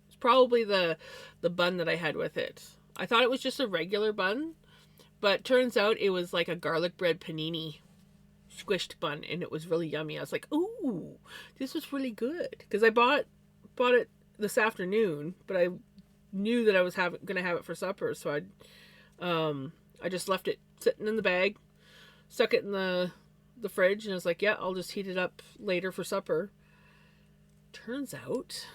It's probably the bun that I had with it. I thought it was just a regular bun, but turns out it was like a garlic bread panini squished bun, and it was really yummy. I was like, ooh, this was really good. Because I bought it this afternoon, but I knew that I was going to have it for supper, so I just left it sitting in the bag, stuck it in the fridge, and I was like, yeah, I'll just heat it up later for supper. Turns out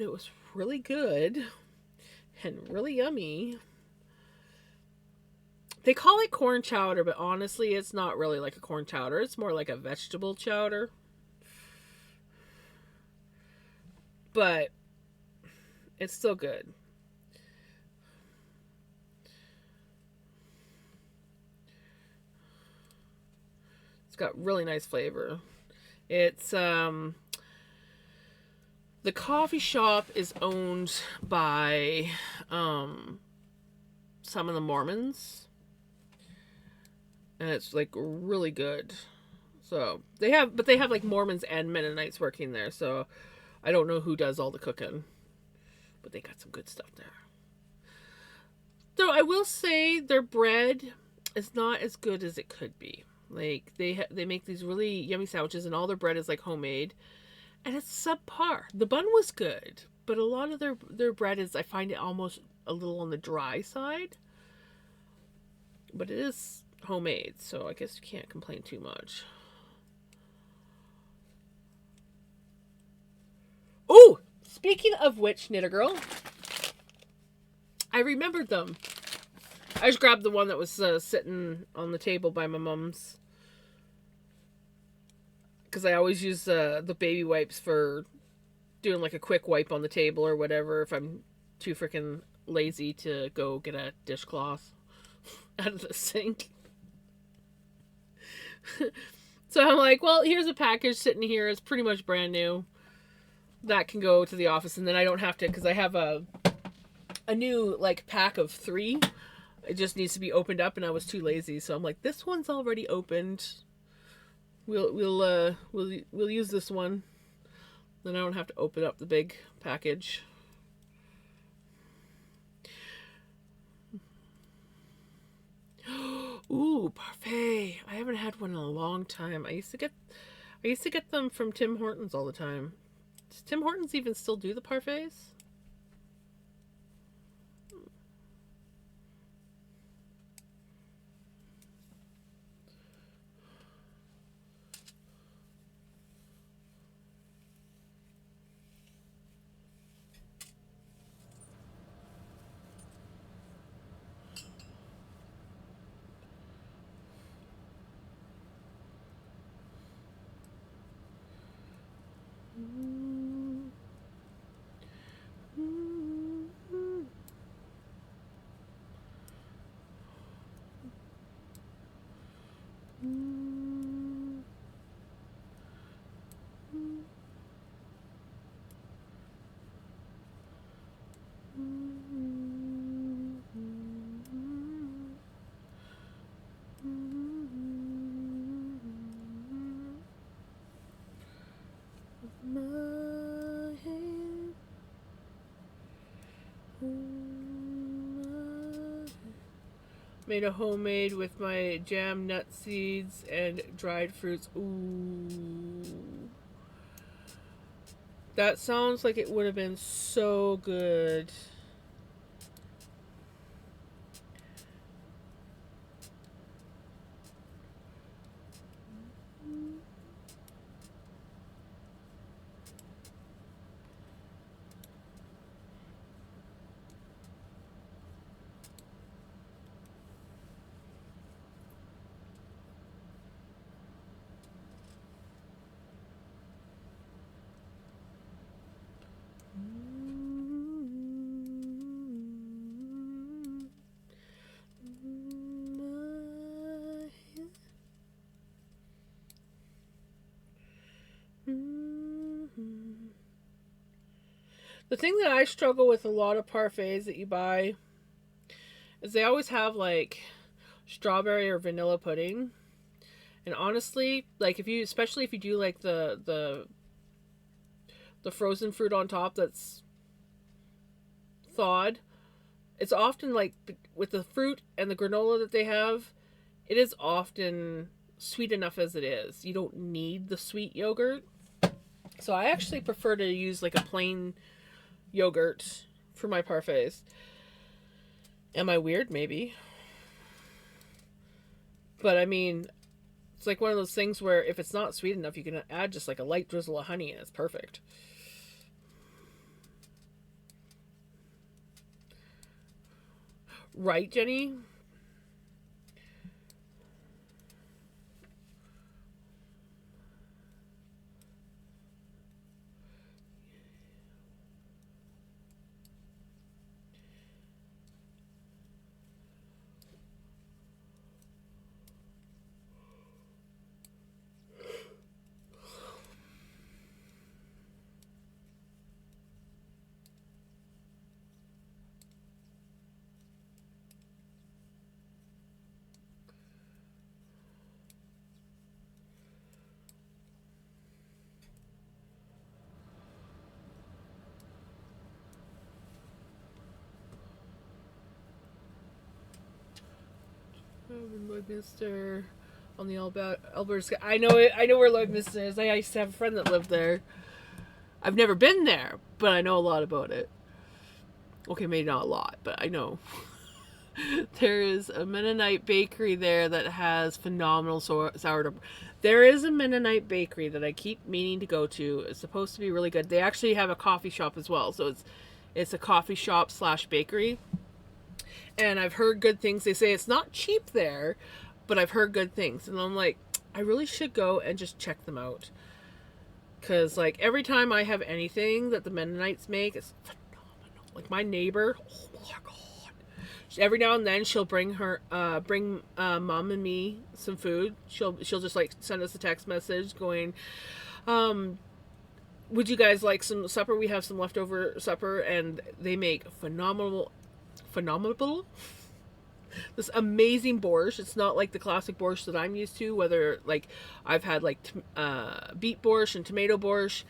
it was really good and really yummy. They call it corn chowder, but honestly, it's not really like a corn chowder. It's more like a vegetable chowder. But it's still good. It's got really nice flavor. It's, the coffee shop is owned by, some of the Mormons. And it's like really good. So they have like Mormons and Mennonites working there. So I don't know who does all the cooking, but they got some good stuff there. Though I will say their bread is not as good as it could be. Like they make these really yummy sandwiches, and all their bread is like homemade, and it's subpar. The bun was good, but a lot of their bread is, I find it almost a little on the dry side. But it is homemade, so I guess you can't complain too much. Oh, speaking of which, Knitter Girl, I remembered them. I just grabbed the one that was sitting on the table by my mom's. Because I always use the baby wipes for doing like a quick wipe on the table or whatever if I'm too freaking lazy to go get a dishcloth out of the sink. So I'm like, well, here's a package sitting here. It's pretty much brand new. That can go to the office, and then I don't have to, because I have a new like pack of 3. It just needs to be opened up, and I was too lazy, so I'm like, this one's already opened. We'll use this one. Then I don't have to open up the big package. Ooh, parfait. I haven't had one in a long time. I used to get them from Tim Hortons all the time. Does Tim Hortons even still do the parfaits? Made a homemade with my jam nut seeds and dried fruits. Ooh. That sounds like it would have been so good. The thing that I struggle with a lot of parfaits that you buy is they always have like strawberry or vanilla pudding. And honestly, like especially if you do like the frozen fruit on top that's thawed, it's often like with the fruit and the granola that they have, it is often sweet enough as it is. You don't need the sweet yogurt. So I actually prefer to use like a plain yogurt for my parfaits. Am I weird? Maybe. But I mean, it's like one of those things where if it's not sweet enough, you can add just like a light drizzle of honey and it's perfect. Right, Jenny? Lloydminster on the Alberta. I know where Lloydminster is. I used to have a friend that lived there. I've never been there, but I know a lot about it. Okay, maybe not a lot, but I know. There is a Mennonite bakery there that has phenomenal sourdough. There is a Mennonite bakery that I keep meaning to go to. It's supposed to be really good. They actually have a coffee shop as well, so it's a coffee shop / bakery. And I've heard good things. They say it's not cheap there, but I've heard good things. And I'm like, I really should go and just check them out. Because, like, every time I have anything that the Mennonites make, it's phenomenal. Like, my neighbor, oh my God. Every now and then she'll bring mom and me some food. She'll just, like, send us a text message going, would you guys like some supper? We have some leftover supper. And they make phenomenal this amazing borscht. It's not like the classic borscht that I'm used to, whether like I've had like beet borscht and tomato borscht.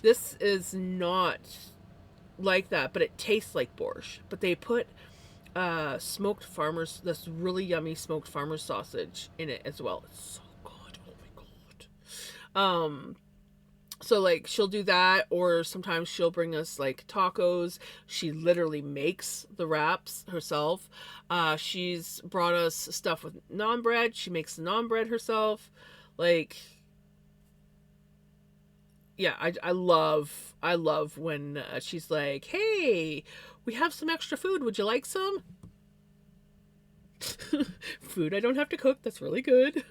This is not like that, but it tastes like borscht. But they put smoked farmers, this really yummy smoked farmers sausage in it as well. It's so good. Oh my God. So like she'll do that, or sometimes she'll bring us like tacos. She literally makes the wraps herself. She's brought us stuff with naan bread. She makes the naan bread herself. Like, yeah, I love when she's like, hey, we have some extra food. Would you like some? Food I don't have to cook. That's really good.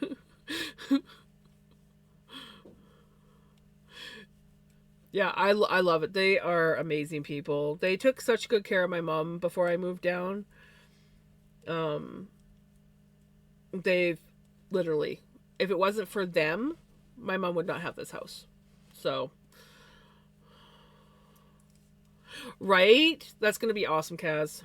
Yeah, I love it. They are amazing people. They took such good care of my mom before I moved down. Um, they've literally, if it wasn't for them, my mom would not have this house. So, right? That's going to be awesome, Kaz.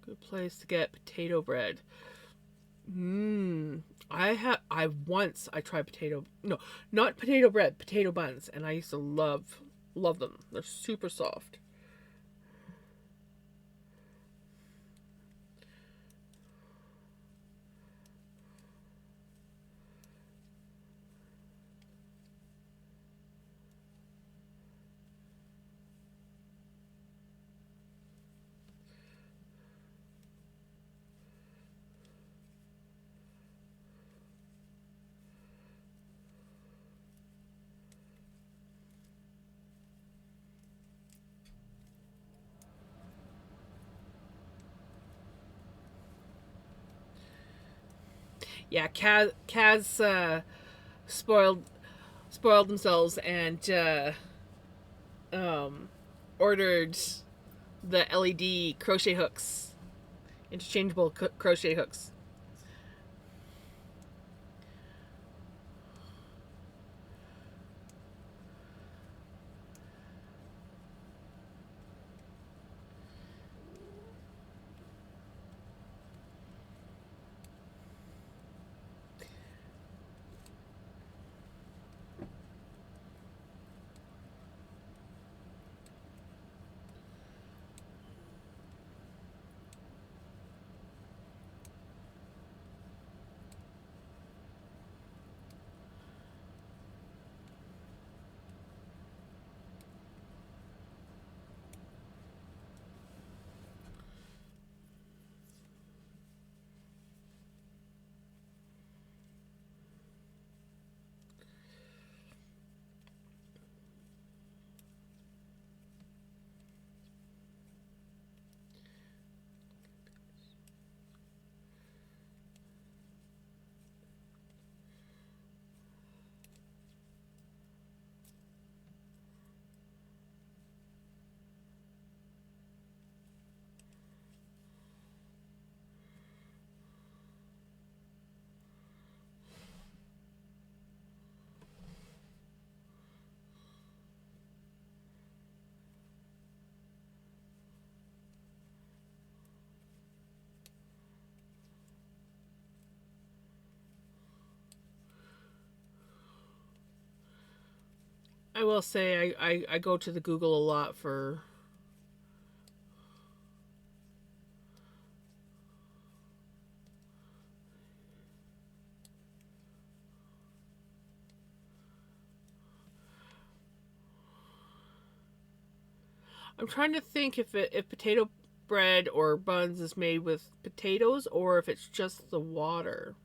Good place to get potato bread. I tried not potato bread, potato buns, and I used to love them. They're super soft. Yeah, Kaz spoiled themselves and um, ordered the LED crochet hooks, interchangeable crochet hooks. I will say I go to the Google a lot for. I'm trying to think if potato bread or buns is made with potatoes or if it's just the water.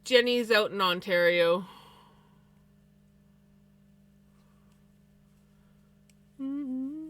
Jenny's out in Ontario. Mm-hmm.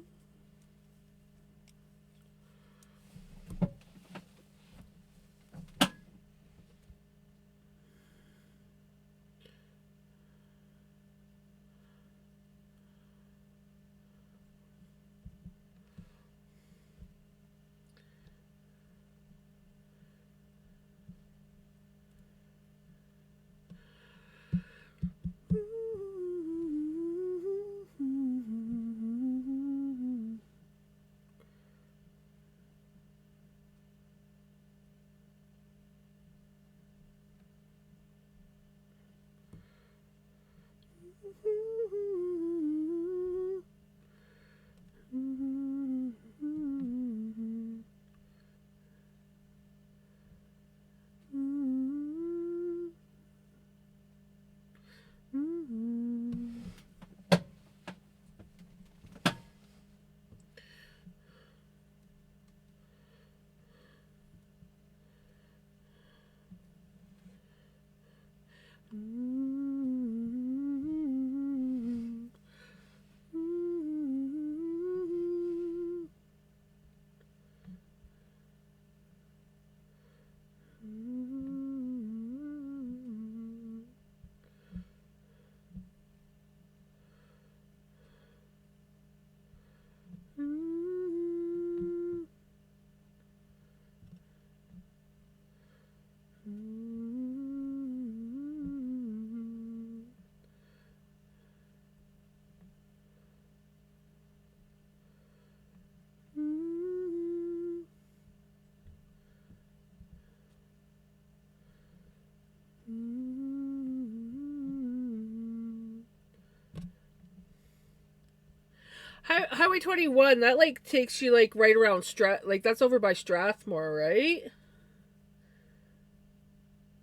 Highway 21, that like takes you like right around like that's over by Strathmore, right?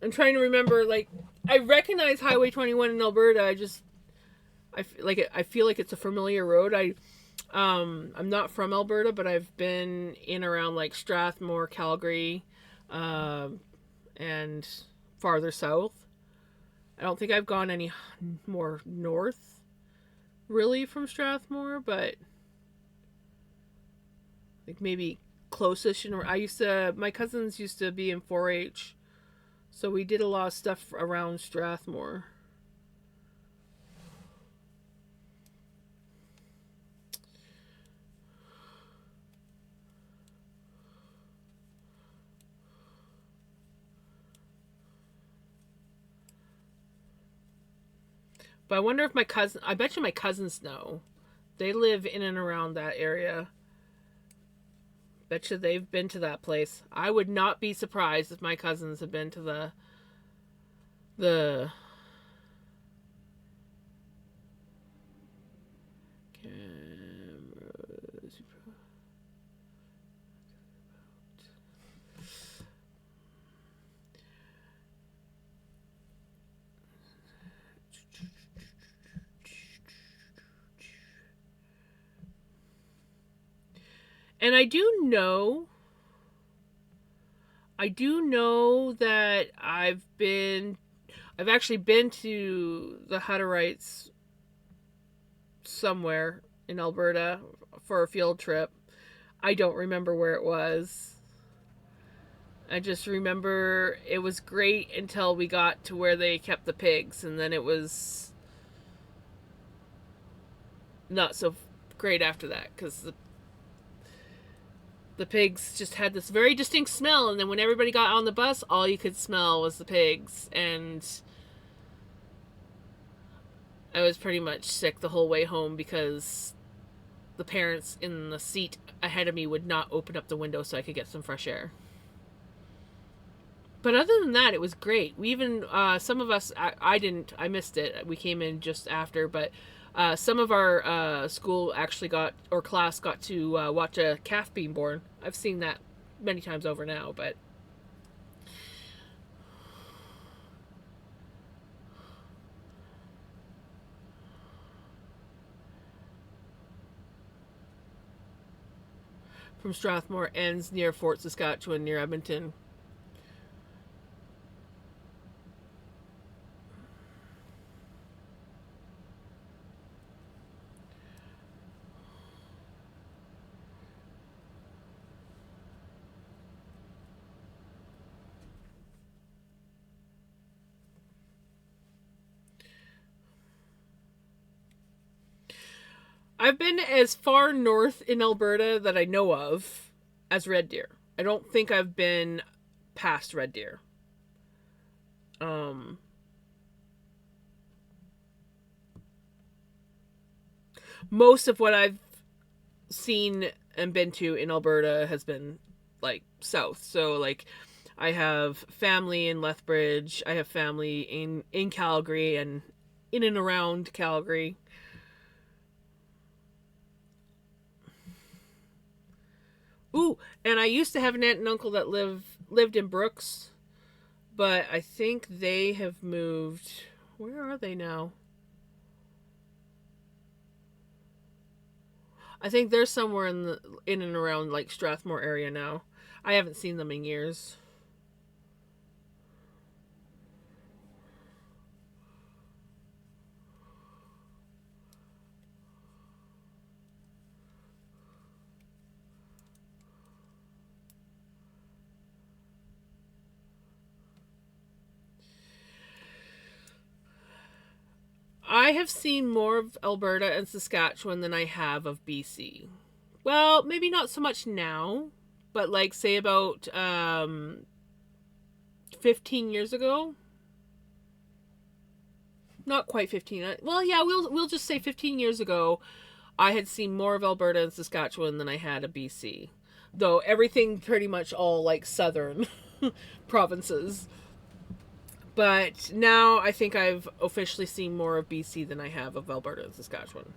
I'm trying to remember. Like, I recognize Highway 21 in Alberta. I feel like it's a familiar road. I'm not from Alberta, but I've been in around like Strathmore, Calgary, and farther south. I don't think I've gone any more north, really, from Strathmore, but like maybe close-ish. My cousins used to be in 4-H, so we did a lot of stuff around Strathmore. But I wonder if I bet you my cousins know. They live in and around that area. Bet you they've been to that place. I would not be surprised if my cousins have been to the cameras. And I do know that I've actually been to the Hutterites somewhere in Alberta for a field trip. I don't remember where it was. I just remember it was great until we got to where they kept the pigs, and then it was not so great after that because the pigs just had this very distinct smell, and then when everybody got on the bus, all you could smell was the pigs, and I was pretty much sick the whole way home because the parents in the seat ahead of me would not open up the window so I could get some fresh air. But other than that, it was great. We even, some of us, I didn't, I missed it. We came in just after, but some of our school actually class got to watch a calf being born. I've seen that many times over now, but from Strathmore ends near Fort Saskatchewan, near Edmonton. I've been as far north in Alberta that I know of as Red Deer. I don't think I've been past Red Deer. Um, Most of what I've seen and been to in Alberta has been like south. So like I have family in Lethbridge, I have family in Calgary and in and around Calgary. Ooh, and I used to have an aunt and uncle that lived in Brooks, but I think they have moved. Where are they now? I think they're somewhere in and around like Strathmore area now. I haven't seen them in years. I have seen more of Alberta and Saskatchewan than I have of BC. Well, maybe not so much now, but like say about 15 years ago. Not quite 15. Well, yeah, we'll just say 15 years ago I had seen more of Alberta and Saskatchewan than I had of BC. Though everything pretty much all like southern provinces. But now I think I've officially seen more of BC than I have of Alberta and Saskatchewan.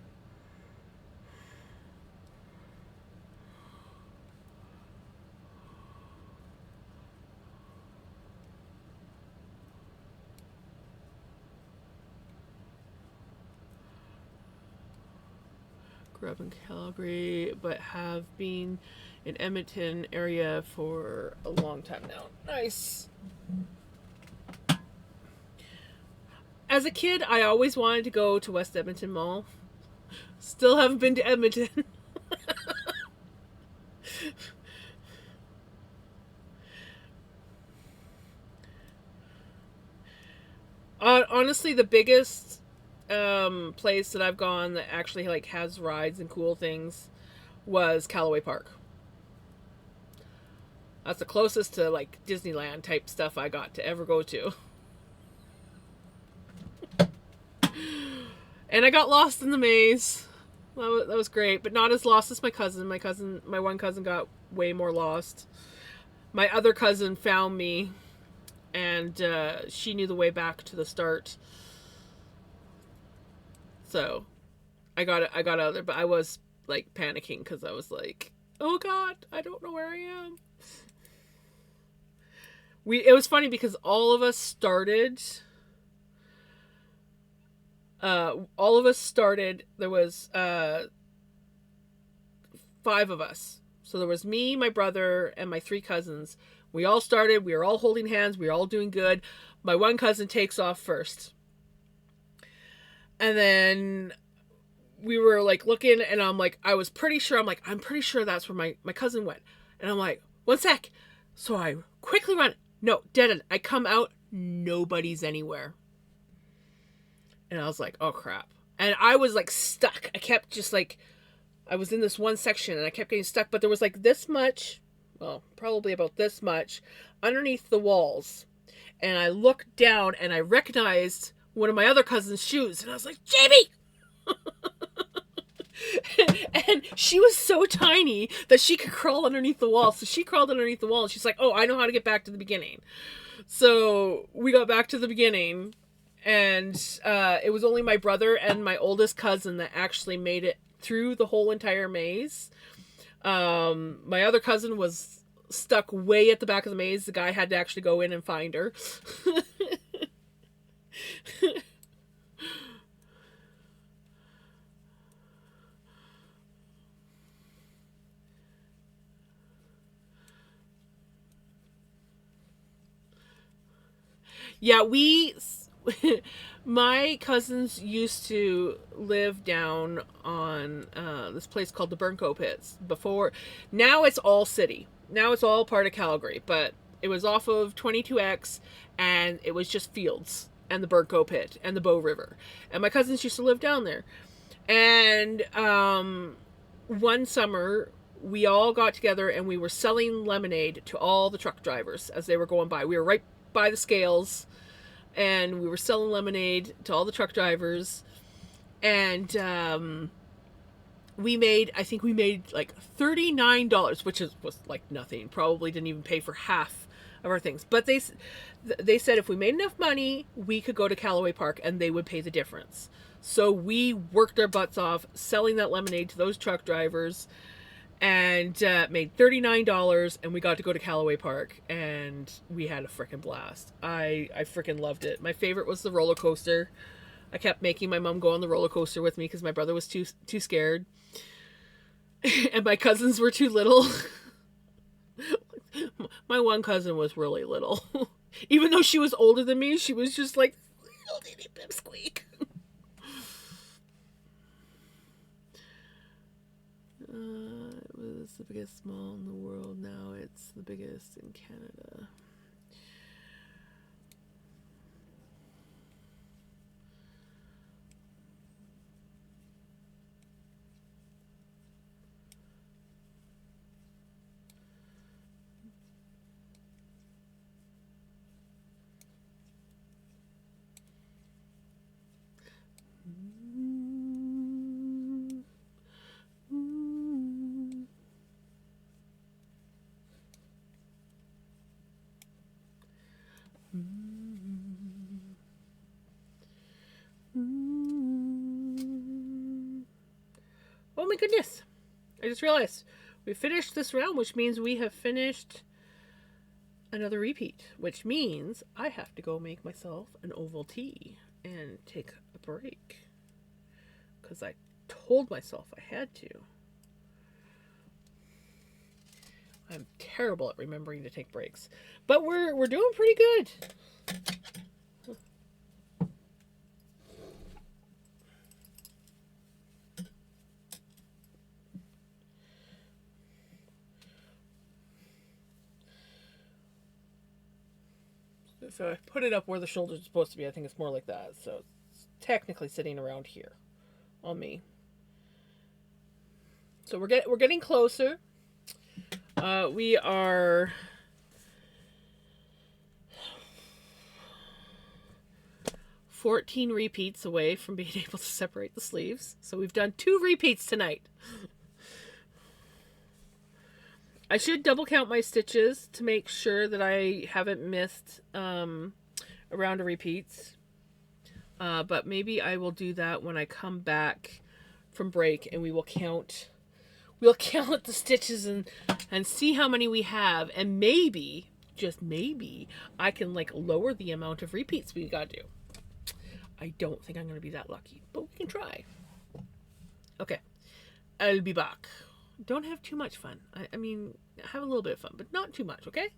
Grew up in Calgary, but have been in Edmonton area for a long time now. Nice. As a kid, I always wanted to go to West Edmonton Mall. Still haven't been to Edmonton. Honestly, the biggest place that I've gone that actually like has rides and cool things was Callaway Park. That's the closest to like Disneyland type stuff I got to ever go to. And I got lost in the maze. That was great, but not as lost as my cousin. My one cousin got way more lost. My other cousin found me, and she knew the way back to the start. So I got out of there, but I was like panicking because I was like, oh God, I don't know where I am. It was funny because all of us started. There was 5 of us. So there was me, my brother, and my 3 cousins. We all started. We were all holding hands. We were all doing good. My one cousin takes off first. And then we were like looking, and I was pretty sure, I'm pretty sure that's where my cousin went. And I'm like, 1 sec. So I quickly run. No, dead end. I come out. Nobody's anywhere. And I was like, oh crap. And I was like stuck. I kept just like, I was in this one section and I kept getting stuck, but there was like this much, well, probably about this much, underneath the walls. And I looked down and I recognized one of my other cousin's shoes. And I was like, Jamie! And she was so tiny that she could crawl underneath the wall. So she crawled underneath the wall and she's like, oh, I know how to get back to the beginning. So we got back to the beginning. And it was only my brother and my oldest cousin that actually made it through the whole entire maze. My other cousin was stuck way at the back of the maze. The guy had to actually go in and find her. Yeah, my cousins used to live down on this place called the Burnco Pits before. Now it's all city. Now it's all part of Calgary, but it was off of 22X and it was just fields and the Burnco Pit and the Bow River. And my cousins used to live down there. And one summer, we all got together and we were selling lemonade to all the truck drivers as they were going by. We were right by the scales, and we were selling lemonade to all the truck drivers. And I think we made like $39, which was like nothing. Probably didn't even pay for half of our things. But they said if we made enough money, we could go to Callaway Park and they would pay the difference. So we worked our butts off selling that lemonade to those truck drivers, and made $39, and we got to go to Callaway Park, and we had a freaking blast. I freaking loved it. My favorite was the roller coaster. I kept making my mom go on the roller coaster with me because my brother was too scared, and my cousins were too little. My one cousin was really little. Even though she was older than me, she was just like little bitty pipsqueak. It was the biggest mall in the world. Now it's the biggest in Canada. Oh my goodness. I just realized we finished this round, which means we have finished another repeat, which means I have to go make myself an Ovaltine and take a break. Because I told myself I had to. I'm terrible at remembering to take breaks. But we're doing pretty good. So I put it up where the shoulders are supposed to be. I think it's more like that. So it's technically sitting around here on me. So we're getting closer. We are 14 repeats away from being able to separate the sleeves. So we've done 2 repeats tonight. I should double count my stitches to make sure that I haven't missed a round of repeats. But maybe I will do that when I come back from break, and we'll count the stitches and see how many we have, and maybe, just maybe, I can like lower the amount of repeats we gotta do. I don't think I'm going to be that lucky, but we can try. Okay, I'll be back. Don't have too much fun. I mean, have a little bit of fun, but not too much, okay?